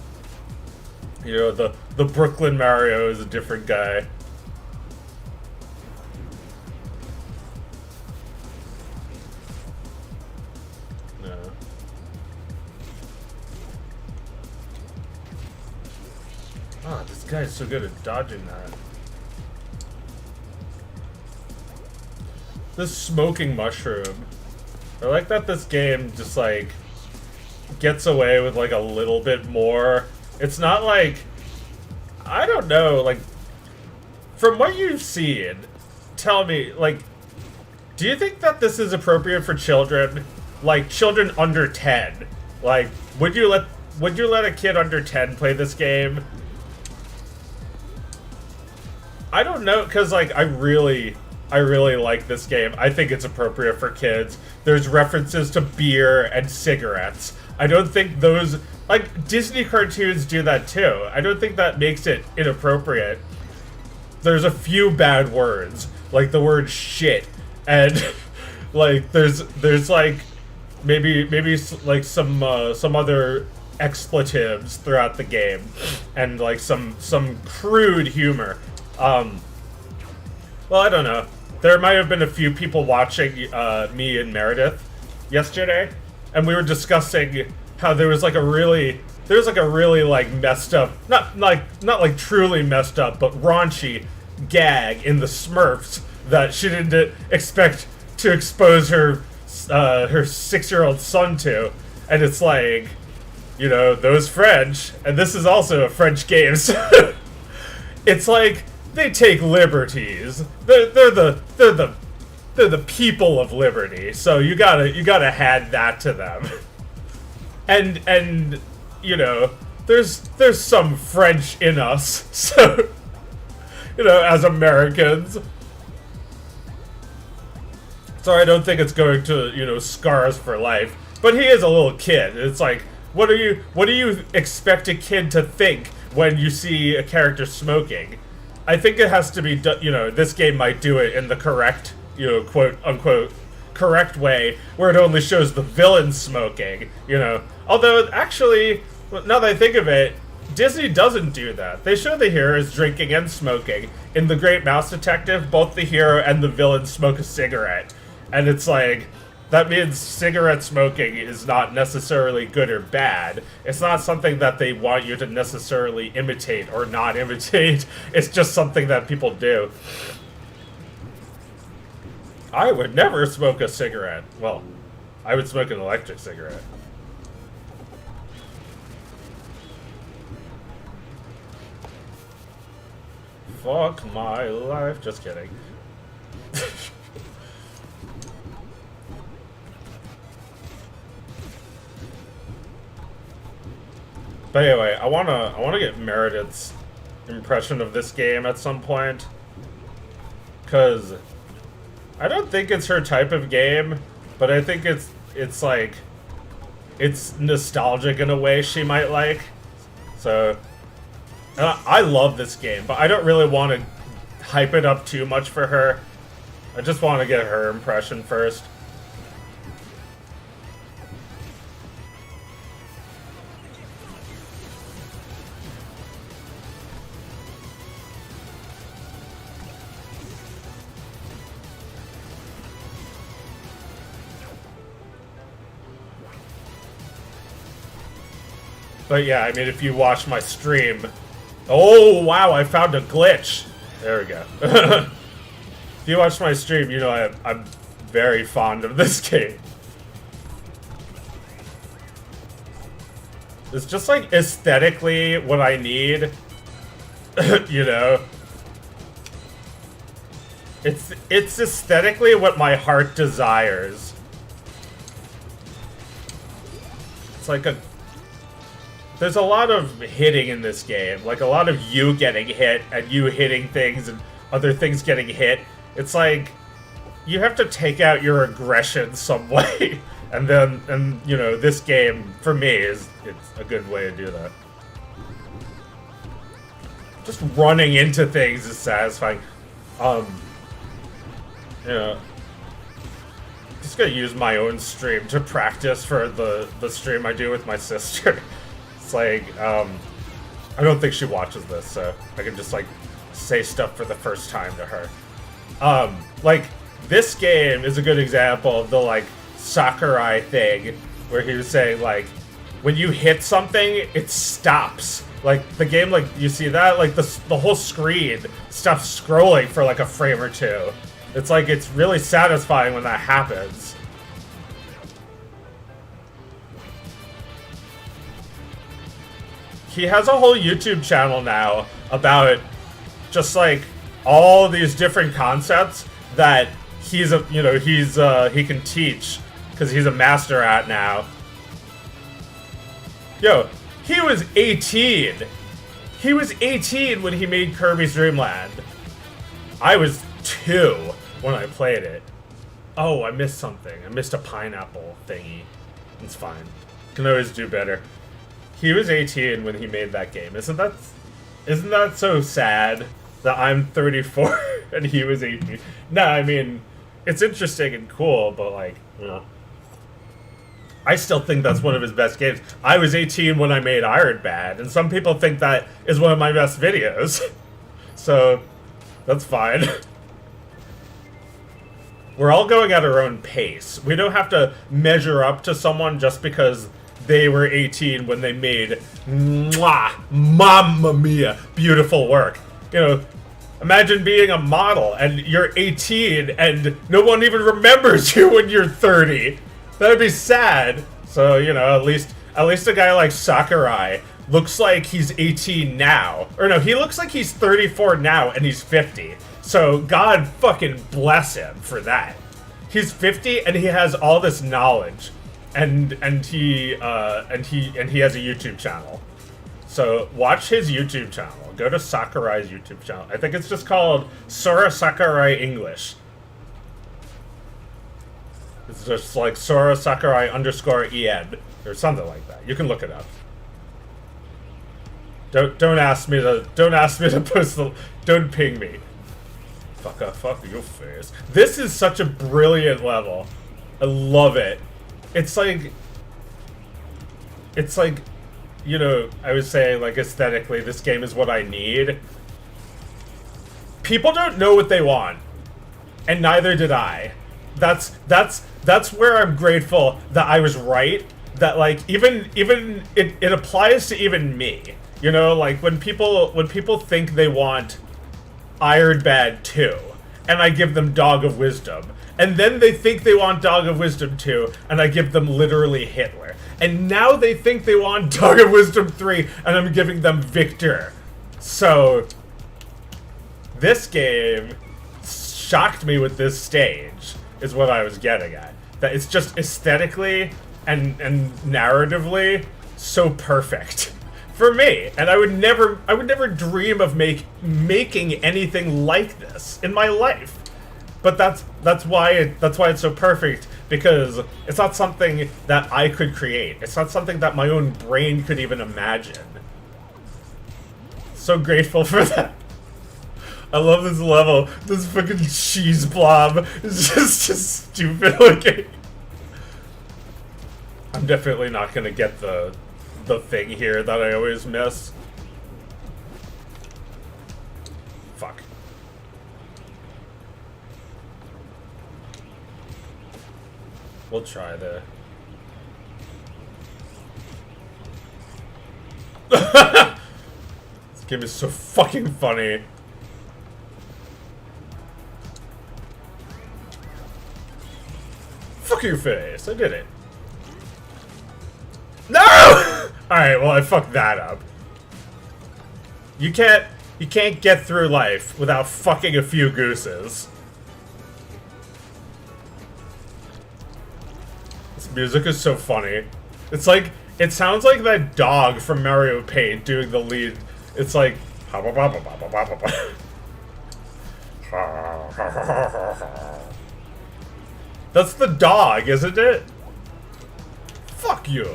Speaker 1: You know, the Brooklyn Mario is a different guy. No. Ah, this guy is so good at dodging that. This smoking mushroom. I like that this game just like gets away with like a little bit more. It's not like, I don't know, like from what you've seen, tell me, like, do you think that this is appropriate for children? Like children under 10? Like, would you let a kid under 10 play this game? I don't know, cause like I really like this game. I think it's appropriate for kids. There's references to beer and cigarettes. I don't think those... Like, Disney cartoons do that too. I don't think that makes it inappropriate. There's a few bad words. Like the word shit. And, like, there's like... Maybe like some other expletives throughout the game. And, like, some crude humor. Well, I don't know. There might have been a few people watching me and Meredith yesterday, and we were discussing how there was like a really like messed up, not like truly messed up, but raunchy gag in the Smurfs that she didn't expect to expose her 6-year-old son to, and it's like, you know, those French, and this is also a French game, so it's like. They take liberties. They're the people of liberty. So you gotta hand that to them. And you know, there's some French in us. So you know, as Americans. So I don't think it's going to, you know, scar us for life. But he is a little kid. It's like, what do you expect a kid to think when you see a character smoking? I think it has to be, you know, this game might do it in the correct, you know, quote unquote, correct way, where it only shows the villain smoking, you know. Although, actually, now that I think of it, Disney doesn't do that. They show the heroes drinking and smoking. In The Great Mouse Detective, both the hero and the villain smoke a cigarette. And it's like, that means cigarette smoking is not necessarily good or bad. It's not something that they want you to necessarily imitate or not imitate. It's just something that people do. I would never smoke a cigarette. Well, I would smoke an electric cigarette. Fuck my life. Just kidding. But anyway, I wanna get Meredith's impression of this game at some point, cause I don't think it's her type of game, but I think it's like it's nostalgic in a way she might like. So I love this game, but I don't really want to hype it up too much for her. I just want to get her impression first. But yeah, I mean, if you watch my stream... Oh, wow, I found a glitch. There we go. If you watch my stream, you know I'm very fond of this game. It's just, like, aesthetically what I need. You know? It's aesthetically what my heart desires. It's like there's a lot of hitting in this game, like a lot of you getting hit and you hitting things and other things getting hit. It's like you have to take out your aggression some way, and you know, this game for me it's a good way to do that. Just running into things is satisfying. You know, just gonna use my own stream to practice for the stream I do with my sister. It's like, I don't think she watches this, so I can just like say stuff for the first time to her. Like, this game is a good example of the like Sakurai thing, where he was saying like, when you hit something, it stops. Like, the game, like, you see that? Like, the whole screen stops scrolling for, like, a frame or two. It's like, it's really satisfying when that happens. He has a whole YouTube channel now about just, like, all these different concepts that he can teach, because he's a master at now. Yo, he was 18. He was 18 when he made Kirby's Dream Land. I was 2 when I played it. Oh, I missed something. I missed a pineapple thingy. It's fine. Can always do better. He was 18 when he made that game. Isn't that so sad that I'm 34 and he was 18? No, I mean, it's interesting and cool, but like, you know. I still think that's one of his best games. I was 18 when I made Iron Man, and some people think that is one of my best videos. So, that's fine. We're all going at our own pace. We don't have to measure up to someone just because they were 18 when they made Mamma Mia, beautiful work. You know, imagine being a model and you're 18 and no one even remembers you when you're 30. That'd be sad. So, you know, at least a guy like Sakurai looks like he's 18 now. Or no, he looks like he's 34 now and he's 50. So God fucking bless him for that. He's 50 and he has all this knowledge. And he has a YouTube channel. So watch his YouTube channel. Go to Sakurai's YouTube channel. I think it's just called Sora Sakurai English. It's just like Sora Sakurai _en or something like that. You can look it up. Don't ask me to post the. Don't ping me. Fuck your face. This is such a brilliant level. I love it. It's like, you know, I was saying, like, aesthetically, this game is what I need. People don't know what they want, and neither did I. That's where I'm grateful that I was right. That, like, even it applies to even me. You know, like, when people think they want Iron Man 2, and I give them Dog of Wisdom, and then they think they want Dog of Wisdom 2, and I give them literally Hitler. And now they think they want Dog of Wisdom 3, and I'm giving them Victor. So, this game shocked me with this stage, is what I was getting at. That it's just aesthetically and narratively so perfect for me. And I would never dream of making anything like this in my life. But that's why it's so perfect, because it's not something that I could create. It's not something that my own brain could even imagine. So grateful for that. I love this level. This fucking cheese blob is just stupid looking. I'm definitely not gonna get the thing here that I always miss. Fuck. We'll try there. This game is so fucking funny. Fuck your face, I did it. No! Alright, well, I fucked that up. You can't get through life without fucking a few gooses. music is so funny. It's like, it sounds like that dog from Mario Paint doing the lead. It's like, that's the dog, isn't it? Fuck you.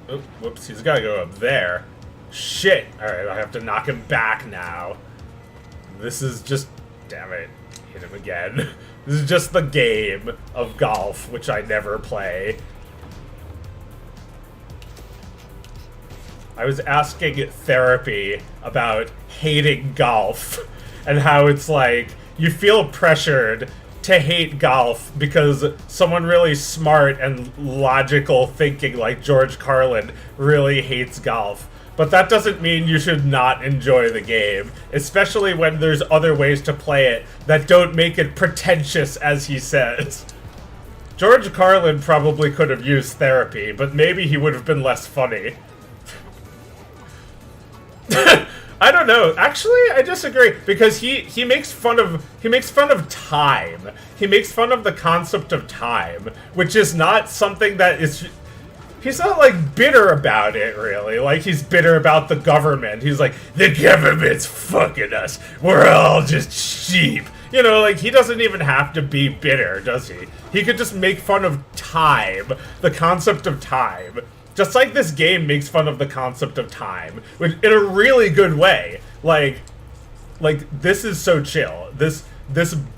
Speaker 1: Oh, whoops, he's gotta go up there. Shit! Alright, I have to knock him back now. This is just... Damn it. Hit him again. This is just the game of golf, which I never play. I was asking therapy about hating golf, and how it's like, you feel pressured to hate golf because someone really smart and logical thinking like George Carlin really hates golf. But that doesn't mean you should not enjoy the game, especially when there's other ways to play it that don't make it pretentious, as he says. George Carlin probably could have used therapy, but maybe he would have been less funny. I don't know. Actually, I disagree, because he makes fun of time. He makes fun of the concept of time, which is not something that is. He's not like bitter about it, really. Like, he's bitter about the government. He's like, the government's fucking us. We're all just sheep. You know, like, he doesn't even have to be bitter, does he? He could just make fun of time, the concept of time. Just like this game makes fun of the concept of time, which, in a really good way. Like, this is so chill. This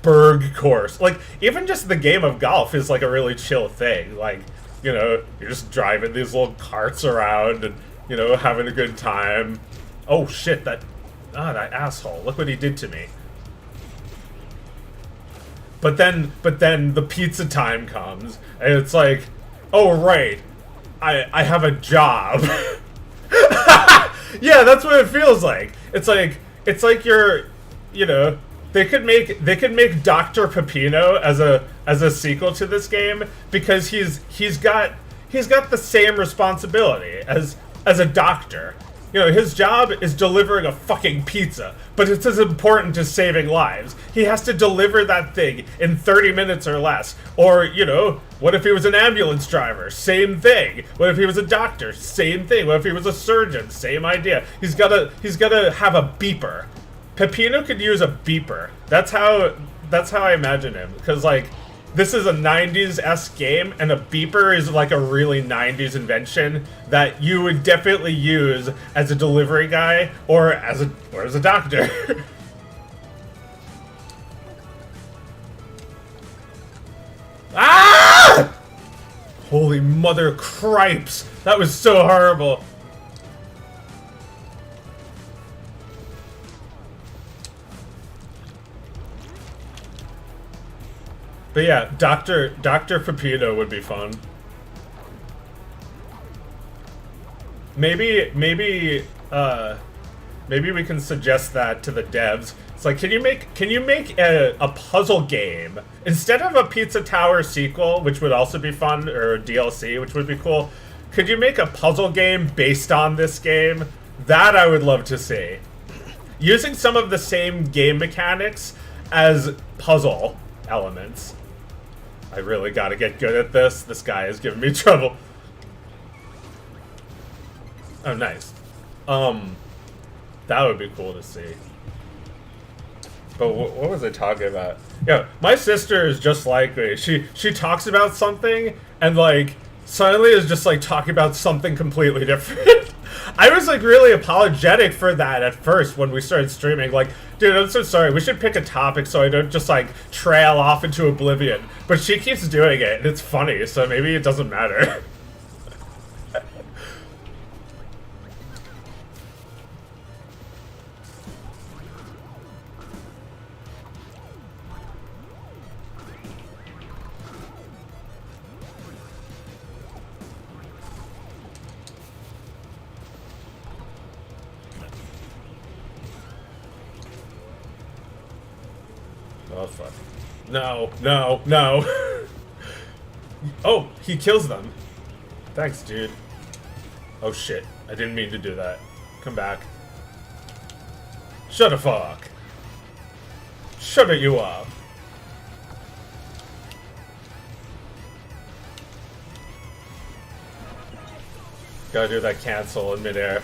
Speaker 1: Berg course. Like, even just the game of golf is, like, a really chill thing. Like, you know, you're just driving these little carts around and, you know, having a good time. Oh, shit, that asshole. Look what he did to me. But then the pizza time comes, and it's like, oh, right. I have a job. Yeah, that's what it feels like. It's like you're, you know, they could make Dr. Peppino as a sequel to this game, because he's got the same responsibility as a doctor. You know, his job is delivering a fucking pizza, but it's as important as saving lives. He has to deliver that thing in 30 minutes or less. Or, you know, what if he was an ambulance driver? Same thing. What if he was a doctor? Same thing. What if he was a surgeon? Same idea. He's gotta have a beeper. Peppino could use a beeper. That's how I imagine him. Because, like, this is a 90s-esque game, and a beeper is like a really 90s invention that you would definitely use as a delivery guy or as a doctor. Ah! Holy mother cripes! That was so horrible. But yeah, Dr. Peppino would be fun. Maybe we can suggest that to the devs. It's like, can you make a puzzle game instead of a Pizza Tower sequel, which would also be fun, or a DLC, which would be cool? Could you make a puzzle game based on this game? That I would love to see. Using some of the same game mechanics as puzzle elements. I really gotta get good at this. This guy is giving me trouble. Oh, nice. That would be cool to see. But what was I talking about? Yeah, my sister is just like me. She talks about something and, like, suddenly is just, like, talking about something completely different. I was, like, really apologetic for that at first when we started streaming. Like, dude, I'm so sorry. We should pick a topic so I don't just, like, trail off into oblivion. But she keeps doing it, and it's funny, so maybe it doesn't matter. Oh, fuck. No, no, no. Oh, he kills them. Thanks, dude. Oh shit, I didn't mean to do that. Come back. Shut the fuck. Shut it you up. Gotta do that cancel in midair.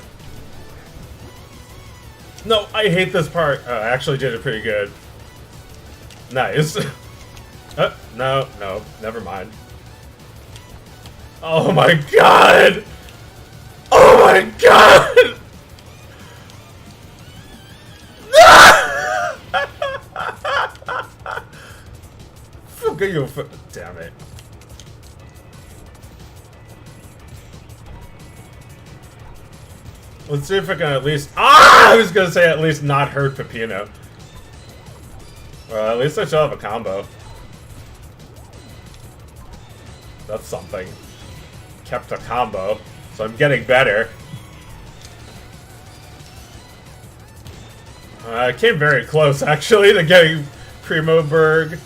Speaker 1: No, I hate this part. Oh, I actually did it pretty good. Nice. No, no, never mind. Oh my god! Oh my god! Fuck you, damn it. Let's see if I can at least. Ah! I was gonna say at least not hurt Peppino. Well, at least I still have a combo. That's something. Kept a combo, so I'm getting better. I came very close, actually, to getting Primo Berg.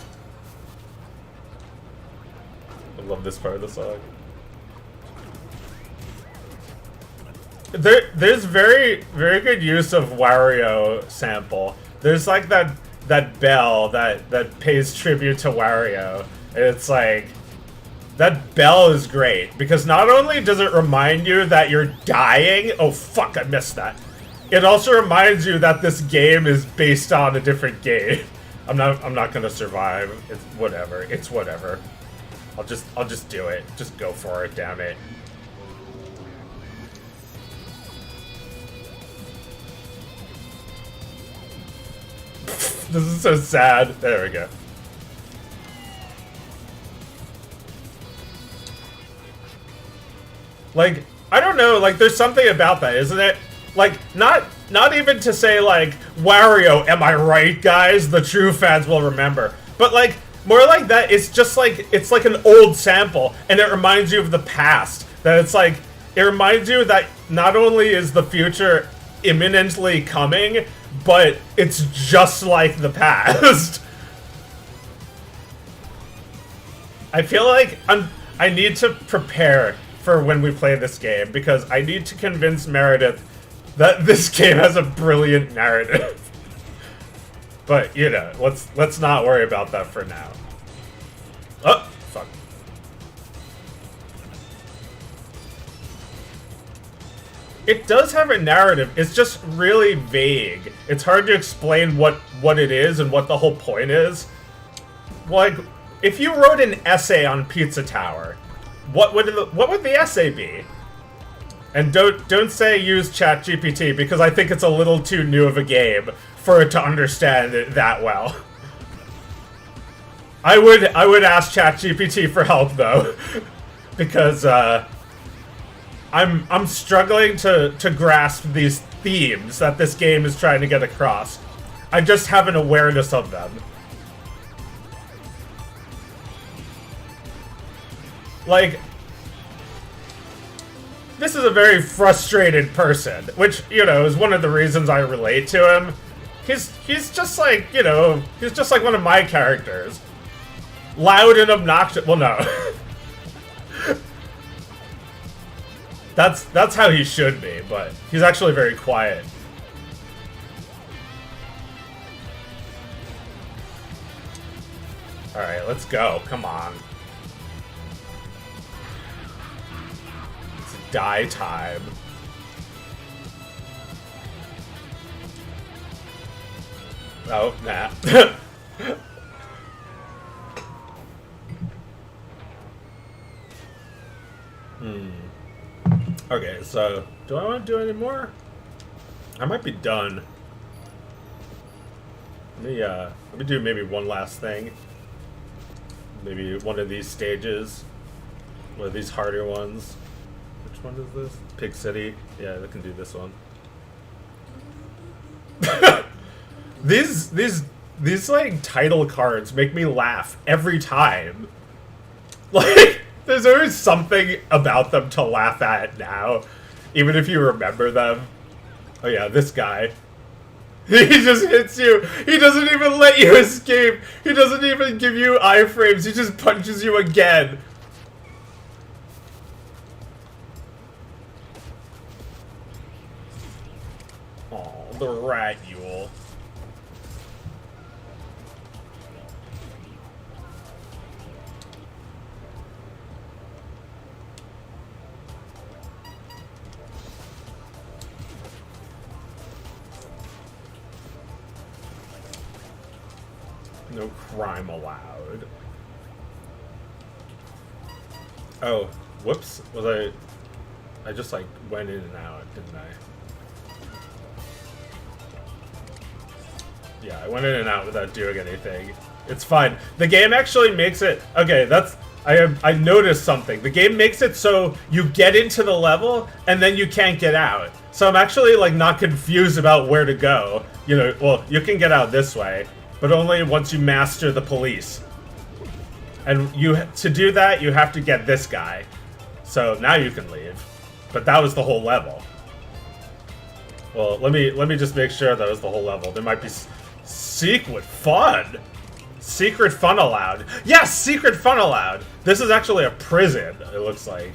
Speaker 1: I love this part of the song. There's very good use of Wario sample. There's like that bell that pays tribute to Wario, and it's like that bell is great because not only does it remind you that you're dying. Oh fuck, I missed that. It also reminds you that this game is based on a different game. I'm not gonna survive. It's whatever. It's whatever. I'll just do it. Just go for it. Damn it. This is so sad. There we go. Like, I don't know, like, there's something about that, isn't it? Like, not even to say, like, Wario, am I right, guys? The true fans will remember. But, like, more like that, it's just like, it's like an old sample, and it reminds you of the past. That it's like, it reminds you that not only is the future imminently coming, but it's just like the past. I feel like I need to prepare for when we play this game, because I need to convince Meredith that this game has a brilliant narrative. But, you know, let's not worry about that for now. Oh, fuck. It does have a narrative, it's just really vague. It's hard to explain what it is and what the whole point is. Like, if you wrote an essay on Pizza Tower, what would the essay be? And don't say use ChatGPT, because I think it's a little too new of a game for it to understand it that well. I would ask ChatGPT for help though, because I'm struggling to grasp these themes that this game is trying to get across. I just have an awareness of them. Like, this is a very frustrated person, which, you know, is one of the reasons I relate to him. He's just like, you know, he's just like one of my characters. Loud and obnoxious. Well, no. That's how he should be, but he's actually very quiet. Alright, let's go. Come on. It's die time. Oh, nah. Okay, so do I want to do any more? I might be done. Let me do maybe one last thing. Maybe one of these stages. One of these harder ones. Which one is this? Pig City. Yeah, I can do this one. These like title cards make me laugh every time. Like, there's always something about them to laugh at now, even if you remember them. Oh yeah, this guy. He just hits you. He doesn't even let you escape. He doesn't even give you iframes. He just punches you again. Oh, the rat Yule. No crime allowed. Oh, whoops. Was I just like went in and out, didn't I? Yeah, I went in and out without doing anything. It's fine. The game actually makes it... Okay, that's... I noticed something. The game makes it so you get into the level and then you can't get out. So I'm actually like not confused about where to go. You know, well, you can get out this way, but only once you master the police. And to do that, you have to get this guy. So now you can leave. But that was the whole level. Well, let me just make sure that was the whole level. There might be secret fun. Secret fun allowed. Yes, secret fun allowed. This is actually a prison, it looks like.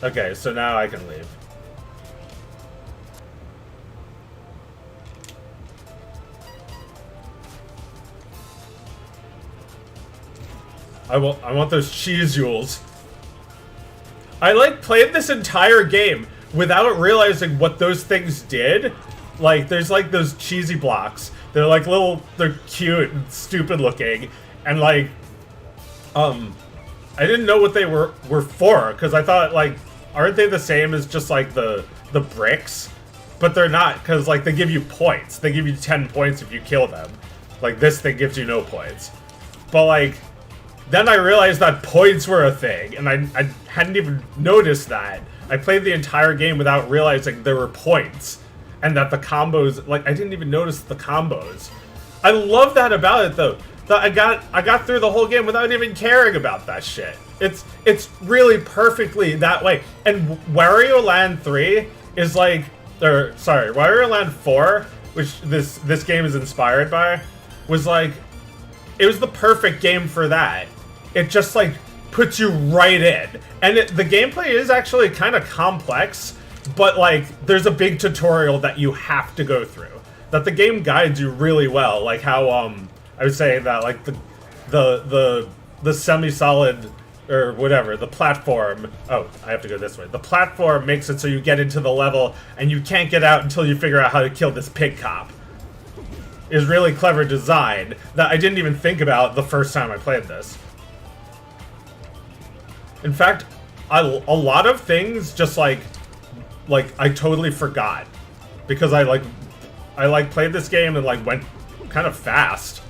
Speaker 1: Okay, so now I can leave. I want those cheese Yules. I like played this entire game without realizing what those things did. Like there's like those cheesy blocks. They're like they're cute and stupid looking, and like I didn't know what they were for, because I thought like, aren't they the same as just like the bricks? But they're not, because like they give you points. They give you 10 points if you kill them. Like this thing gives you no points. But like then I realized that points were a thing, and I hadn't even noticed that. I played the entire game without realizing there were points, and that the combos, like, I didn't even notice the combos. I love that about it, though. That I got through the whole game without even caring about that shit. It's really perfectly that way. And Wario Land 3 is like, or sorry, Wario Land 4, which this game is inspired by, was like, it was the perfect game for that. It just like puts you right in, and the gameplay is actually kind of complex, but like there's a big tutorial that you have to go through. That the game guides you really well, like how I would say that like the semi-solid or whatever, the platform. Oh, I have to go this way. The platform makes it so you get into the level and you can't get out until you figure out how to kill this pig cop. Is really clever design that I didn't even think about the first time I played this. In fact, a lot of things just like I totally forgot, because I played this game and like went kind of fast.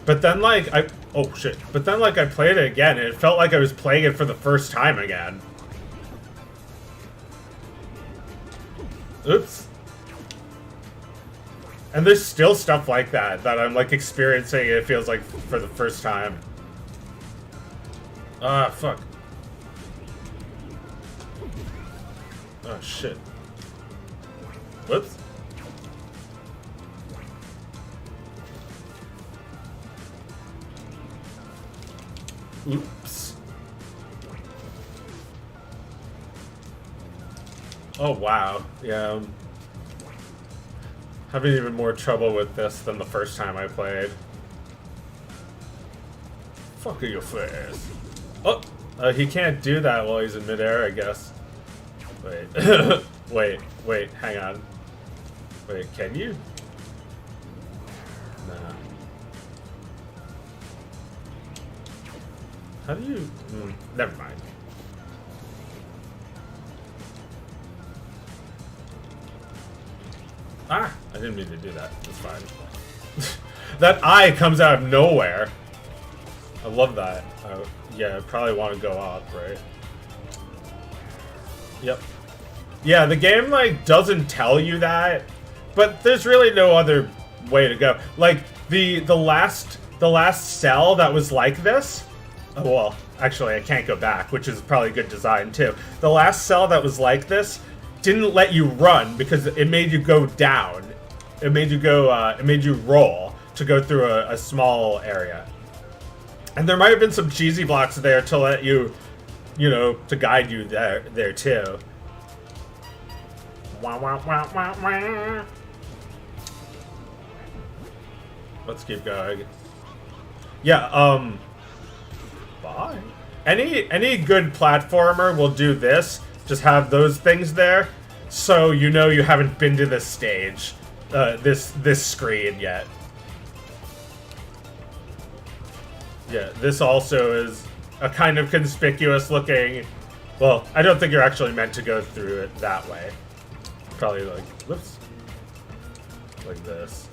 Speaker 1: But then like oh shit. But then like I played it again and it felt like I was playing it for the first time again. Oops. And there's still stuff like that I'm like experiencing, it feels like for the first time. Ah, fuck. Oh shit. Whoops. Oops. Oh wow. Yeah. Having even more trouble with this than the first time I played. Fuck your face. Oh! He can't do that while he's in midair, I guess. Wait. wait, hang on. Wait, can you? Nah. How do you... never mind. Ah! I didn't mean to do that. It's fine. That eye comes out of nowhere. I love that. Yeah, I probably want to go up, right? Yep. Yeah, the game, like, doesn't tell you that, but there's really no other way to go. Like, the last cell that was like this... Oh, well, Actually, I can't go back, which is probably good design too. The last cell that was like this didn't let you run because it made you go down. It made you go. It made you roll to go through a small area. And there might have been some cheesy blocks there to let you, you know, to guide you there too. Wah, wah, wah, wah, wah. Let's keep going. Yeah, bye. Any good platformer will do this. Just have those things there, so you know you haven't been to this stage, this screen yet. Yeah, this also is a kind of conspicuous looking. Well, I don't think you're actually meant to go through it that way. Probably like, whoops, like this.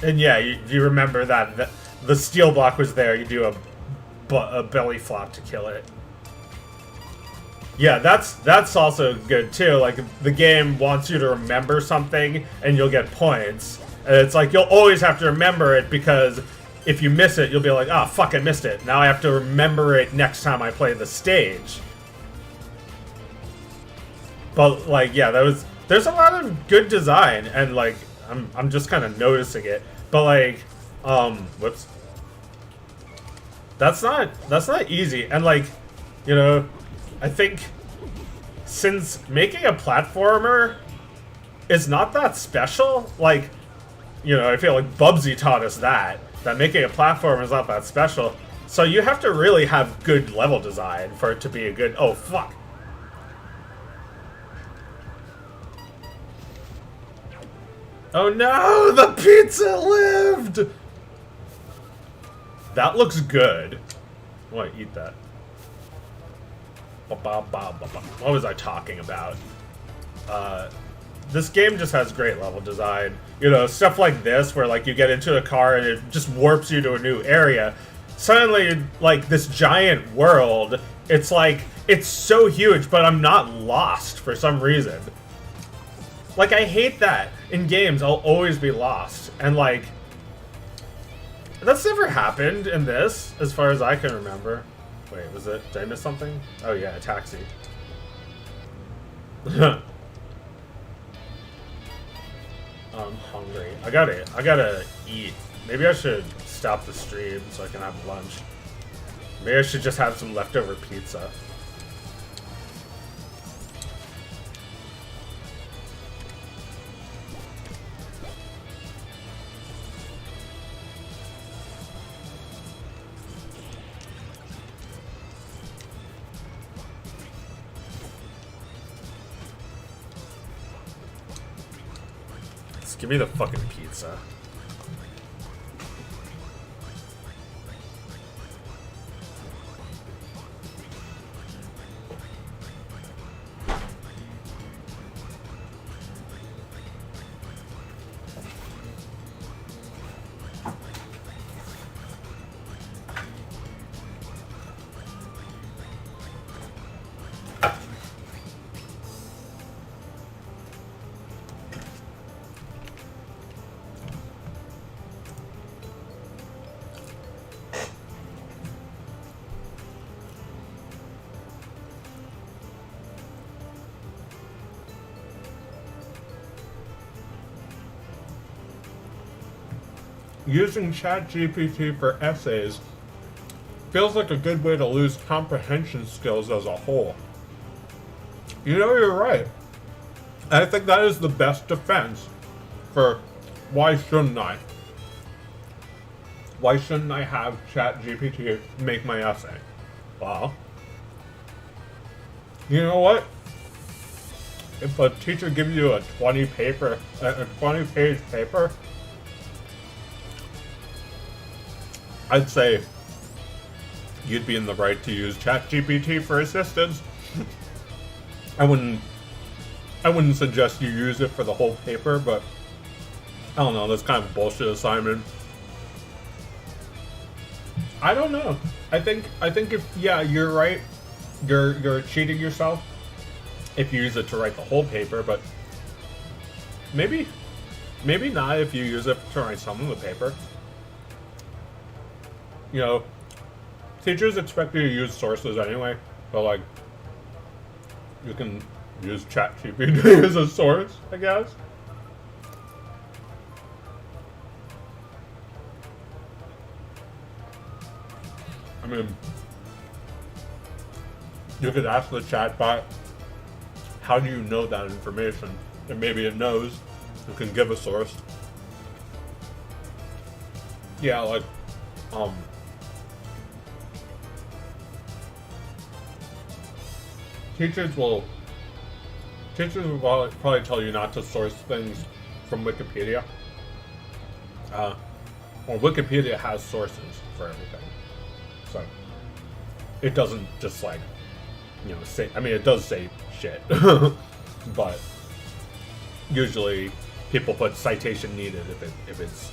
Speaker 1: And yeah, you remember that the steel block was there. You do a belly flop to kill it. Yeah, that's also good too. Like the game wants you to remember something, and you'll get points. And it's like you'll always have to remember it because if you miss it, you'll be like, "Ah, fuck, I missed it. Now I have to remember it next time I play the stage." But like, yeah, there's a lot of good design, and like I'm just kind of noticing it. But like, whoops. That's not easy, and like, you know, I think since making a platformer is not that special, like, you know, I feel like Bubsy taught us that making a platformer is not that special. So you have to really have good level design for it to be a good. Oh fuck. Oh no, the pizza lived! That looks good. I want to eat that. What was I talking about? This game just has great level design. You know, stuff like this where like you get into a car and it just warps you to a new area. Suddenly, like this giant world, it's like, it's so huge, but I'm not lost for some reason. Like, I hate that. In games, I'll always be lost. And, like, that's never happened in this, as far as I can remember. Wait, was it? Did I miss something? Oh, yeah, a taxi. I'm hungry. I gotta eat. Maybe I should stop the stream so I can have lunch. Maybe I should just have some leftover pizza. Give me the fucking pizza. Using ChatGPT for essays feels like a good way to lose comprehension skills as a whole. You know, you're right. I think that is the best defense for why shouldn't I? Why shouldn't I have ChatGPT make my essay? Well, you know what? If a teacher gives you a 20-page paper, I'd say you'd be in the right to use ChatGPT for assistance. I wouldn't suggest you use it for the whole paper, but I don't know, that's kind of a bullshit assignment. I don't know. I think if, yeah, you're right, you're cheating yourself if you use it to write the whole paper, but maybe not if you use it to write some of the paper. You know, teachers expect you to use sources anyway, but like, you can use ChatGPT as a source, I guess. I mean, you could ask the chatbot, how do you know that information? And maybe it knows. You can give a source. Yeah, like, teachers will probably tell you not to source things from Wikipedia. Well, Wikipedia has sources for everything. So, it doesn't just like, you know, say, I mean, it does say shit, but usually people put citation needed if it's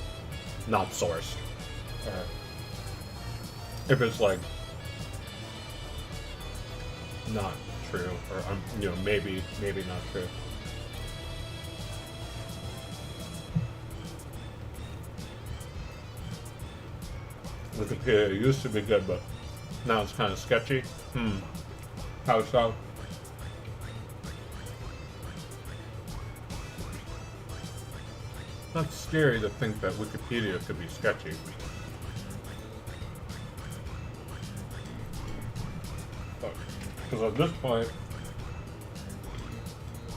Speaker 1: not sourced, or if it's like not true, or you know, maybe not true. Wikipedia used to be good, but now it's kind of sketchy. How so? That's scary to think that Wikipedia could be sketchy. Because at this point,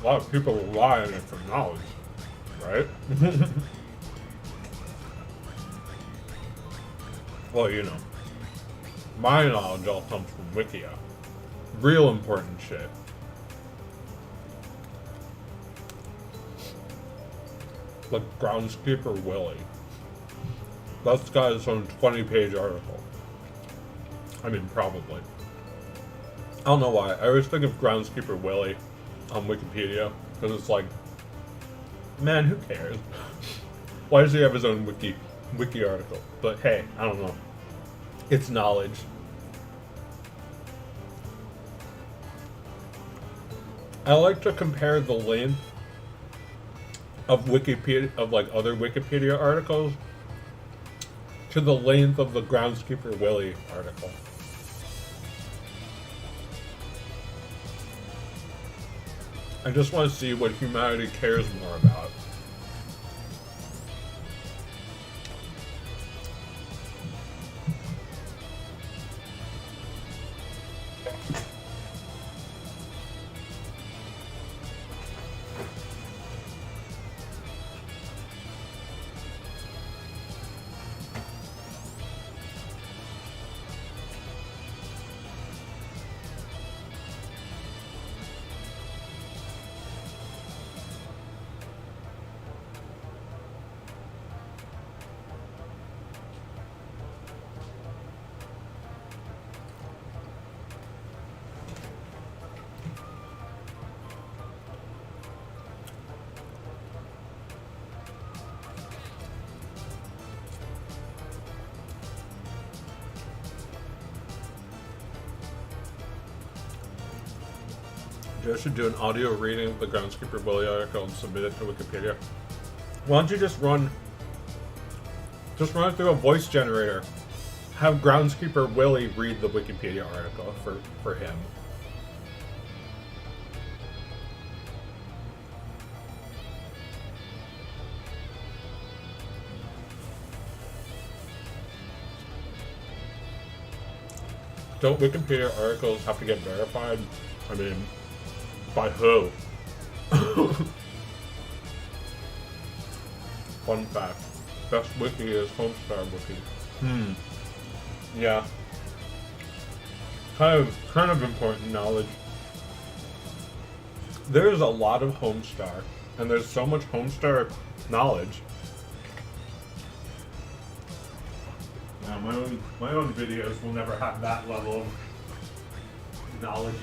Speaker 1: a lot of people rely on it for knowledge, right? Well, you know, my knowledge all comes from Wikia. Real important shit. Like Groundskeeper Willie. That's got its own 20-page article. I mean, probably. I don't know why. I always think of Groundskeeper Willie on Wikipedia, because it's like, man, who cares? Why does he have his own wiki article? But hey, I don't know. It's knowledge. I like to compare the length of Wikipedia, of like other Wikipedia articles, to the length of the Groundskeeper Willie article. I just want to see what humanity cares more about. I should do an audio reading of the Groundskeeper Willie article and submit it to Wikipedia. Why don't you just run it through a voice generator? Have Groundskeeper Willie read the Wikipedia article for him. Don't Wikipedia articles have to get verified? I mean, by who? Fun fact. Best wiki is Homestar Wiki. Yeah. Kind of important knowledge. There's a lot of Homestar, and there's so much Homestar knowledge. Now, my own videos will never have that level of knowledge.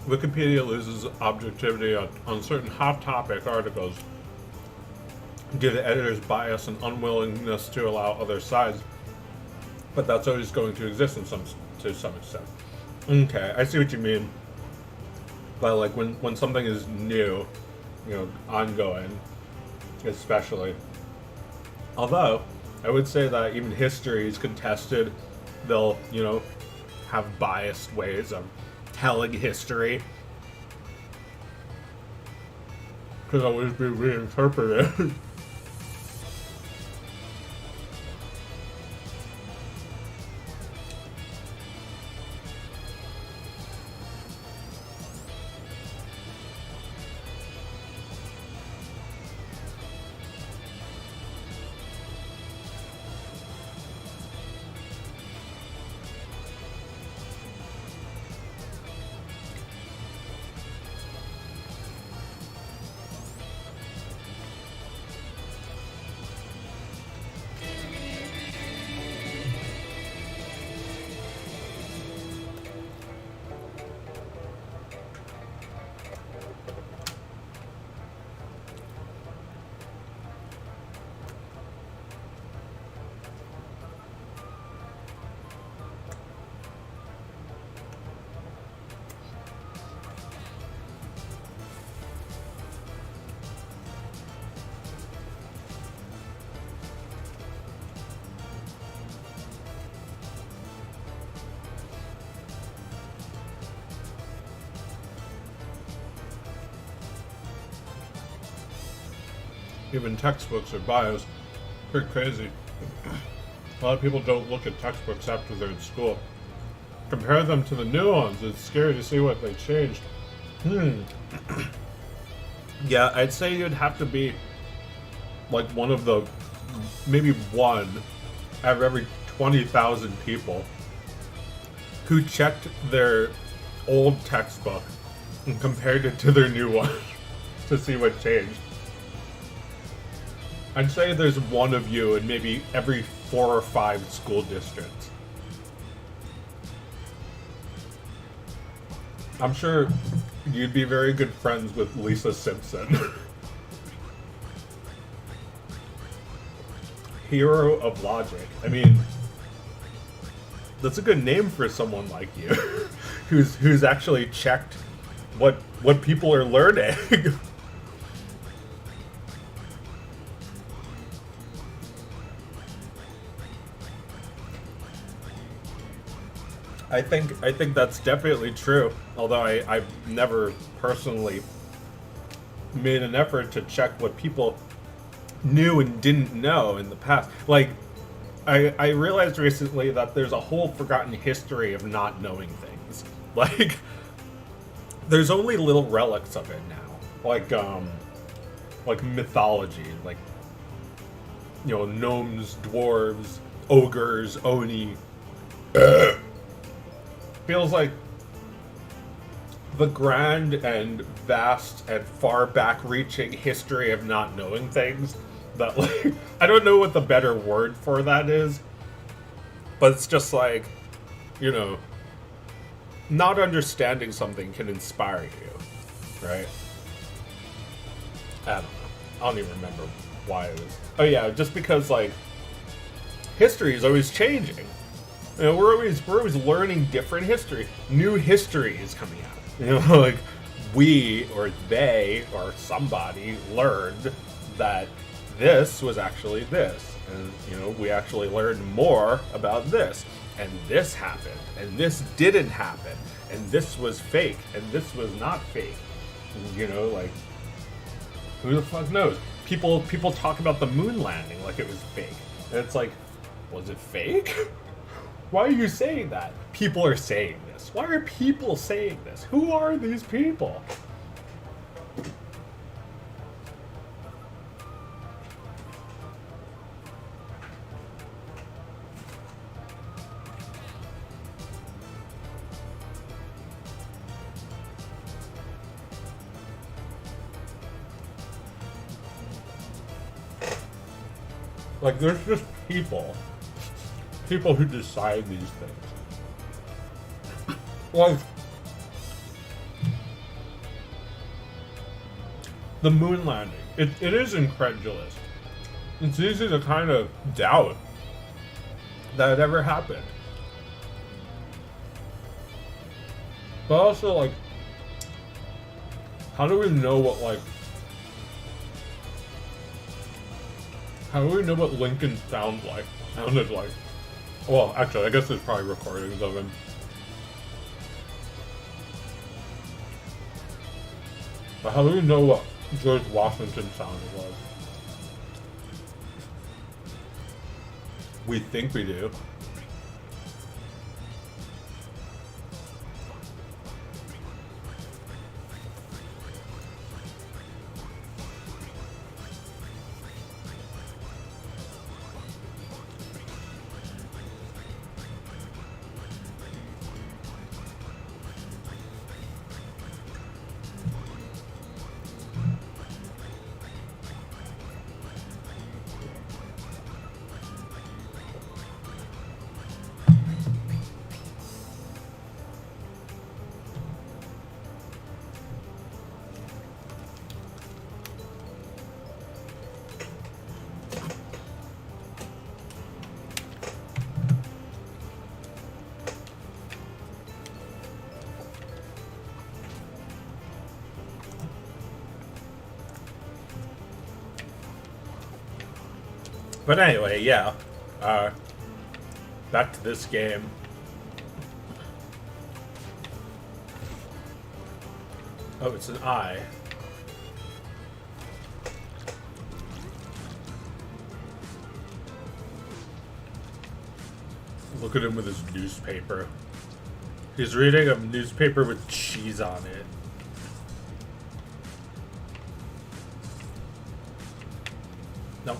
Speaker 1: Wikipedia loses objectivity on certain hot topic articles due to editors' bias and unwillingness to allow other sides. But that's always going to exist to some extent. Okay, I see what you mean. But like when something is new, ongoing, especially. Although I would say that even history is contested. They'll have biased ways of telling history. Could always be reinterpreted. Even textbooks or bios. Pretty crazy. A lot of people don't look at textbooks after they're in school. Compare them to the new ones. It's scary to see what they changed. Yeah, I'd say you'd have to be like one of the, maybe one out of every 20,000 people who checked their old textbook and compared it to their new one to see what changed. I'd say there's one of you in maybe every 4 or 5 school districts. I'm sure you'd be very good friends with Lisa Simpson. Hero of logic. I mean, that's a good name for someone like you, who's actually checked what people are learning. I think that's definitely true. Although I've never personally made an effort to check what people knew and didn't know in the past. Like, I realized recently that there's a whole forgotten history of not knowing things. Like, there's only little relics of it now. Like mythology, like, gnomes, dwarves, ogres, oni. Feels like the grand and vast and far back-reaching history of not knowing things. That, like, I don't know what the better word for that is, but it's just like, not understanding something can inspire you, right? I don't know. I don't even remember why it was. Oh yeah, just because, like, history is always changing. We're always learning different history. New history is coming out. Like, we or they or somebody learned that this was actually this, and we actually learned more about this, and this happened, and this didn't happen, and this was fake, and this was not fake. Like, who the fuck knows? People talk about the moon landing like it was fake, and it's like, was it fake? Why are you saying that? People are saying this. Why are people saying this? Who are these people? Like, there's just people who decide these things. Like, the moon landing, it is incredulous. It's easy to kind of doubt that it ever happened. But also, like, how do we know what, like, how do we know what Lincoln sounded like? Well, actually, I guess there's probably recordings of him. But how do we know what George Washington sounded like? We think we do. But anyway, yeah. Back to this game. Oh, it's an eye. Look at him with his newspaper. He's reading a newspaper with cheese on it. No.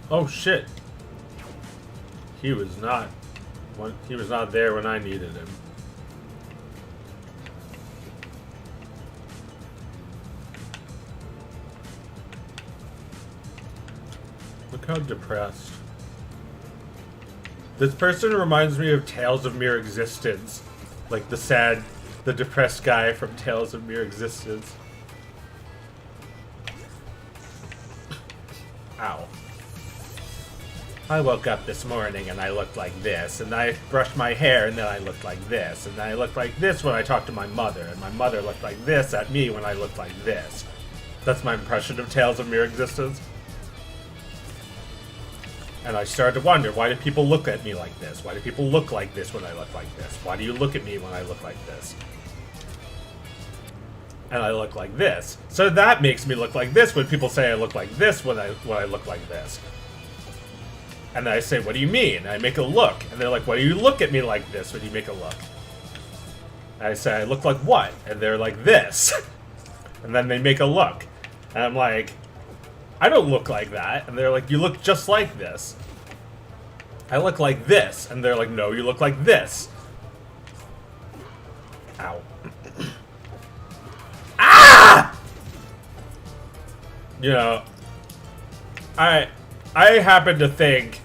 Speaker 1: Oh shit. He was not there when I needed him. Look how depressed. This person reminds me of Tales of Mere Existence. Like the depressed guy from Tales of Mere Existence. Ow. I woke up this morning and I looked like this, and I brushed my hair and then I looked like this, and I looked like this when I talked to my mother, and my mother looked like this at me when I looked like this. That's my impression of Tales of Mere Existence. And I started to wonder, why do people look at me like this? Why do people look like this when I look like this? Why do you look at me when I look like this? And I look like this. So that makes me look like this when people say I look like this when I look like this. And then I say, what do you mean? And I make a look. And they're like, why do you look at me like this when you make a look? And I say, I look like what? And they're like, this. And then they make a look. And I'm like, I don't look like that. And they're like, you look just like this. I look like this. And they're like, no, you look like this. Ow. Ah! You know, I happen to think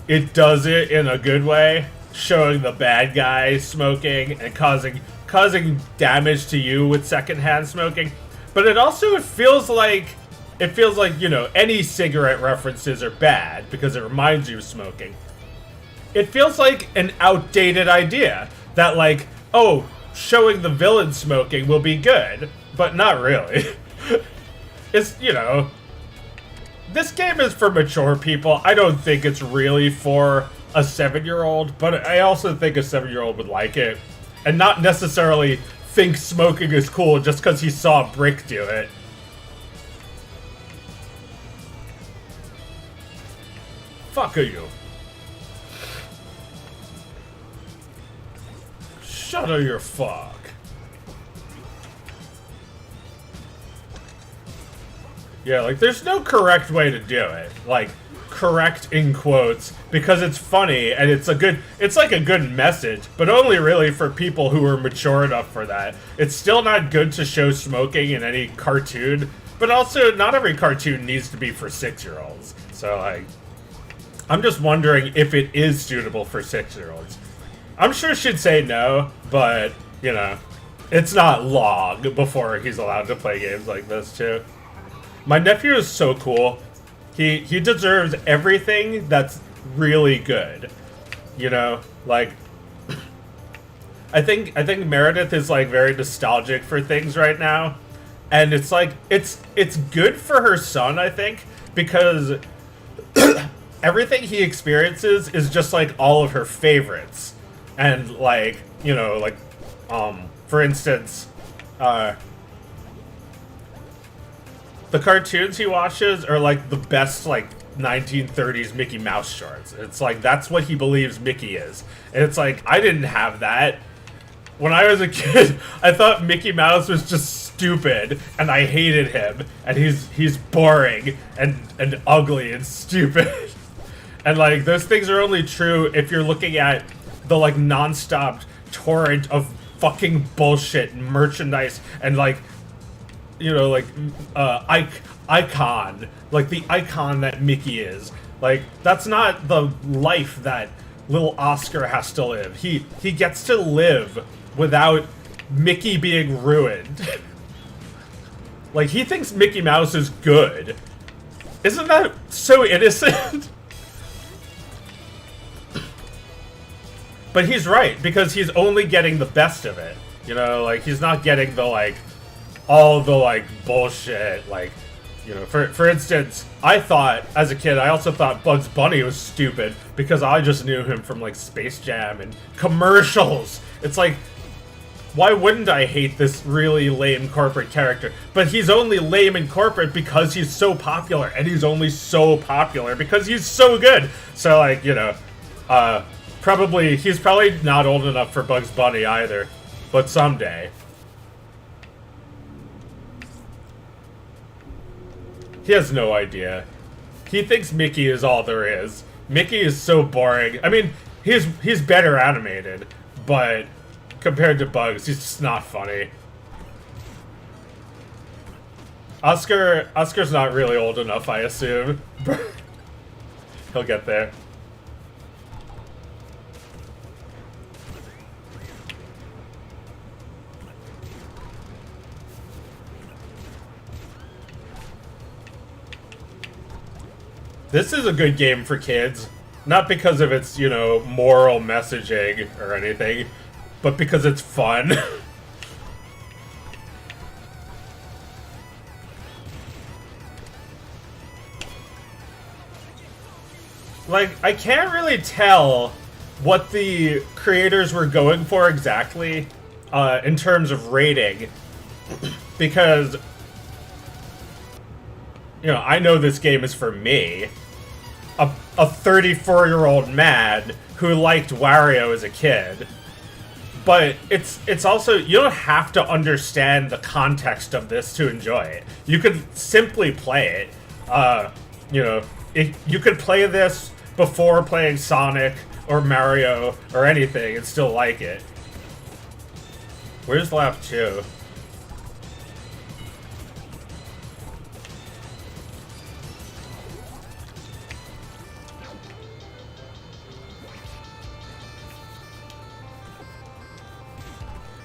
Speaker 1: it does it in a good way, showing the bad guy smoking and causing damage to you with secondhand smoking. But it feels like, you know, any cigarette references are bad because it reminds you of smoking. It feels like an outdated idea that, like, oh, showing the villain smoking will be good, but not really. It's, you know, this game is for mature people. I don't think it's really for a 7-year-old, but I also think a 7-year-old would like it. And not necessarily think smoking is cool just because he saw Brick do it. Fuck are you? Shut up your fuck. Yeah, like, there's no correct way to do it. Like, correct in quotes, because it's funny, and it's like a good message, but only really for people who are mature enough for that. It's still not good to show smoking in any cartoon, But also, not every cartoon needs to be for 6-year-olds. So, like, I'm just wondering if it is suitable for 6-year-olds. I'm sure she'd say no, but, you know, it's not long before he's allowed to play games like this, too. My nephew is so cool. He deserves everything that's really good. You know, like, I think Meredith is, like, very nostalgic for things right now. And it's like, it's good for her son, I think, because everything he experiences is just, like, all of her favorites. And, like, you know, like, for instance, the cartoons he watches are, like, the best, like, 1930s Mickey Mouse shorts. It's like, that's what he believes Mickey is. And it's like, I didn't have that. When I was a kid, I thought Mickey Mouse was just stupid, and I hated him, and he's boring, and ugly, and stupid. And, like, those things are only true if you're looking at the, like, non-stop torrent of fucking bullshit and merchandise, and, like, you know, like, icon. Like, the icon that Mickey is. Like, that's not the life that little Oscar has to live. He gets to live without Mickey being ruined. Like, he thinks Mickey Mouse is good. Isn't that so innocent? But he's right, because he's only getting the best of it. You know, like, he's not getting the, like, all the, like, bullshit, like, you know, for instance, I thought, as a kid, I also thought Bugs Bunny was stupid, because I just knew him from, like, Space Jam and commercials. It's like, why wouldn't I hate this really lame corporate character? But he's only lame in corporate because he's so popular, and he's only so popular because he's so good. So, like, you know, he's probably not old enough for Bugs Bunny either, but someday. He has no idea. He thinks Mickey is all there is. Mickey is so boring. I mean, he's better animated, but compared to Bugs, he's just not funny. Oscar's not really old enough, I assume. He'll get there. This is a good game for kids. Not because of its, you know, moral messaging or anything, but because it's fun. Like, I can't really tell what the creators were going for exactly in terms of rating. Because, you know, I know this game is for me. A 34-year-old man who liked Wario as a kid. But it's also, you don't have to understand the context of this to enjoy it. You could simply play it. You know, you could play this before playing Sonic or Mario or anything and still like it. Where's lap 2?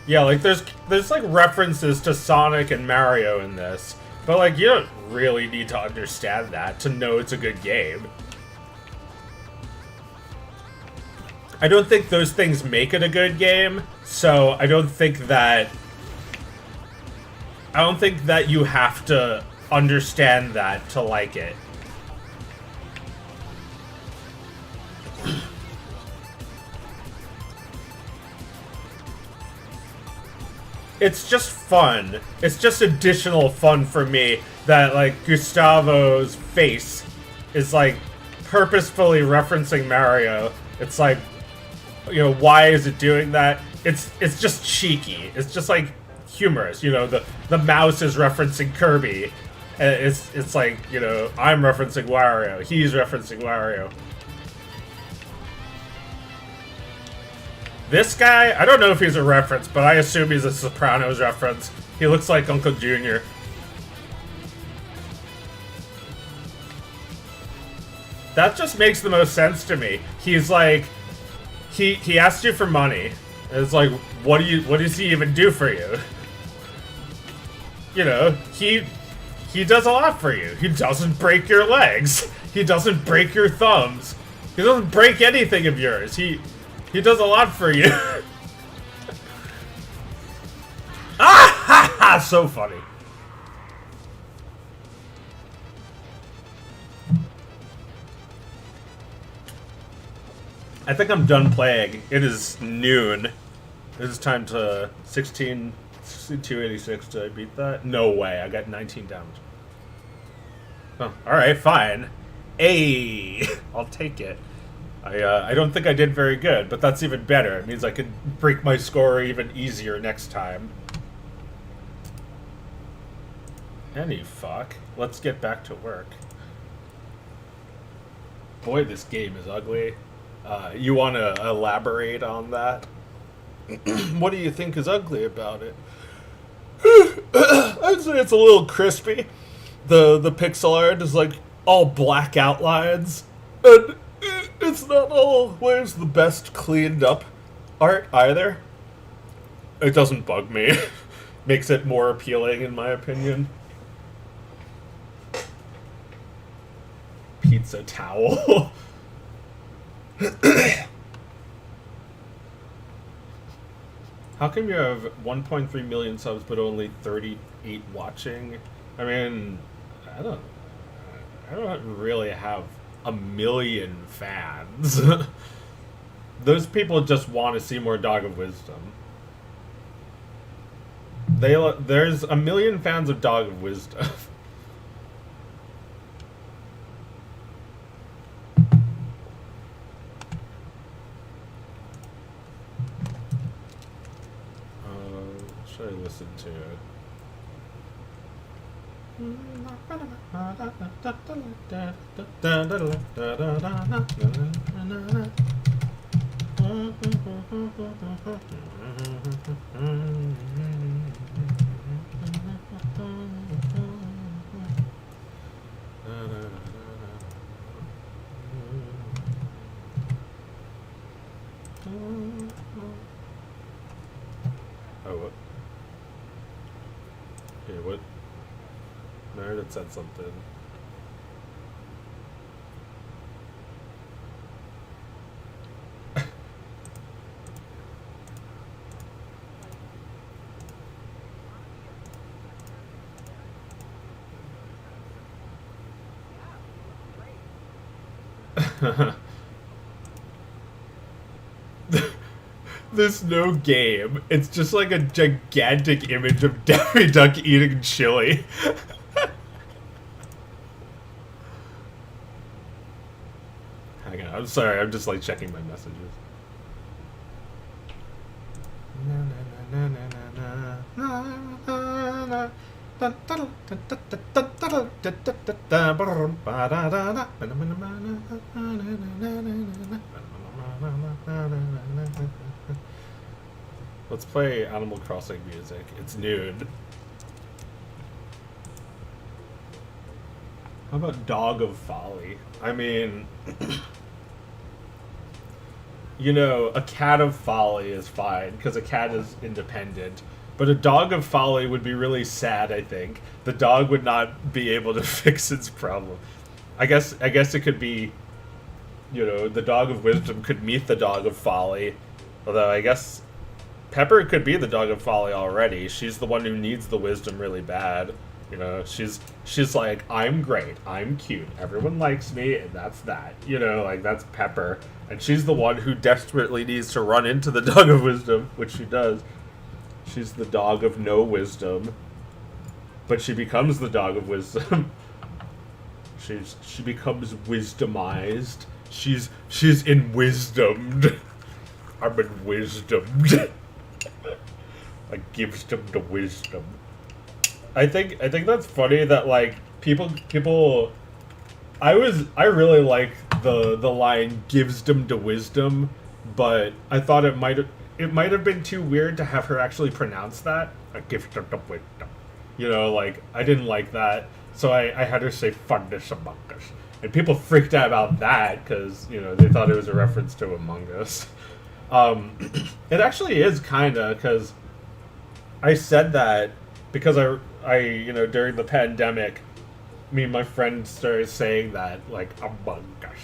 Speaker 1: Yeah, like, there's like, references to Sonic and Mario in this. But, like, you don't really need to understand that to know it's a good game. I don't think those things make it a good game, so I don't think that you have to understand that to like it. It's just fun. It's just additional fun for me that, like, Gustavo's face is, like, purposefully referencing Mario. It's like, you know, why is it doing that? It's just cheeky. It's just, like, humorous. You know, the mouse is referencing Kirby. It's like, you know, I'm referencing Wario. He's referencing Wario. This guy, I don't know if he's a reference, but I assume he's a Sopranos reference. He looks like Uncle Junior. That just makes the most sense to me. He's like, he asked you for money. It's like, what does he even do for you? You know, he does a lot for you. He doesn't break your legs. He doesn't break your thumbs. He doesn't break anything of yours. He does a lot for you. Ah ha ha! So funny. I think I'm done playing. It is noon. It is time to 286. Did I beat that? No way. I got 19 damage. Oh, alright, fine. Hey! I'll take it. I don't think I did very good, but that's even better. It means I can break my score even easier next time. Any fuck. Let's get back to work. Boy, this game is ugly. You want to elaborate on that? What do you think is ugly about it? I'd say it's a little crispy. The pixel art is like all black outlines, and it's not always the best cleaned up art either. It doesn't bug me. Makes it more appealing in my opinion. Pizza towel. How come you have 1.3 million subs but only 38 watching? I mean, I don't really have a million fans. Those people just want to see more Dog of Wisdom. There's a million fans of Dog of Wisdom. Should I listen to it? Oh, what? Okay, what? Meredith said something. There's no game. It's just like a gigantic image of Daffy Duck eating chili. Hang on, I'm sorry, I'm just like checking my messages. Let's play Animal Crossing music. It's nude. How about Dog of Folly? I mean, you know, a cat of folly is fine because a cat is independent. But a dog of folly would be really sad, I think. The dog would not be able to fix its problem. I guess it could be, you know, the dog of wisdom could meet the dog of folly. Although I guess Pepper could be the dog of folly already. She's the one who needs the wisdom really bad. You know, she's like, I'm great, I'm cute, everyone likes me, and that's that. You know, like, that's Pepper. And she's the one who desperately needs to run into the dog of wisdom, which she does. She's the dog of no wisdom. But she becomes the dog of wisdom. She becomes wisdomized. She's in-wisdomed. I'm in-wisdomed. I gives them the wisdom. I think that's funny that like people I really like the line gives them the wisdom, but I thought it might have been too weird to have her actually pronounce that. I give them the wisdom. You know, like I didn't like that. So I had her say fundus among us. And people freaked out about that because, you know, they thought it was a reference to Among Us. It actually is kind of, because I said that because I, you know, during the pandemic, me and my friend started saying that, like, Among Us,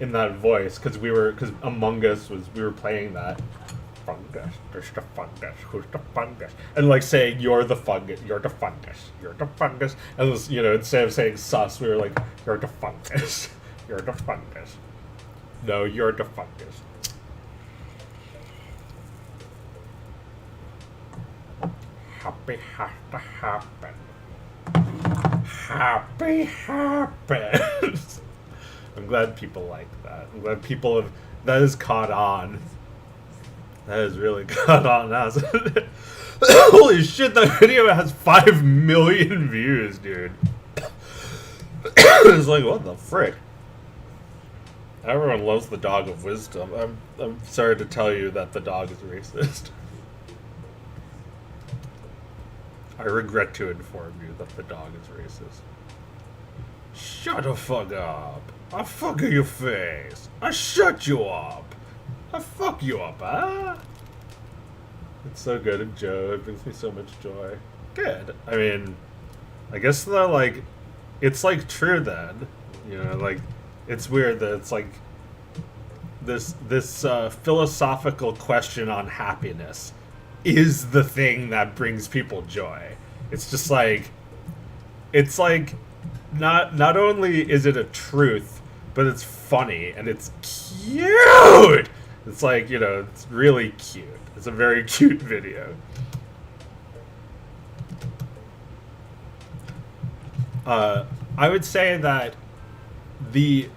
Speaker 1: in that voice, because Among Us we were playing that. Fungus, there's the fungus, who's the fungus? And like saying, you're the fungus, you're the fungus, you're the fungus. And it was, you know, instead of saying sus, we were like, you're the fungus, you're the fungus. No, you're the fungus. Happy has to happen. Happy happens. I'm glad people like that. I'm glad people have, that has caught on. That has really caught on, hasn't it? Holy shit, that video has 5 million views, dude. It's like, what the frick? Everyone loves the dog of wisdom. I'm sorry to tell you that the dog is racist. I regret to inform you that the dog is racist. Shut the fuck up. I'll fuck your face. I'll shut you up. I'll fuck you up, huh? It's so good, and Joe, it brings me so much joy. Good. I mean, I guess the, like, it's like true then. You know, like, it's weird that it's like this philosophical question on happiness is the thing that brings people joy. It's just like, it's like, not only is it a truth, but it's funny and it's cute. It's like, you know, it's really cute. It's a very cute video. I would say that the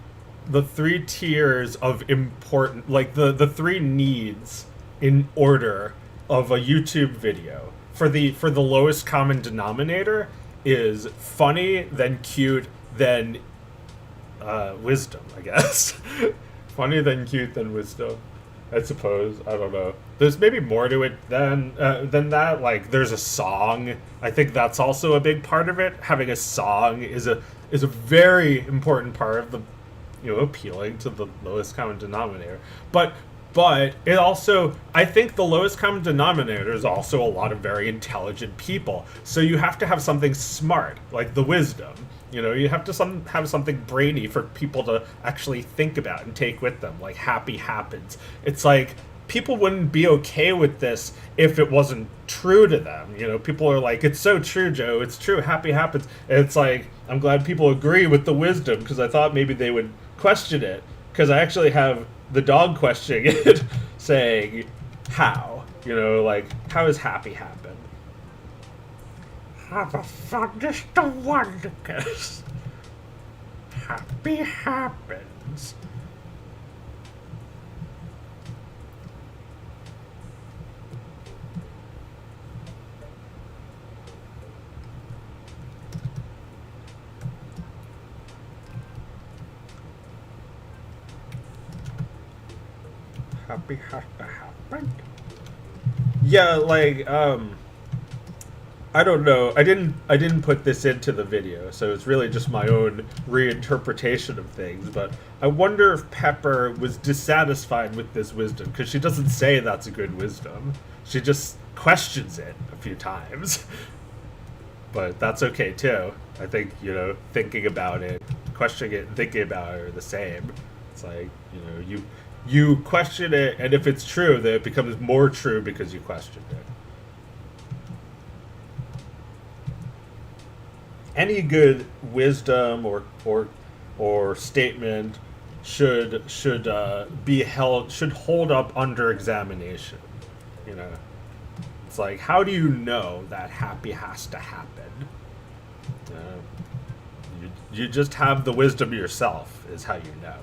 Speaker 1: 3 tiers of important, like the 3 needs in order of a YouTube video for the lowest common denominator is funny, then cute, then wisdom, I guess. Funny, then cute, then wisdom, I suppose. I don't know. There's maybe more to it than that. Like, there's a song. I think that's also a big part of it. Having a song is a very important part of the, you know, appealing to the lowest common denominator. But it also, I think the lowest common denominator is also a lot of very intelligent people. So you have to have something smart, like the wisdom. You know, you have to have something brainy for people to actually think about and take with them, like happy happens. It's like, people wouldn't be okay with this if it wasn't true to them. You know, people are like, it's so true, Joe, it's true, happy happens. And it's like, I'm glad people agree with the wisdom, because I thought maybe they would question it, because I actually have the dog questioning it, saying, how? You know, like, how does happy happen? How the fuck does the wonders? Happy happens. Happy has to happen. Yeah, like, I don't know. I didn't put this into the video, so it's really just my own reinterpretation of things. But I wonder if Pepper was dissatisfied with this wisdom, because she doesn't say that's a good wisdom. She just questions it a few times. But that's okay too. I think, you know, thinking about it, questioning it, and thinking about it are the same. It's like, you know, you question it, and if it's true, then it becomes more true because you questioned it. Any good wisdom or statement should hold up under examination. You know, it's like, how do you know that happy has to happen? You just have the wisdom yourself, is how you know.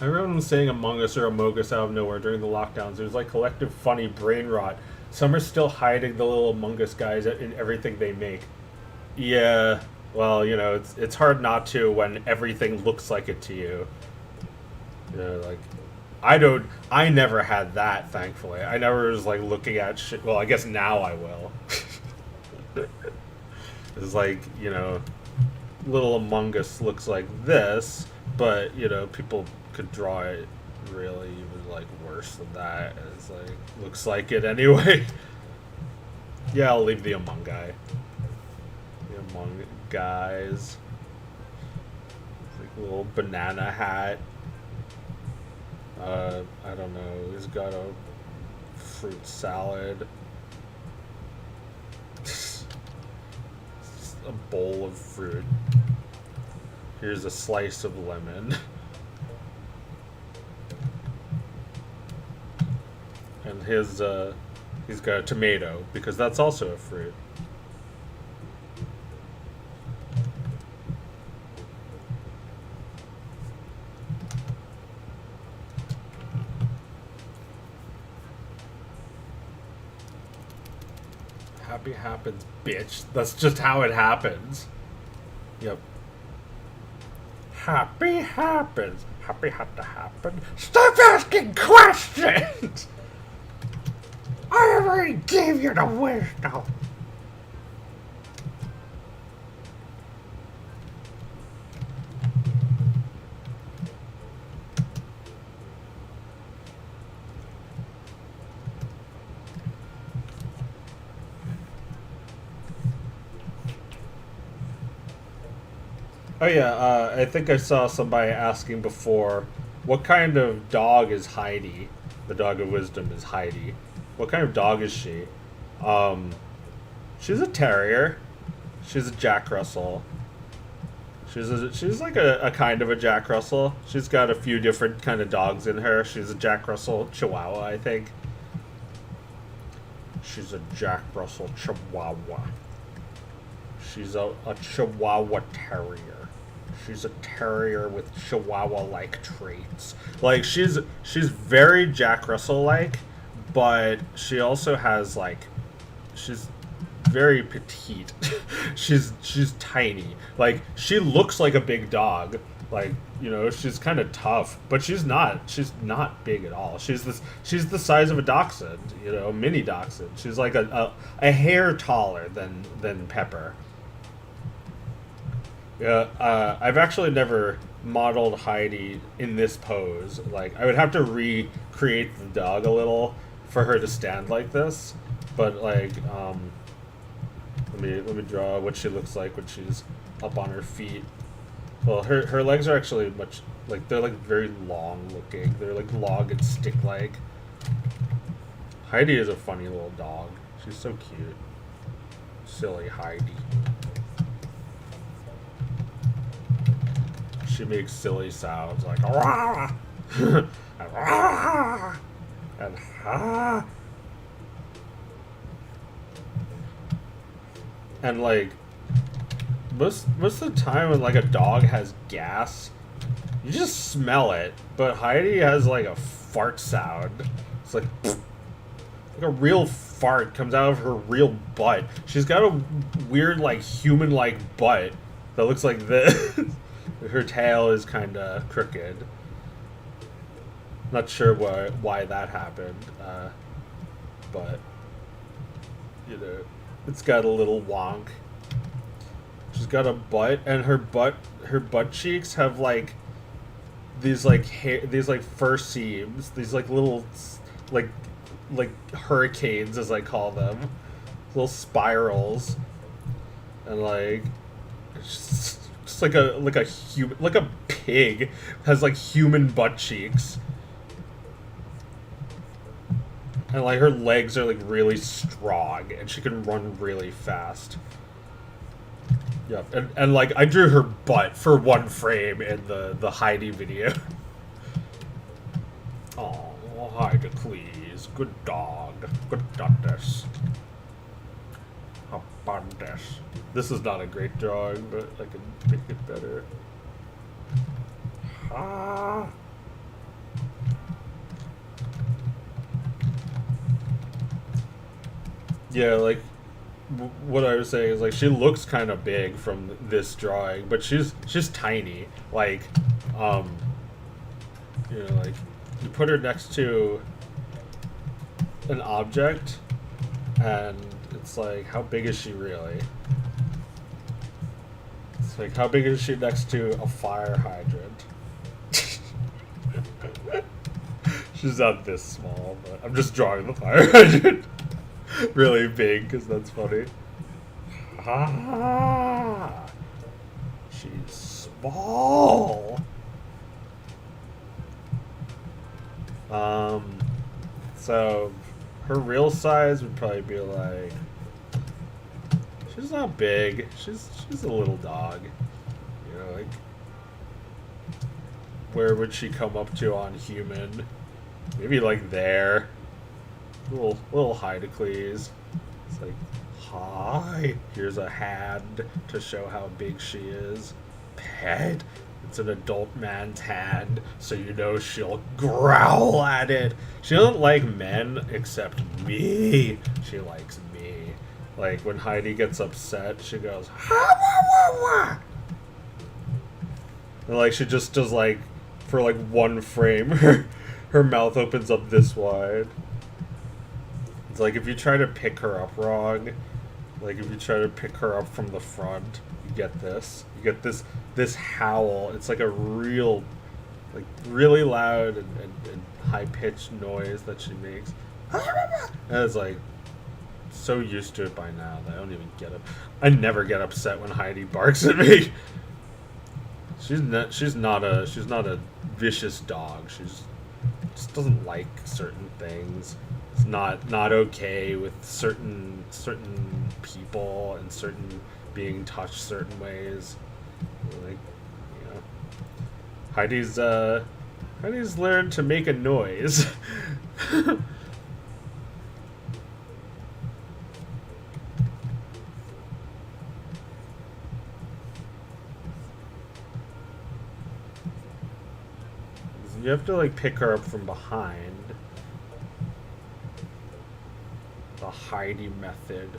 Speaker 1: Everyone was saying Among Us or Among Us out of nowhere during the lockdowns. There's like collective funny brain rot. Some are still hiding the little Among Us guys in everything they make. Yeah, well, you know, it's hard not to when everything looks like it to you. You know, like, I never had that, thankfully. I never was like looking at shit. Well, I guess now I will. It's like, you know, Little Among Us looks like this, but, you know, people could draw it really even like worse than that. It's like, looks like it anyway. Yeah, I'll leave the Among guy. The Among guys. Like little banana hat. I don't know. He's got a fruit salad. A bowl of fruit. Here's a slice of lemon. And his, he's got a tomato, because that's also a fruit. Happy happens, bitch. That's just how it happens. Yep. Happy happens. Happy had to happen. Stop asking questions! I already gave you the wisdom. Oh yeah, I think I saw somebody asking before, what kind of dog is Heidi? The dog of wisdom is Heidi. What kind of dog is she? She's a terrier. She's a Jack Russell. She's like a kind of a Jack Russell. She's got a few different kind of dogs in her. She's a Jack Russell Chihuahua, I think. She's a Jack Russell Chihuahua. She's a Chihuahua Terrier. She's a terrier with Chihuahua-like traits. Like, she's very Jack Russell-like, but she also has, like, she's very petite. she's tiny. Like, she looks like a big dog. Like, you know, she's kind of tough, but she's not big at all. She's the size of a dachshund, you know, a mini dachshund. She's like a hair taller than Pepper. Yeah, I've actually never modeled Heidi in this pose. Like, I would have to recreate the dog a little for her to stand like this. But like, let me draw what she looks like when she's up on her feet. Well, her legs are actually much like they're like very long looking. They're like log and stick like. Heidi is a funny little dog. She's so cute. Silly Heidi. She makes silly sounds like "Rah!" and "Rah!" and "Ha!" And like most of the time when like a dog has gas, you just smell it. But Heidi has like a fart sound. It's like a real fart comes out of her real butt. She's got a weird like human-like butt that looks like this. Her tail is kind of crooked. Not sure why that happened, but you know, it's got a little wonk. She's got a butt, and her butt cheeks have like these like these like fur seams, these like little like hurricanes as I call them, little spirals, and like it's just like a human, like a pig has like human butt cheeks. And like her legs are like really strong and she can run really fast. Yep, and like I drew her butt for one frame in the Heidi video. Oh, Heidi, please. Good dog. Good goddess. How about this? This is not a great drawing, but I can make it better. Ah. Yeah, like, what I was saying is, like, she looks kind of big from this drawing, but she's tiny. Like, you know, like, you put her next to an object, and it's like, how big is she really? It's like, how big is she next to a fire hydrant? She's not this small, but I'm just drawing the fire hydrant really big because that's funny. Ah, she's small. So her real size would probably be like, she's not big. She's a little dog. You know, like, where would she come up to on human? Maybe like there. Little Hydocles. It's like, hi. Here's a hand to show how big she is. Pet. It's an adult man's hand, so you know she'll growl at it. She doesn't like men except me. She likes me. Like when Heidi gets upset, she goes, ha, wah, wah, wah. And like she just does like, for like one frame, her mouth opens up this wide. It's like if you try to pick her up wrong, like if you try to pick her up from the front, you get this. You get this howl. It's like a real, like really loud and high pitched noise that she makes. And it's like so used to it by now that I don't even get it. I never get upset when Heidi barks at me. She's not a vicious dog. She's just doesn't like certain things. It's not okay with certain people and certain being touched certain ways. Like, you know, Heidi's learned to make a noise. You have to like pick her up from behind. The Heidi method.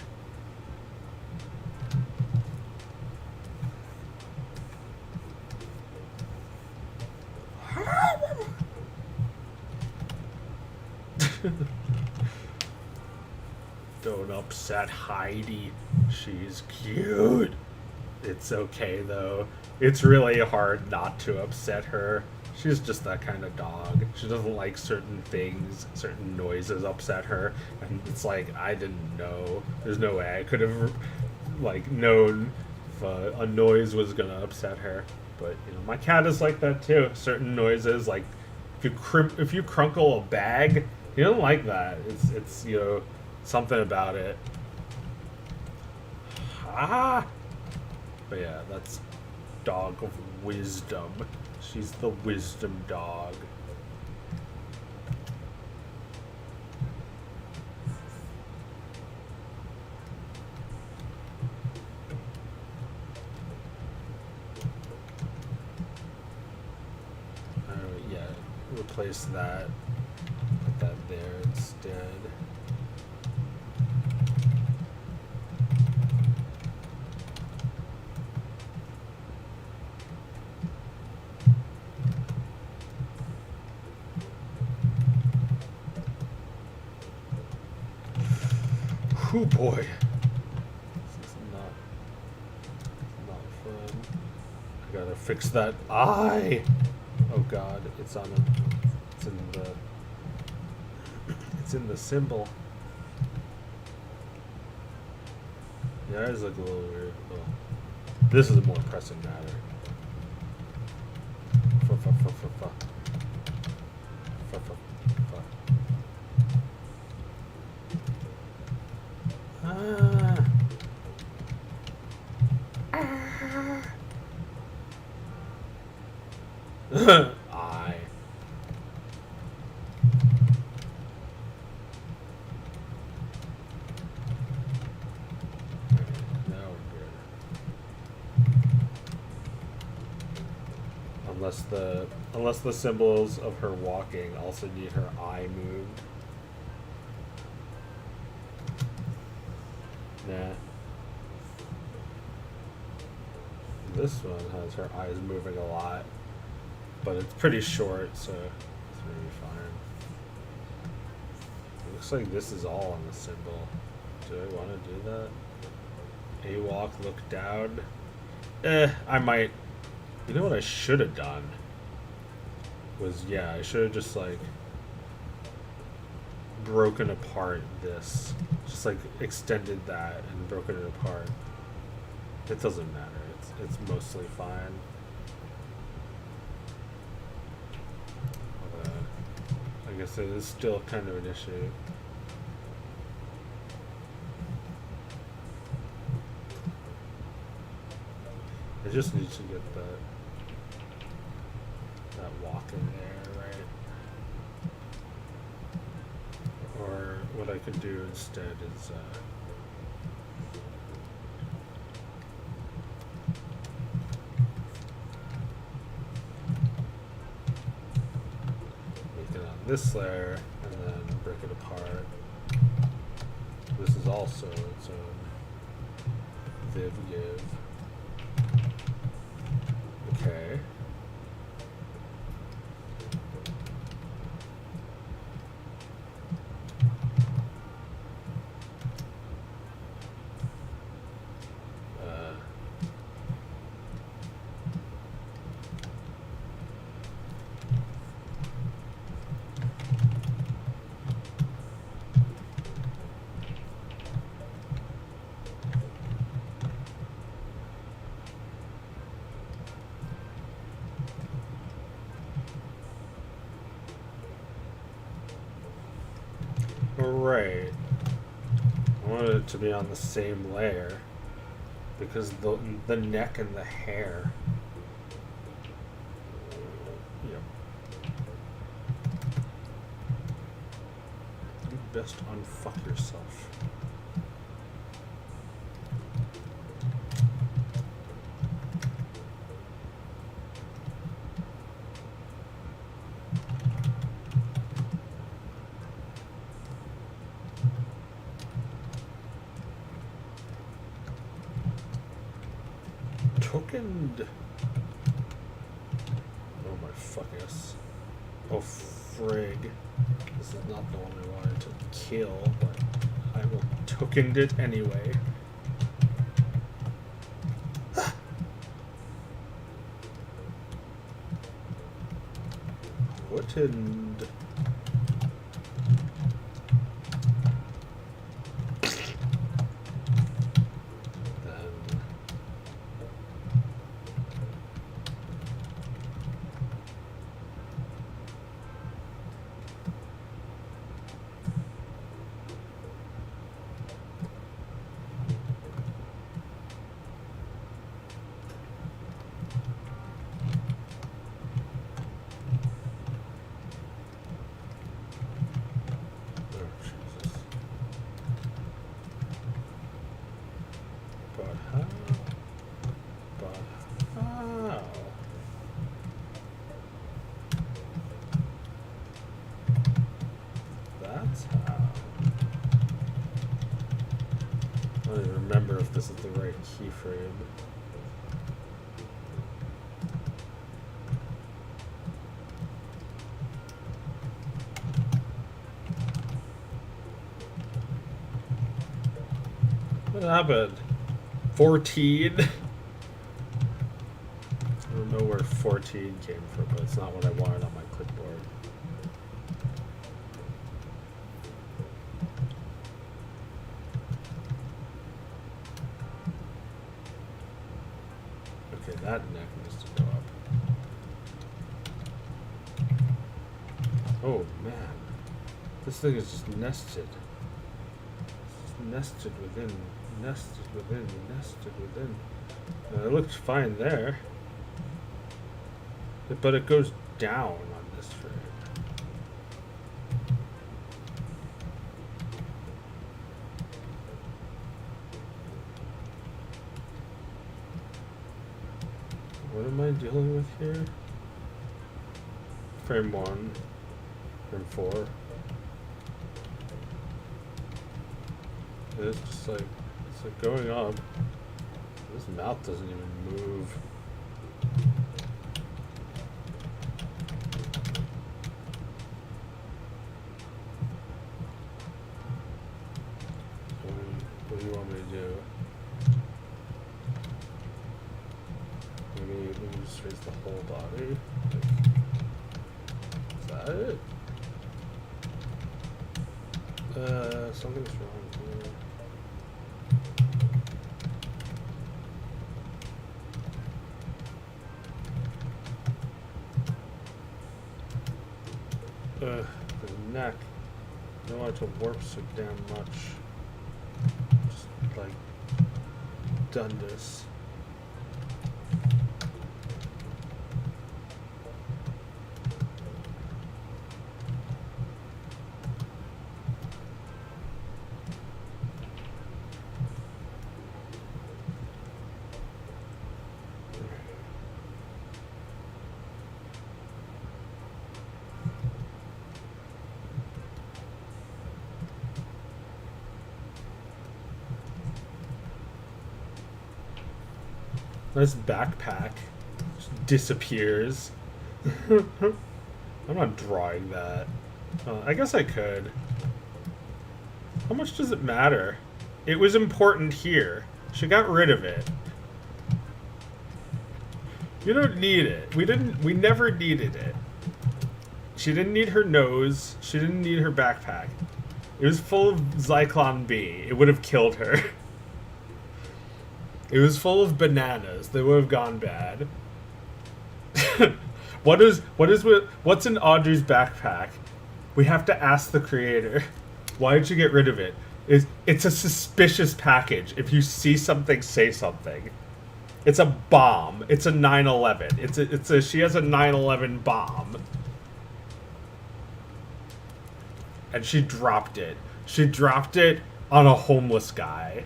Speaker 1: Don't upset Heidi. She's cute. It's okay though. It's really hard not to upset her. She's just that kind of dog. She doesn't like certain things, certain noises upset her, and it's like, I didn't know. There's no way I could have like known if a noise was gonna upset her. But you know, my cat is like that too. Certain noises, like if you crunkle a bag, he doesn't like that. It's you know, something about it. Ah. But yeah, that's dog of wisdom. She's the wisdom dog. Yeah, replace that. Put that there instead. Oh boy, this is not fun. I gotta fix that eye. Oh god, it's in the symbol. Yeah, it is like a little weird. Oh. This is a more pressing matter. I. Now we're good. Unless the symbols of her walking also need her eye moved. Nah. This one has her eyes moving a lot, but it's pretty short, so it's be fine. It looks like this is all on the symbol. Do I want to do that? A-walk, look down. I might. You know what I should have done? Was, yeah, I should have just, like, broken apart this. Just, like, extended that and broken it apart. It doesn't matter. It's mostly fine. I guess it is still kind of an issue. I just need to get that walk in there, right? Or what I could do instead is make it on this layer and then break it apart. This is also its own viv give. Okay. Right. I wanted it to be on the same layer because the neck and the hair. Yep. You best unfuck yourself. Tokened. Oh my fuck yes. Oh frig. This is not the one I wanted to kill, but I will tokened it anyway. Tokened. Remember if this is the right keyframe. What happened? 14? I don't know where 14 came from, but it's not what I wanted on my clipboard. Okay, that neck needs to go up. Oh man, this thing is just nested. It's just nested within, nested within, nested within. It looked fine there, but it goes down on this frame. What am I dealing with here? Frame 1, frame 4. It's just like, it's like going up. This mouth doesn't even move. do? Maybe just raise the whole body. Is that it? Something's wrong here. The neck. I don't want it to warp so damn much. Just like done this. This backpack just disappears. I'm not drawing that. I guess I could. How much does it matter? It was important here. She got rid of it. You don't need it. We never needed it. She didn't need her nose. She didn't need her backpack. It was full of Zyklon B. It would have killed her. It was full of bananas. They would have gone bad. What's in Audrey's backpack? We have to ask the creator. Why did you get rid of it? It's a suspicious package. If you see something, say something. It's a bomb. It's a 9/11. She has a 9/11 bomb. And she dropped it. She dropped it on a homeless guy.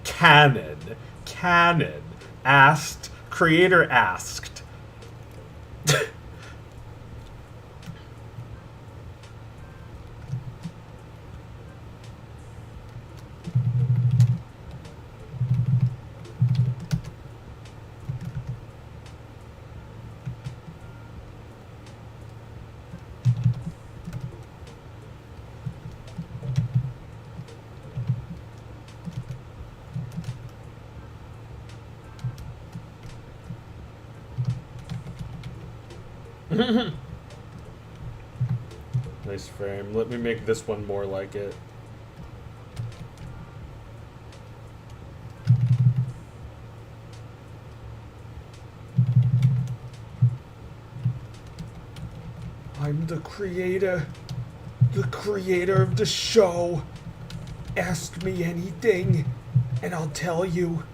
Speaker 1: Canon. Asked. Creator asked. Nice frame. Let me make this one more like it. I'm the creator of the show. Ask me anything, and I'll tell you.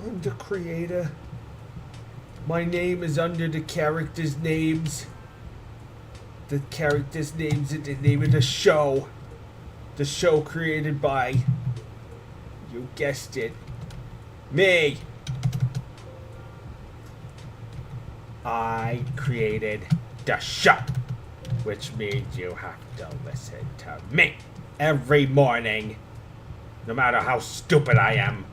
Speaker 1: I'm the creator. My name is under the characters' names. The characters' names are the name of the show. The show created by, you guessed it, me. I created the show, which means you have to listen to me every morning, no matter how stupid I am.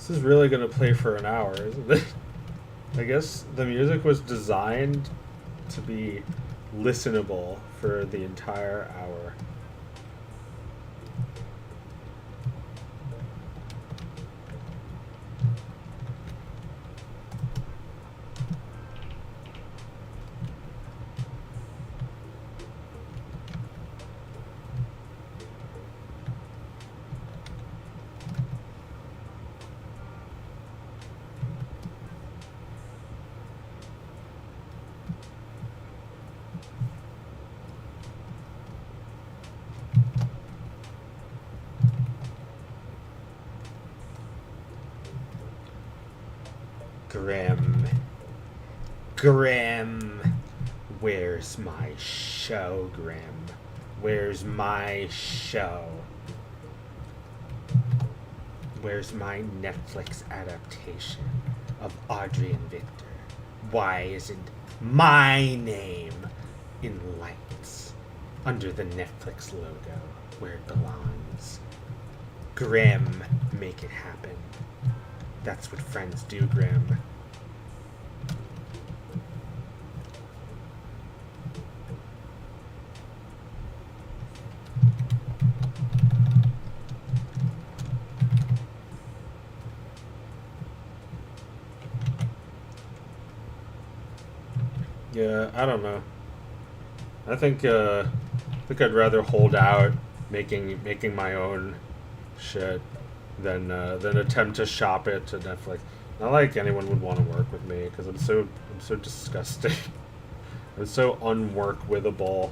Speaker 1: This is really gonna play for an hour, isn't it? I guess the music was designed to be listenable for the entire hour. Grim. Where's my show, Grim? Where's my show? Where's my Netflix adaptation of Audrey and Victor? Why isn't my name in lights under the Netflix logo where it belongs? Grim, make it happen. That's what friends do, Grim. Yeah, I don't know. I think I'd rather hold out making my own shit than attempt to shop it to Netflix. Not like anyone would want to work with me because I'm so disgusting. I'm so unwork-withable.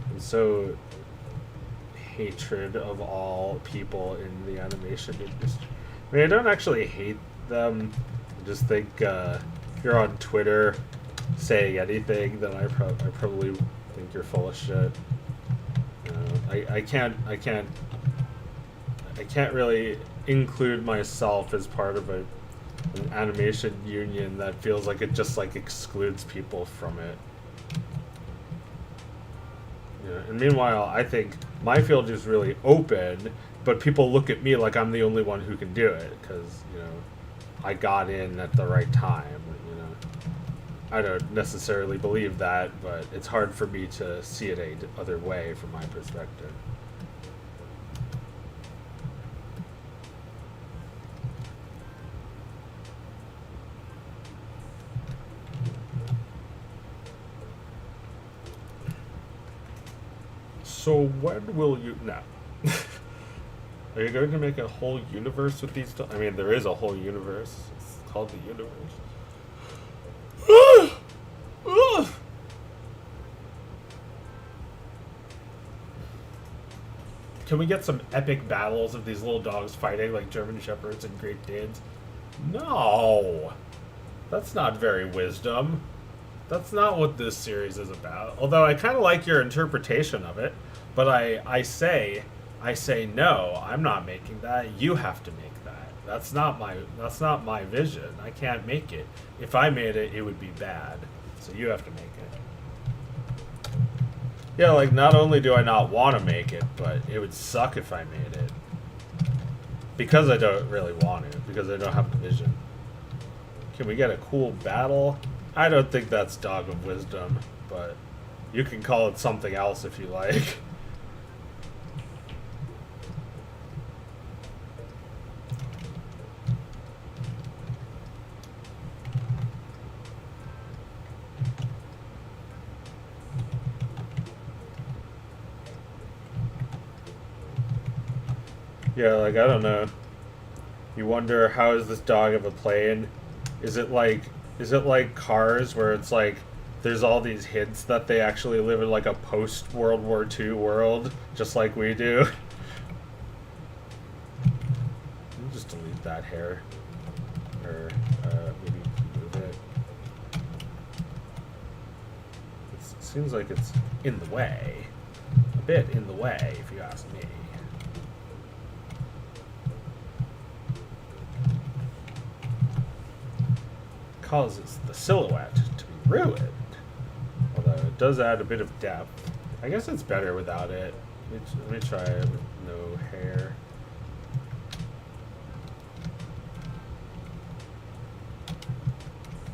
Speaker 1: I'm so hatred of all people in the animation industry. I mean, I don't actually hate them. I just think if you're on Twitter saying anything, then I probably think you're full of shit. I can't really include myself as part of an animation union that feels like it just like excludes people from it. Yeah, and meanwhile, I think my field is really open, but people look at me like I'm the only one who can do it because I got in at the right time. I don't necessarily believe that, but it's hard for me to see it any other way from my perspective. So when will you... No. Are you going to make a whole universe with these... I mean, there is a whole universe. It's called the universe. Can we get some epic battles of these little dogs fighting like German Shepherds and Great Danes? No! That's not very wisdom. That's not what this series is about. Although I kind of like your interpretation of it, but I say no, I'm not making that. You have to make that. That's not my vision. I can't make it. If I made it, it would be bad. So you have to make it. Yeah, like not only do I not want to make it, but it would suck if I made it. Because I don't really want it, because I don't have the vision. Can we get a cool battle? I don't think that's Dog of Wisdom, but you can call it something else if you like. Yeah, like, I don't know. You wonder, how is this dog of a plane? Is it like Cars, where it's like, there's all these hints that they actually live in like a post-World War II world, just like we do? Let me just delete that hair. Or, maybe move it. It seems like it's in the way. A bit in the way, if you ask me. Causes the silhouette to be ruined. Although it does add a bit of depth. I guess it's better without it. Let me try it with no hair.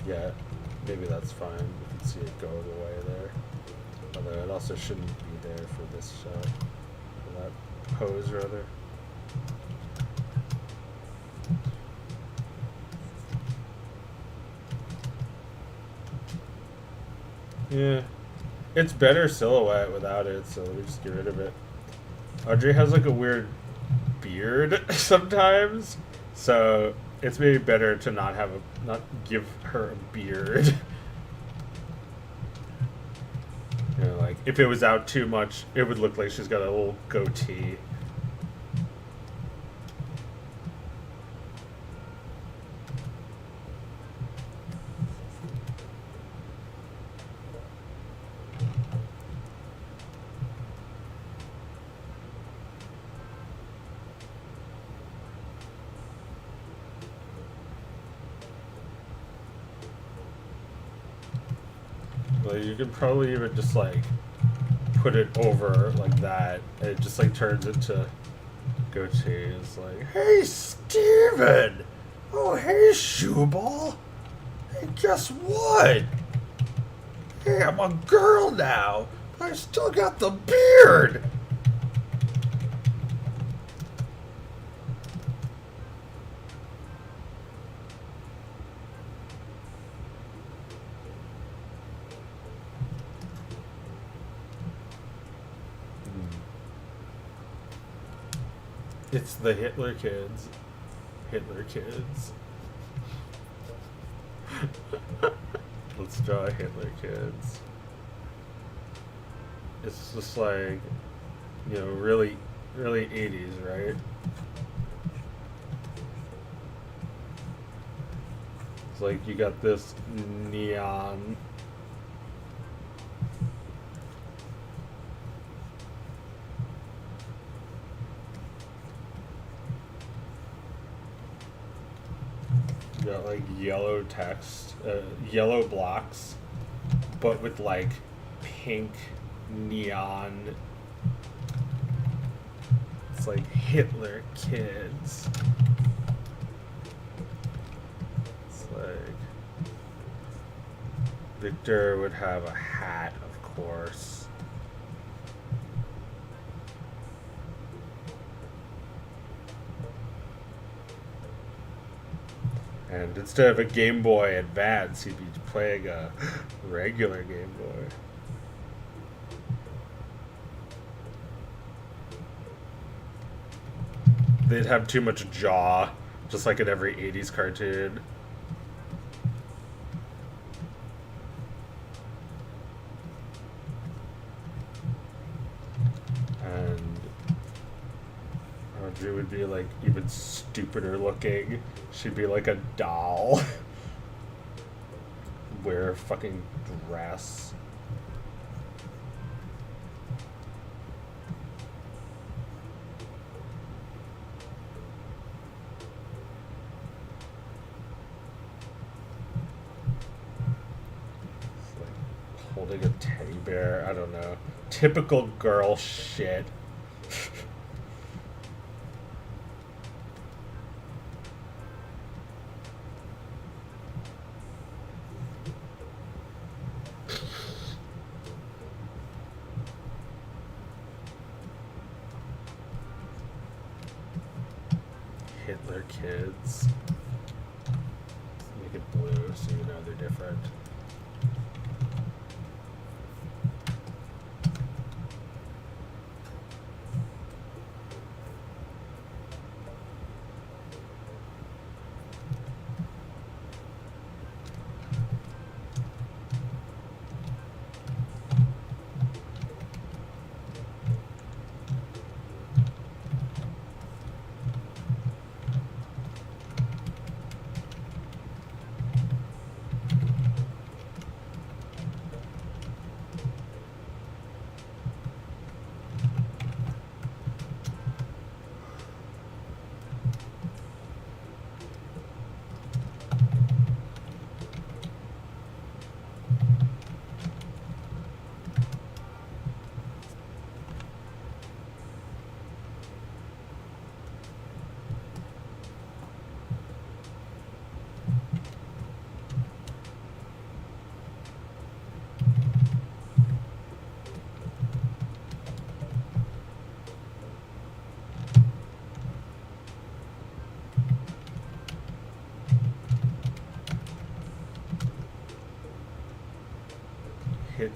Speaker 1: Yeah, maybe that's fine. We can see it go away there. Although it also shouldn't be there for this shot. For that pose, rather. Yeah. It's better silhouette without it, so let me just get rid of it. Audrey has like a weird beard sometimes, so it's maybe better to not give her a beard. You know, like if it was out too much, it would look like she's got a little goatee. Well, you could probably even just like put it over like that, and it just like turns into goatee. It's like, hey Steven! Oh hey Shoeball! Hey, guess what? Hey, I'm a girl now. I still got the beard. It's the Hitler kids. Hitler kids. Let's draw Hitler kids. It's just like, you know, really 80s, right? It's like you got this neon. You got like yellow text, yellow blocks, but with like pink neon. It's like Hitler kids. It's like Victor would have a hat, of course. And instead of a Game Boy Advance, he'd be playing a regular Game Boy. They'd have too much jaw, just like in every 80s cartoon. And Audrey would be like even stupider looking. She'd be like a doll. Wear a fucking dress. It's like holding a teddy bear. I don't know. Typical girl shit. Hitler kids. Make it blue so you know they're different.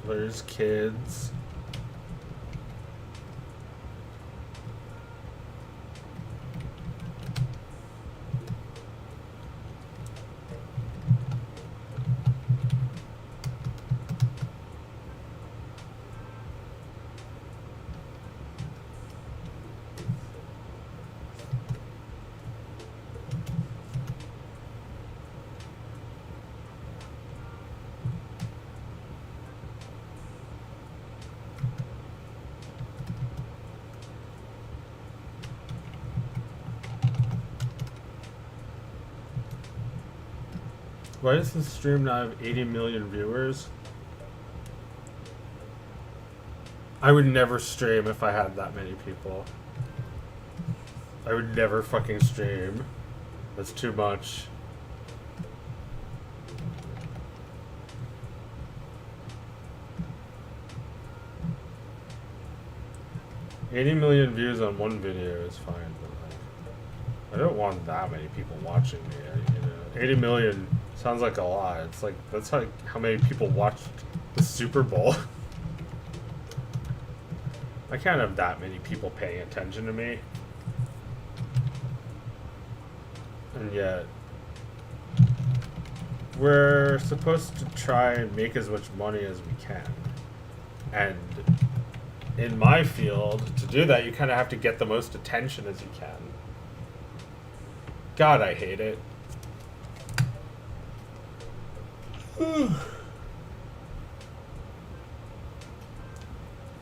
Speaker 1: toddlers, kids. Why does this stream not have 80 million viewers? I would never stream if I had that many people. I would never fucking stream. That's too much. $80 million views on one video is fine, but like, I don't want that many people watching me. You know, 80 million sounds like a lot. It's like that's like how many people watched the Super Bowl. I can't have that many people paying attention to me. And yet, we're supposed to try and make as much money as we can. And in my field, to do that, you kind of have to get the most attention as you can. God, I hate it.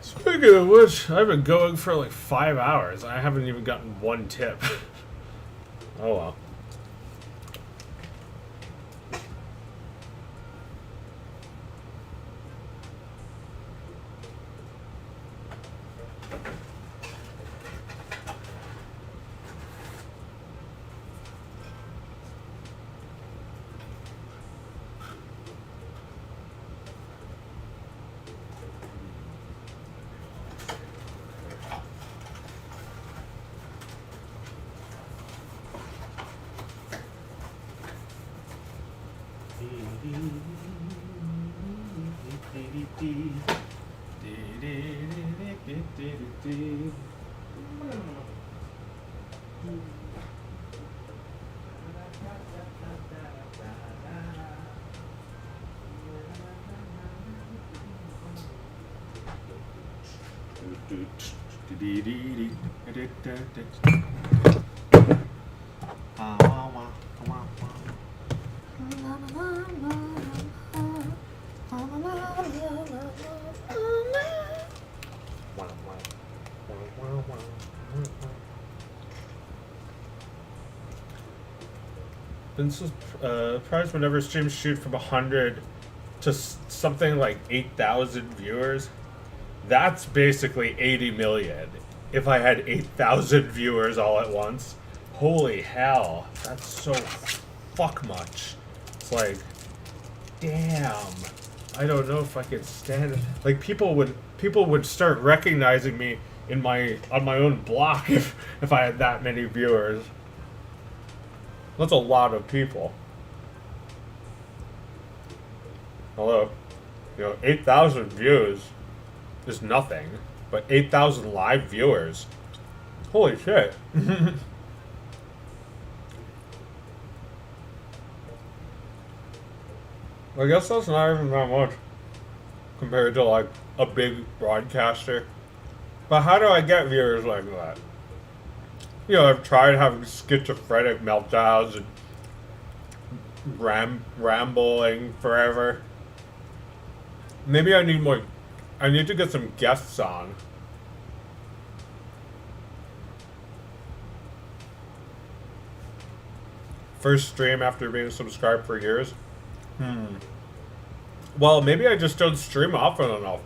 Speaker 1: Speaking of which, I've been going for like 5 hours. I haven't even gotten one tip. Oh well. Been surprised whenever streams shoot from 100 to something like 8,000 viewers. That's basically 80 million. If I had 8,000 viewers all at once, holy hell, that's so fuck much. It's like, damn, I don't know if I could stand it. Like people would start recognizing me on my own block if I had that many viewers. That's a lot of people. Hello. 8,000 views is nothing, but 8,000 live viewers. Holy shit. I guess that's not even that much compared to like a big broadcaster. But how do I get viewers like that? I've tried having schizophrenic meltdowns and rambling forever. Maybe I need to get some guests on. First stream after being subscribed for years. Well, maybe I just don't stream often enough.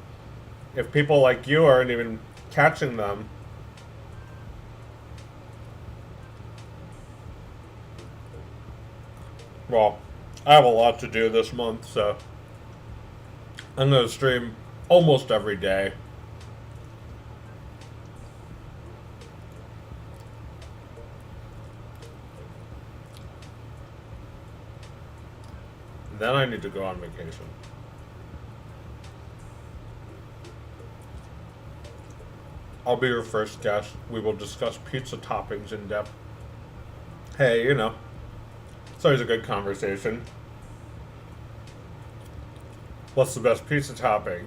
Speaker 1: If people like you aren't even catching them. Well, I have a lot to do this month, so I'm going to stream almost every day. Then I need to go on vacation. I'll be your first guest. We will discuss pizza toppings in depth. Hey, you know, it's always a good conversation. What's the best pizza topping?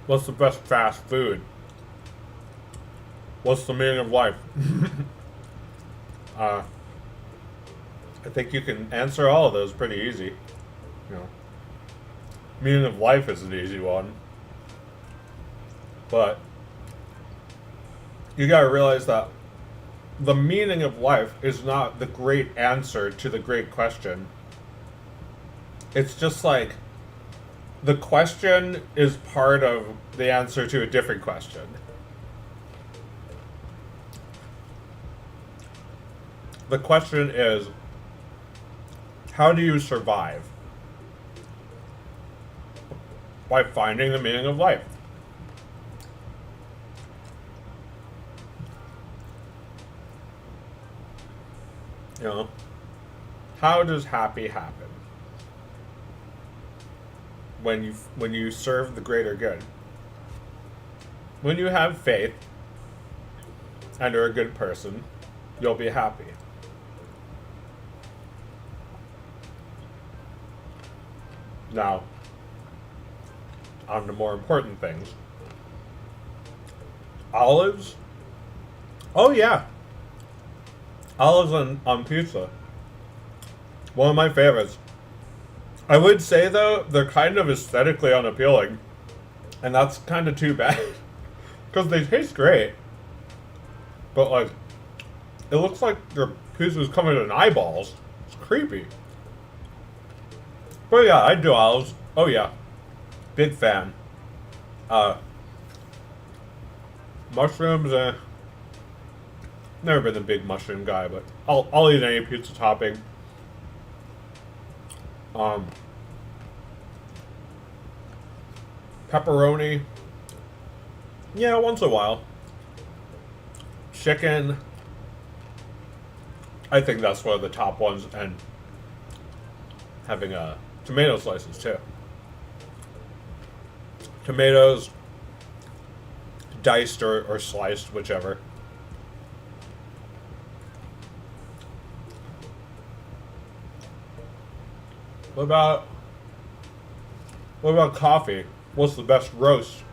Speaker 1: What's the best fast food? What's the meaning of life? I think you can answer all of those pretty easy. You know, meaning of life is an easy one, but you gotta realize that the meaning of life is not the great answer to the great question. It's just like the question is part of the answer to a different question. The question is, how do you survive? By finding the meaning of life. You know, how does happy happen? When you serve the greater good. When you have faith and are a good person, you'll be happy. Now, on to more important things. Olives? Oh yeah. Olives on pizza. One of my favorites. I would say though, they're kind of aesthetically unappealing. And that's kind of too bad. Because they taste great. But like, it looks like your pizza's covered in eyeballs. It's creepy. But yeah, I do olives. Oh yeah. Big fan. Mushrooms, never been a big mushroom guy, but I'll eat any pizza topping. Pepperoni. Yeah, once in a while. Chicken. I think that's one of the top ones, and having tomato slices too. Tomatoes, diced or sliced, whichever. What about coffee? What's the best roast?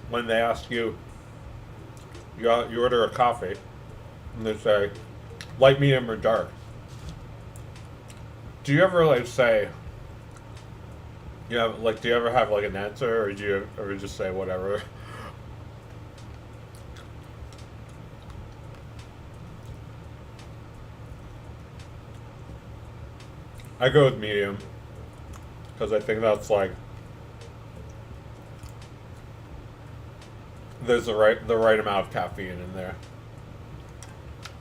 Speaker 1: When they ask you, you order a coffee, and they say, light, medium, or dark. Do you ever like say, do you ever have like an answer, or do you ever just say whatever? I go with medium because I think that's like there's the right amount of caffeine in there.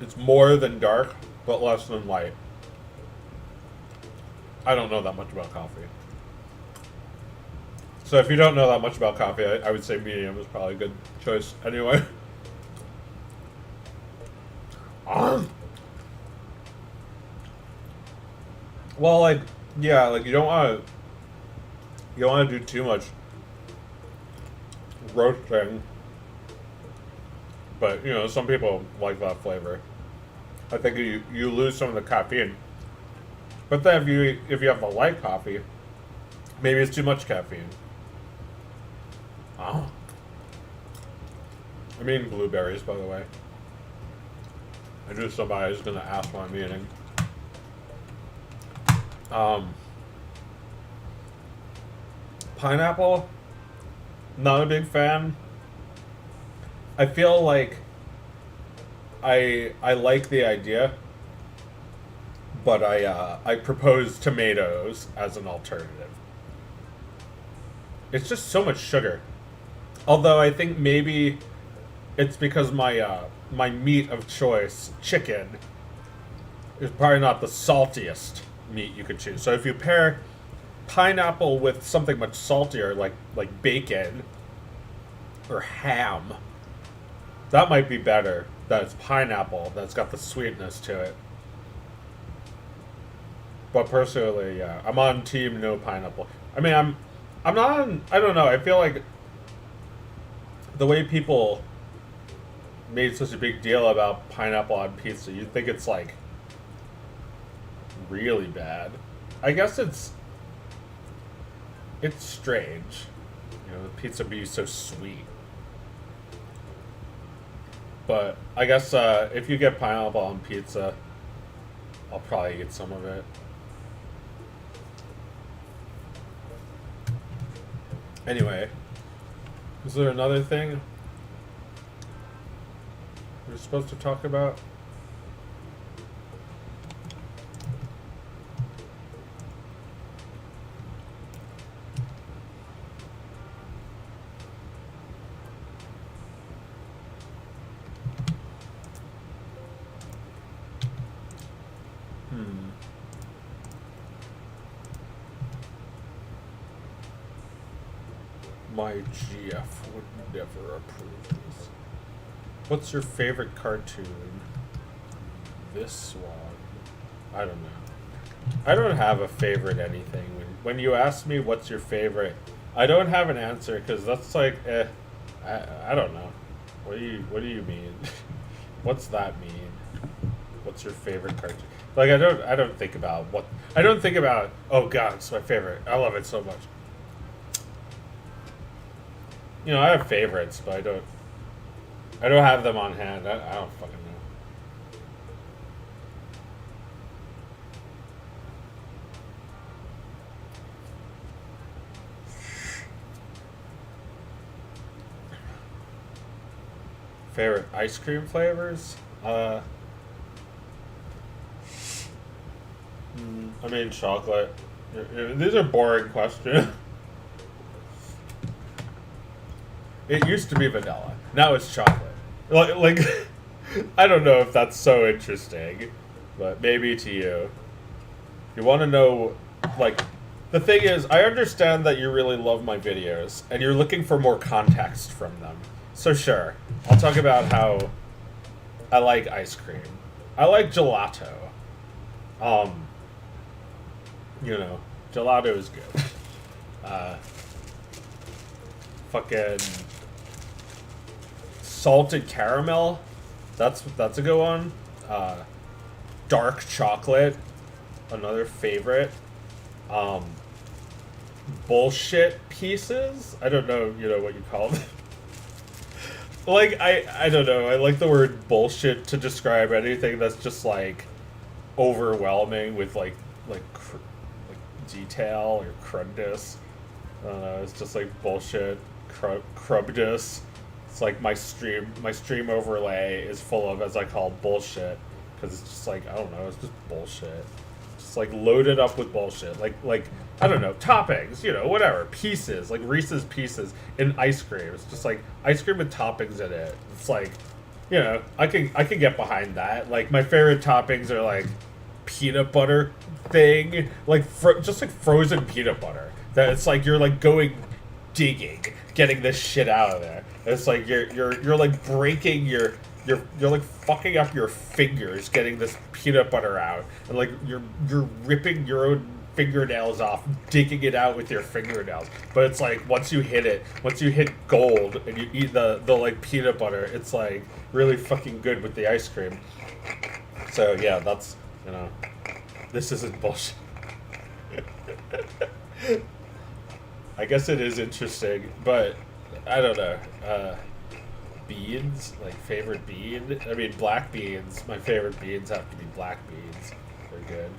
Speaker 1: It's more than dark, but less than light. I don't know that much about coffee. So if you don't know that much about coffee, I would say medium is probably a good choice anyway. Well, like, yeah, like you don't want to do too much roasting, but you know some people like that flavor. I think you lose some of the caffeine. But then if you have a light coffee, maybe it's too much caffeine. Oh. I'm eating blueberries, by the way. I knew somebody was gonna ask what I'm eating. Pineapple, not a big fan. I feel like I like the idea, but I propose tomatoes as an alternative. It's just so much sugar. Although I think maybe it's because my meat of choice, chicken, is probably not the saltiest meat you could choose. So if you pair pineapple with something much saltier, like bacon or ham, that might be better. That's pineapple. That's got the sweetness to it. But personally, yeah, I'm on team no pineapple. I mean, I'm not on. I don't know. I feel like the way people made such a big deal about pineapple on pizza, you'd think it's like really bad. I guess it's strange, you know, the pizza be so sweet. But I guess if you get pineapple on pizza, I'll probably eat some of it. Anyway, is there another thing we're supposed to talk about? My GF would never approve this. What's your favorite cartoon? This one. I don't know. I don't have a favorite anything. When you ask me what's your favorite, I don't have an answer because that's like, I don't know. What do you mean? What's that mean? What's your favorite cartoon? Like I don't think about oh god, it's my favorite. I love it so much. You know, I have favorites, but I don't have them on hand. I don't fucking know. Favorite ice cream flavors? I mean chocolate. These are boring questions. It used to be vanilla. Now it's chocolate. Like I don't know if that's so interesting, but maybe to you. You want to know, like, the thing is, I understand that you really love my videos, and you're looking for more context from them. So sure, I'll talk about how I like ice cream. I like gelato. You know, gelato is good. Fucking salted caramel, that's a good one. Dark chocolate, another favorite. Bullshit pieces, I don't know, you know what you call them. Like I don't know, I like the word bullshit to describe anything that's just like overwhelming with like detail or crudness. I don't know, it's just like bullshit, crubness. It's like my stream overlay is full of, as I call, bullshit, because it's just like, I don't know, it's just bullshit. Just like loaded up with bullshit. Like I don't know, toppings, you know, whatever, pieces, like Reese's Pieces in ice cream. It's just like ice cream with toppings in it. It's like, you know, I can get behind that. Like my favorite toppings are like peanut butter thing, like just like frozen peanut butter. That it's like you're like going digging, getting this shit out of there. It's like you're like breaking you're like fucking up your fingers getting this peanut butter out, and like you're ripping your own fingernails off, digging it out with your fingernails. But it's like once you hit gold and you eat the like peanut butter, it's like really fucking good with the ice cream. So yeah, that's, you know, this isn't bullshit. I guess it is interesting, but I don't know. Beans, like favorite bean. I mean, black beans. My favorite beans have to be black beans. They're good.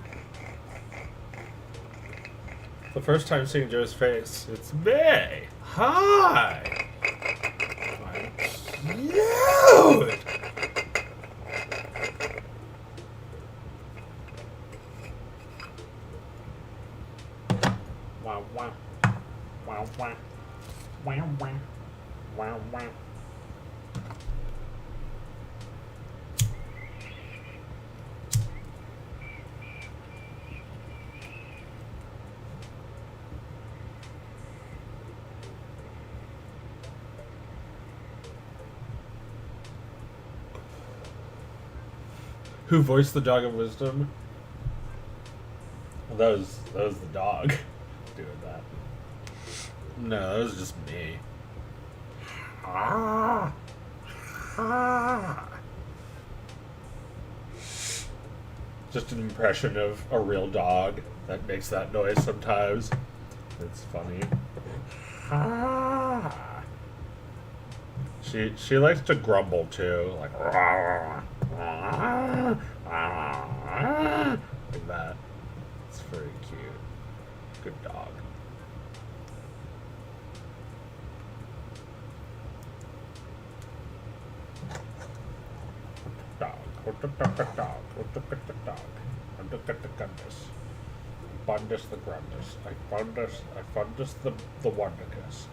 Speaker 1: The first time seeing Joe's face, it's May. Hi. I'm cute. Wow, wow. Wow, wow. Wow, wow. Wow, wow. Who voiced the Dog of Wisdom? Well, that was the dog doing that. No, that was just me. Just an impression of a real dog that makes that noise sometimes. It's funny. She likes to grumble too, like that. It's very cute. Good dog. Look at the goodness. Fundus the Grundus. I fundus the Wondercus.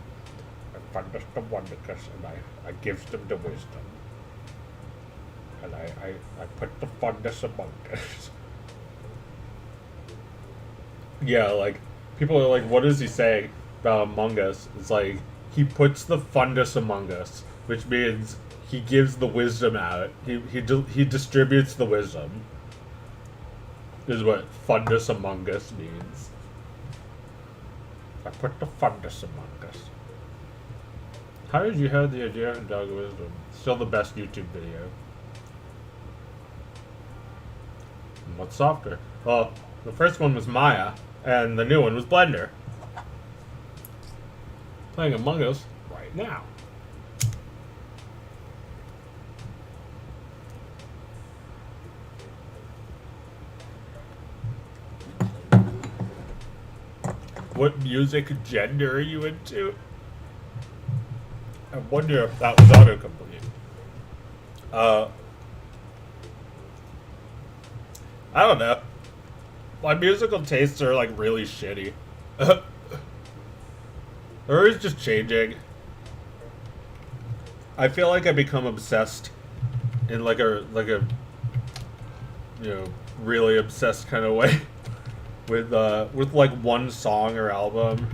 Speaker 1: I fundus the Wondercus, and I gives them the wisdom. And I put the fundus among us. Yeah, like, people are like, what is he saying about Among Us? It's like, he puts the fundus among us, which means he gives the wisdom out. He distributes the wisdom. Is what fundus among us means. I put the fundus among us. How did you have the idea of dog wisdom? Still the best YouTube video. And what's softer? Well, the first one was Maya, and the new one was Blender. Playing Among Us right now. What music gender are you into? I wonder if that was autocomplete. I don't know. My musical tastes are like really shitty. They're always just changing. I feel like I become obsessed in like a really obsessed kind of way. With like one song or album.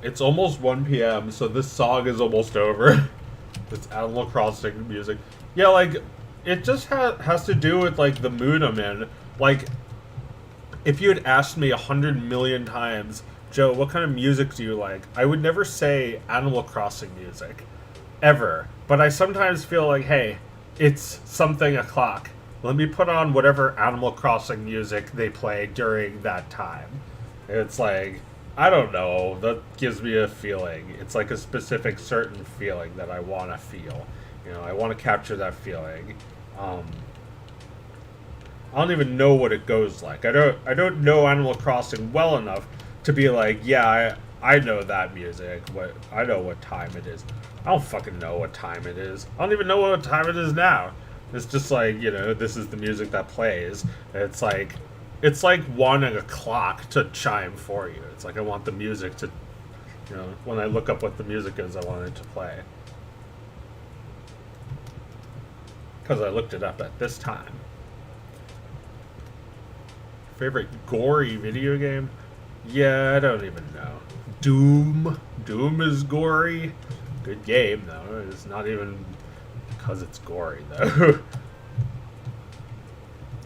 Speaker 1: It's almost 1 p.m, so this song is almost over. It's Animal Crossing music. Yeah, like, it just has to do with, like, the mood I'm in. Like, if you had asked me 100 million times, Joe, what kind of music do you like? I would never say Animal Crossing music. Ever. But I sometimes feel like, hey, it's something o'clock. Let me put on whatever Animal Crossing music they play during that time. It's like, I don't know, that gives me a feeling. It's like a specific certain feeling that I want to feel. You know, I want to capture that feeling. I don't even know what it goes like. I don't know Animal Crossing well enough to be like, yeah, I know that music. I know what time it is. I don't fucking know what time it is. I don't even know what time it is now. It's just like, you know, this is the music that plays. It's like wanting a clock to chime for you. It's like I want the music to, you know, when I look up what the music is, I want it to play. Because I looked it up at this time. Favorite gory video game? Yeah, I don't even know. Doom. Doom is gory. Good game, though. It's not even because it's gory, though.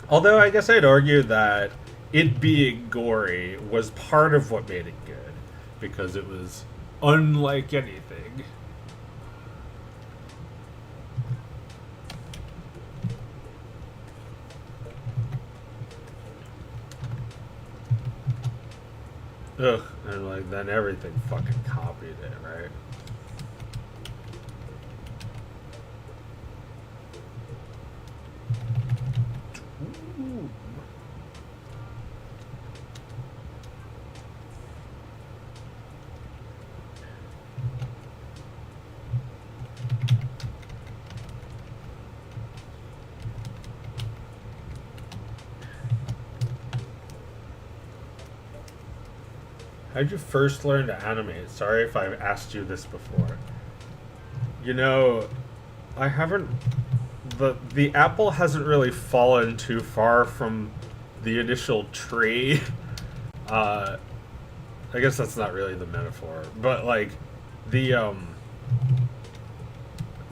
Speaker 1: Although I guess I'd argue that it being gory was part of what made it good, because it was unlike anything. Ugh, and like then everything fucking copied it, right? Ooh. How'd you first learn to animate? Sorry if I've asked you this before. You know, I haven't... The apple hasn't really fallen too far from the initial tree. I guess that's not really the metaphor. But, like, the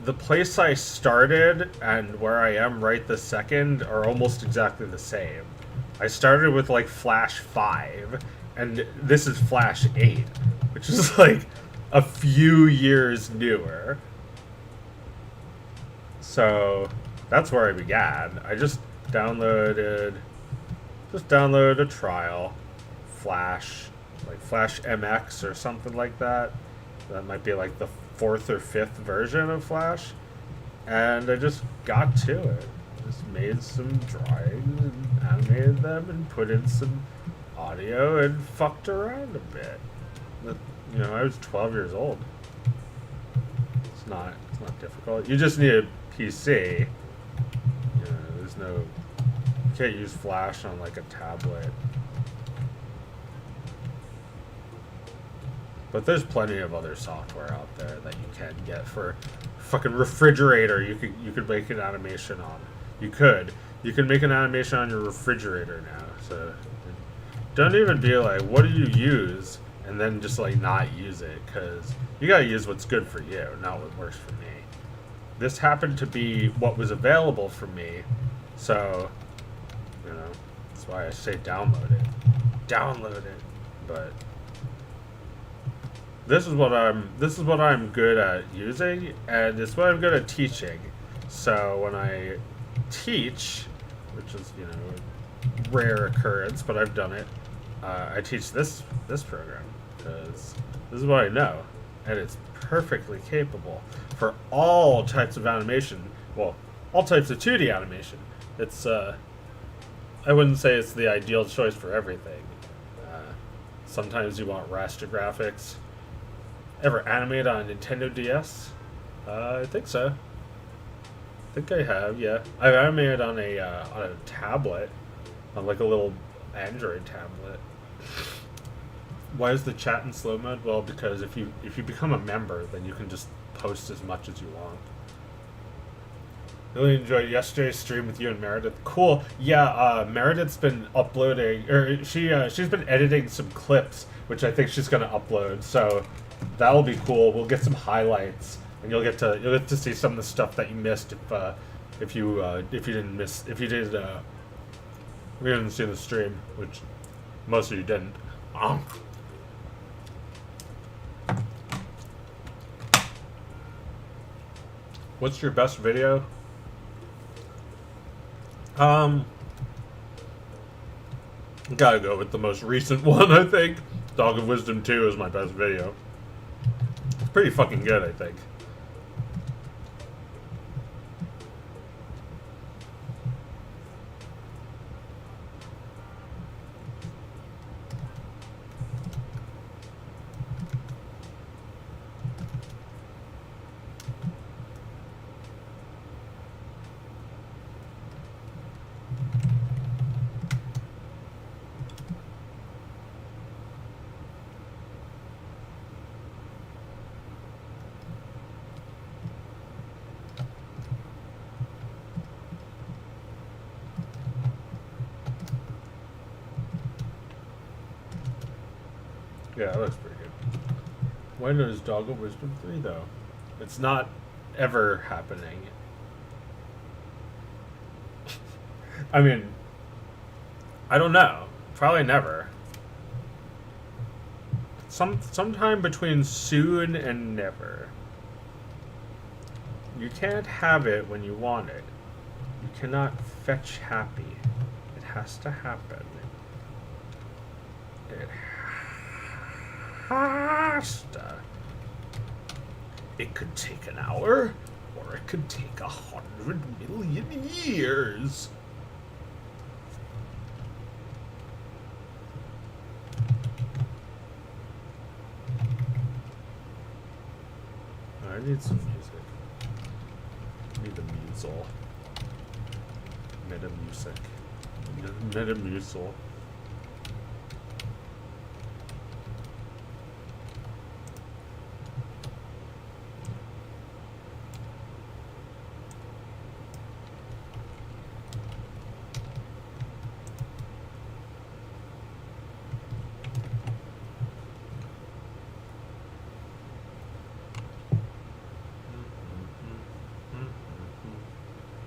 Speaker 1: place I started and where I am right this second are almost exactly the same. I started with, like, Flash 5... and this is Flash 8, which is like a few years newer. So that's where I began. I just downloaded a trial, Flash, like Flash MX or something like that. That might be like the 4th or 5th version of Flash. And I just got to it. Just made some drawings and animated them and put in some audio and fucked around a bit. You know, I was 12 years old. It's not difficult. You just need a PC. You know, there's no, you can't use Flash on like a tablet. But there's plenty of other software out there that you can get for fucking refrigerator. You could make an animation on. You can make an animation on your refrigerator now. So don't even be like, what do you use? And then just like not use it, because you gotta use what's good for you, not what works for me. This happened to be what was available for me, so you know, that's why I say download it. But this is what I'm good at using, and it's what I'm good at teaching. So when I teach, which is, you know, a rare occurrence, but I've done it, I teach this program because this is what I know, and it's perfectly capable for all types of animation. Well, all types of 2D animation. It's I wouldn't say it's the ideal choice for everything. Sometimes you want raster graphics. Ever animate on a Nintendo DS? I think so. I think I have, yeah. I've animated on a tablet, on like a little Android tablet. Why is the chat in slow mode? Well, because if you become a member, then you can just post as much as you want. Really enjoyed yesterday's stream with you and Meredith. Cool. Yeah, Meredith's been uploading, or she's been editing some clips, which I think she's gonna upload. So that'll be cool. We'll get some highlights, and you'll get to see some of the stuff that you missed if you didn't see the stream, which most of you didn't. What's your best video? Gotta go with the most recent one, I think. Dog of Wisdom 2 is my best video. It's pretty fucking good, I think. Yeah, that looks pretty good. When is Dog of Wisdom 3, though? It's not ever happening. I mean, I don't know. Probably never. Sometime between soon and never. You can't have it when you want it. You cannot fetch happy. It has to happen. It has to. It could take an hour, or it could take 100 million years. I need some music. I need the musel. Metamusic. Metamusel.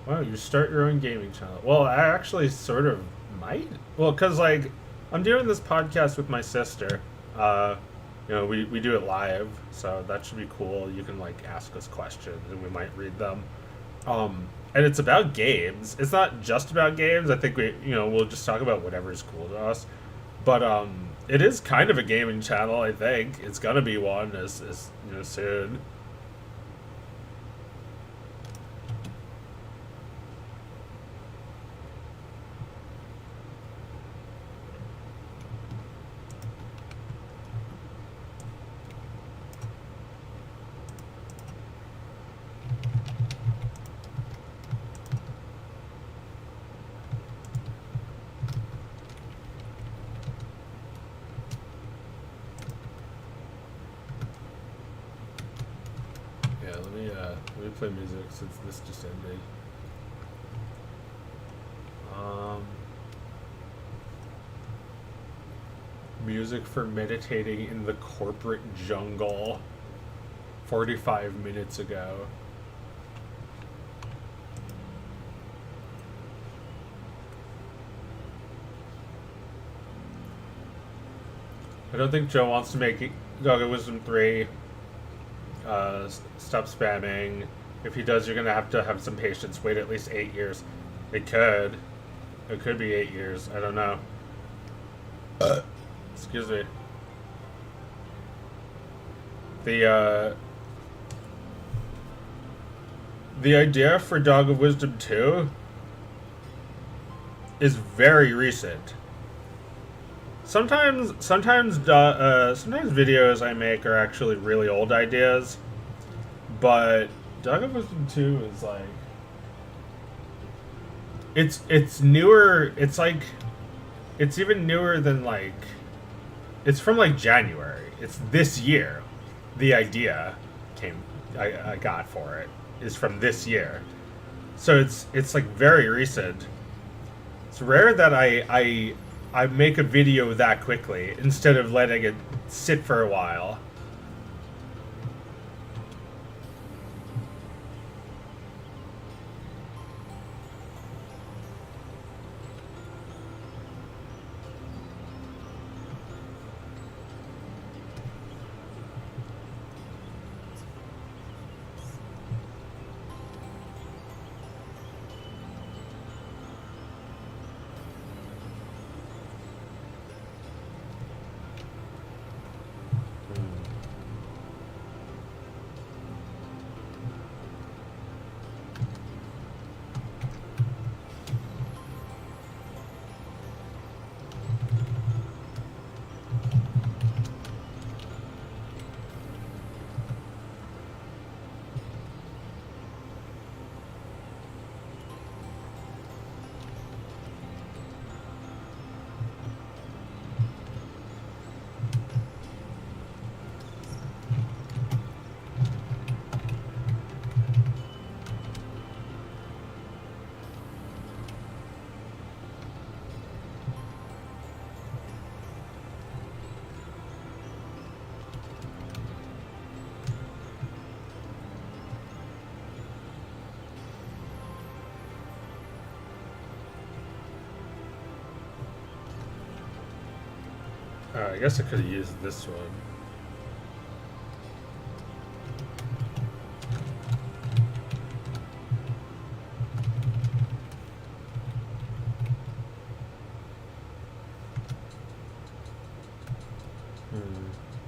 Speaker 1: Wow, you start your own gaming channel. Well, I actually sort of might. Well, because, like, I'm doing this podcast with my sister. You know, we do it live, so that should be cool. You can like ask us questions and we might read them. And it's about games. It's not just about games. I think we'll just talk about whatever's cool to us. But it is kind of a gaming channel. I think it's gonna be one as soon. Let me play music since this just ended. Music for meditating in the corporate jungle. 45 minutes ago. I don't think Joe wants to make Dog of Wisdom 3. Stop spamming. If he does, you're gonna have to have some patience. Wait at least 8 years. It could. It could be 8 years. I don't know. Excuse me. The idea for Dog of Wisdom 2 is very recent. Sometimes videos I make are actually really old ideas, but Dog of Wisdom 2 is like it's newer. It's like it's even newer than like it's from like January. It's this year. The idea I got for it is from this year, so it's like very recent. It's rare that I make a video that quickly instead of letting it sit for a while. I guess I could have used this one.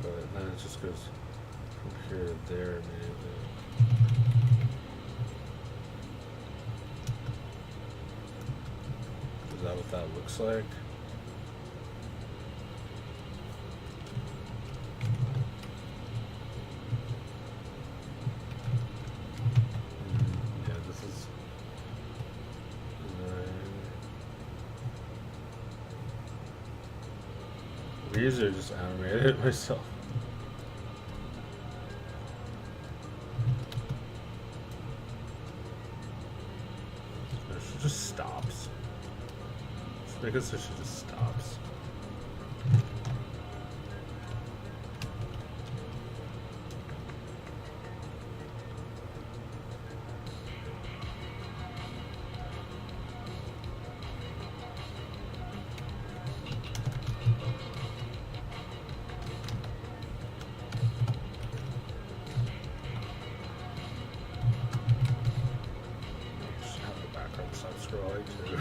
Speaker 1: But then it just goes from here to there immediately. Is that what that looks like? These are just animated myself. It should just stops. I guess it should just stops. scrolling too.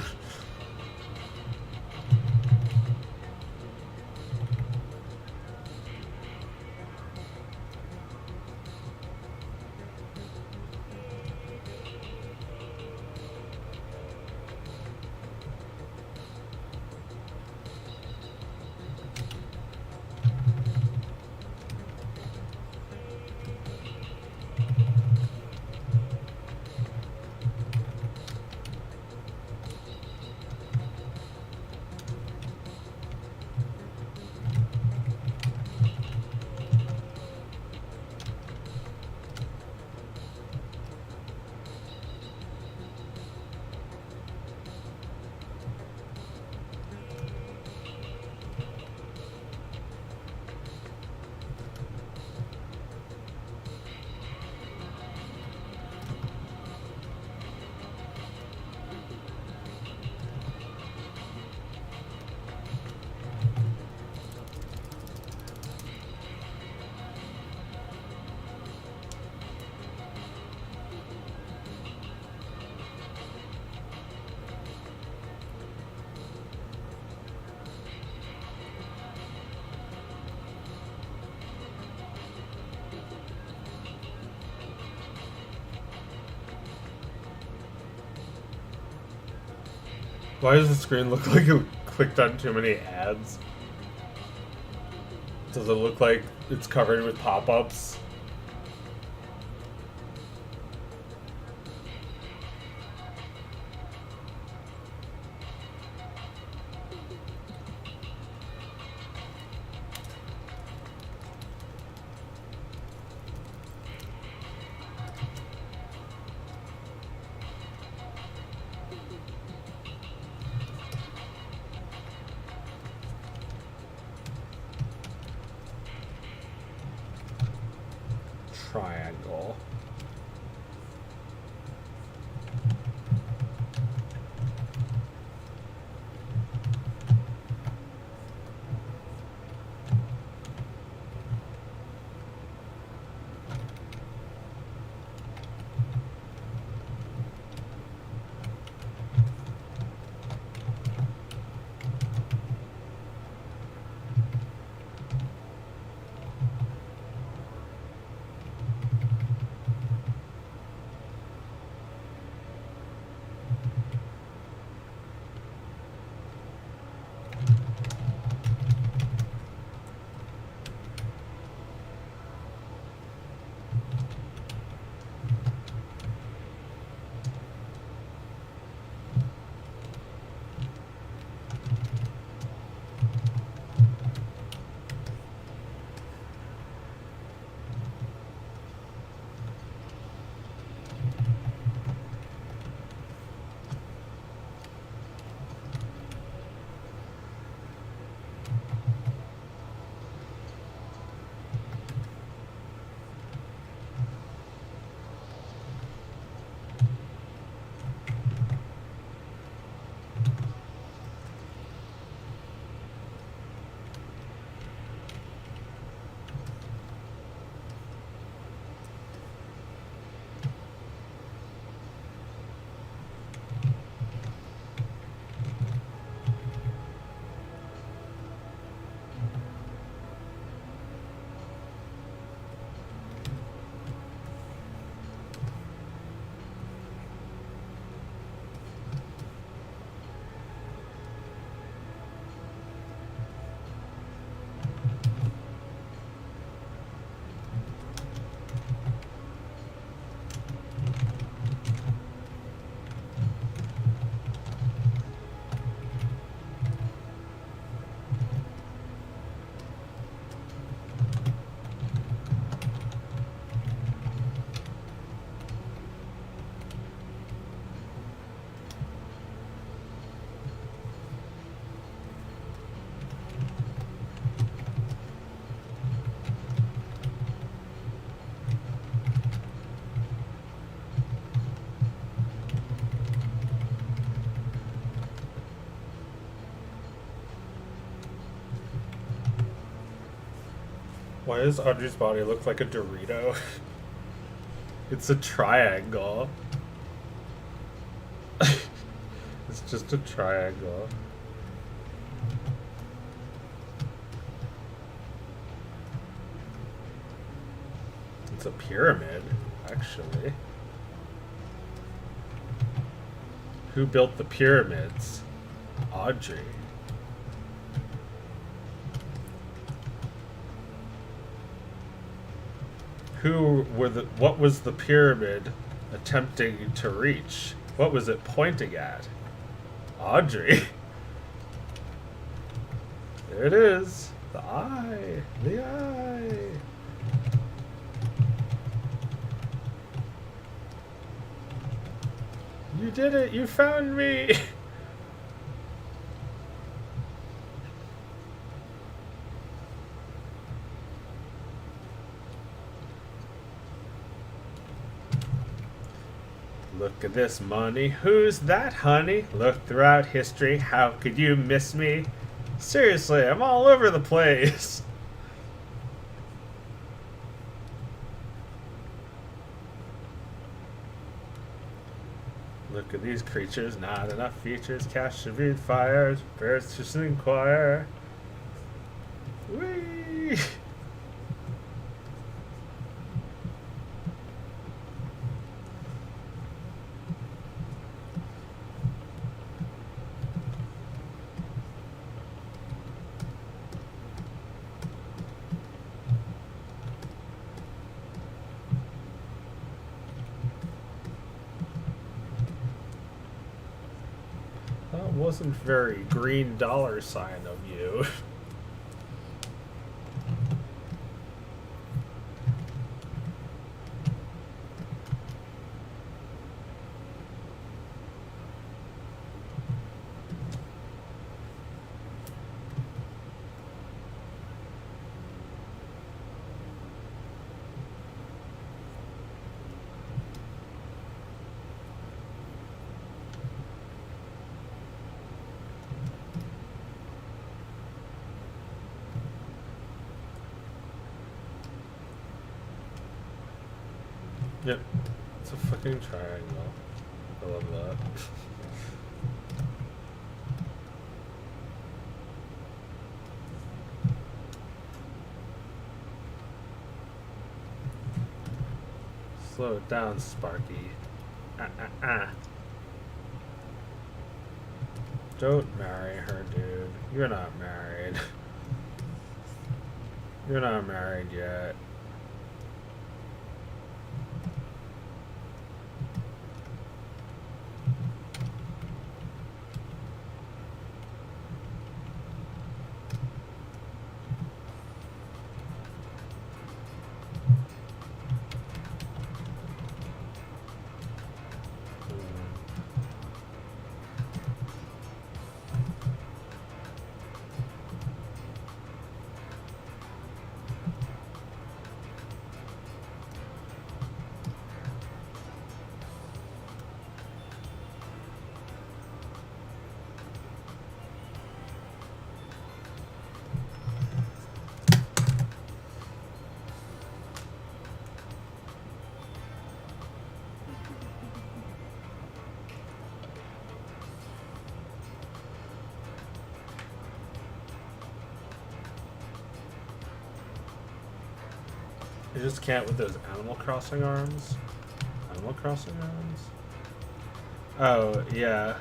Speaker 1: Why does the screen look like it clicked on too many ads? Does it look like it's covered with pop-ups? Triangle. Why does Audrey's body look like a Dorito? It's a triangle. It's just a triangle. It's a pyramid, actually. Who built the pyramids? Audrey. What was the pyramid attempting to reach? What was it pointing at? Audrey. There it is. The eye. The eye. You did it. You found me. Look at this money. Who's that, honey? Look throughout history. How could you miss me? Seriously, I'm all over the place. Look at these creatures. Not enough features. Cash to read fires. Birds to inquire. Whee! That wasn't very green dollar sign of you. Yep, it's a fucking triangle. I love that. Slow it down, Sparky. Don't marry her, dude. You're not married. You're not married yet. You just can't with those Animal Crossing arms. Animal Crossing arms? Oh, yeah.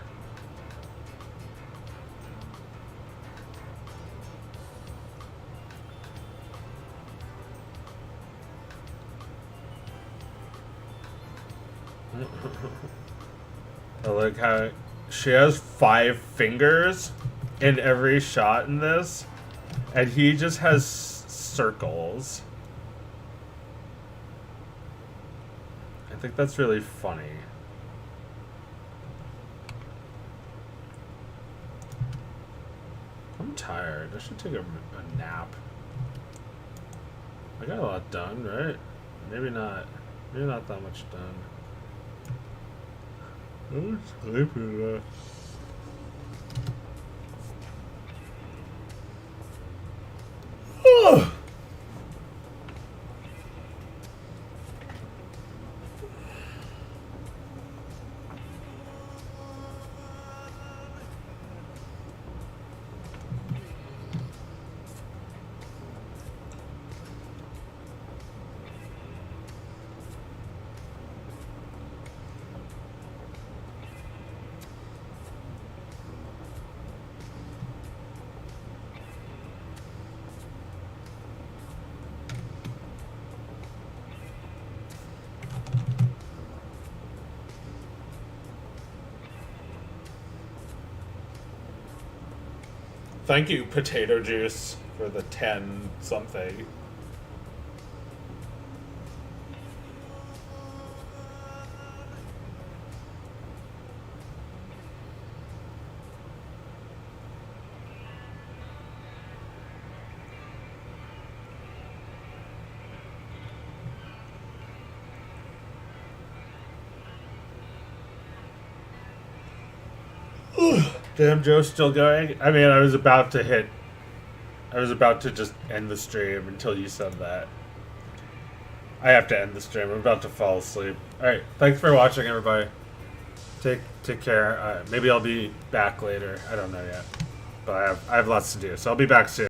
Speaker 1: I like how she has 5 fingers in every shot in this, and he just has circles. I think that's really funny. I'm tired. I should take a nap. I got a lot done, right? Maybe not. Maybe not that much done. I'm sleepy enough. Thank you, Potato Juice, for the 10 something. Damn, Joe's still going? I mean, I was about to just end the stream until you said that. I have to end the stream. I'm about to fall asleep. Alright, thanks for watching, everybody. Take care. Maybe I'll be back later. I don't know yet. But I have lots to do, so I'll be back soon.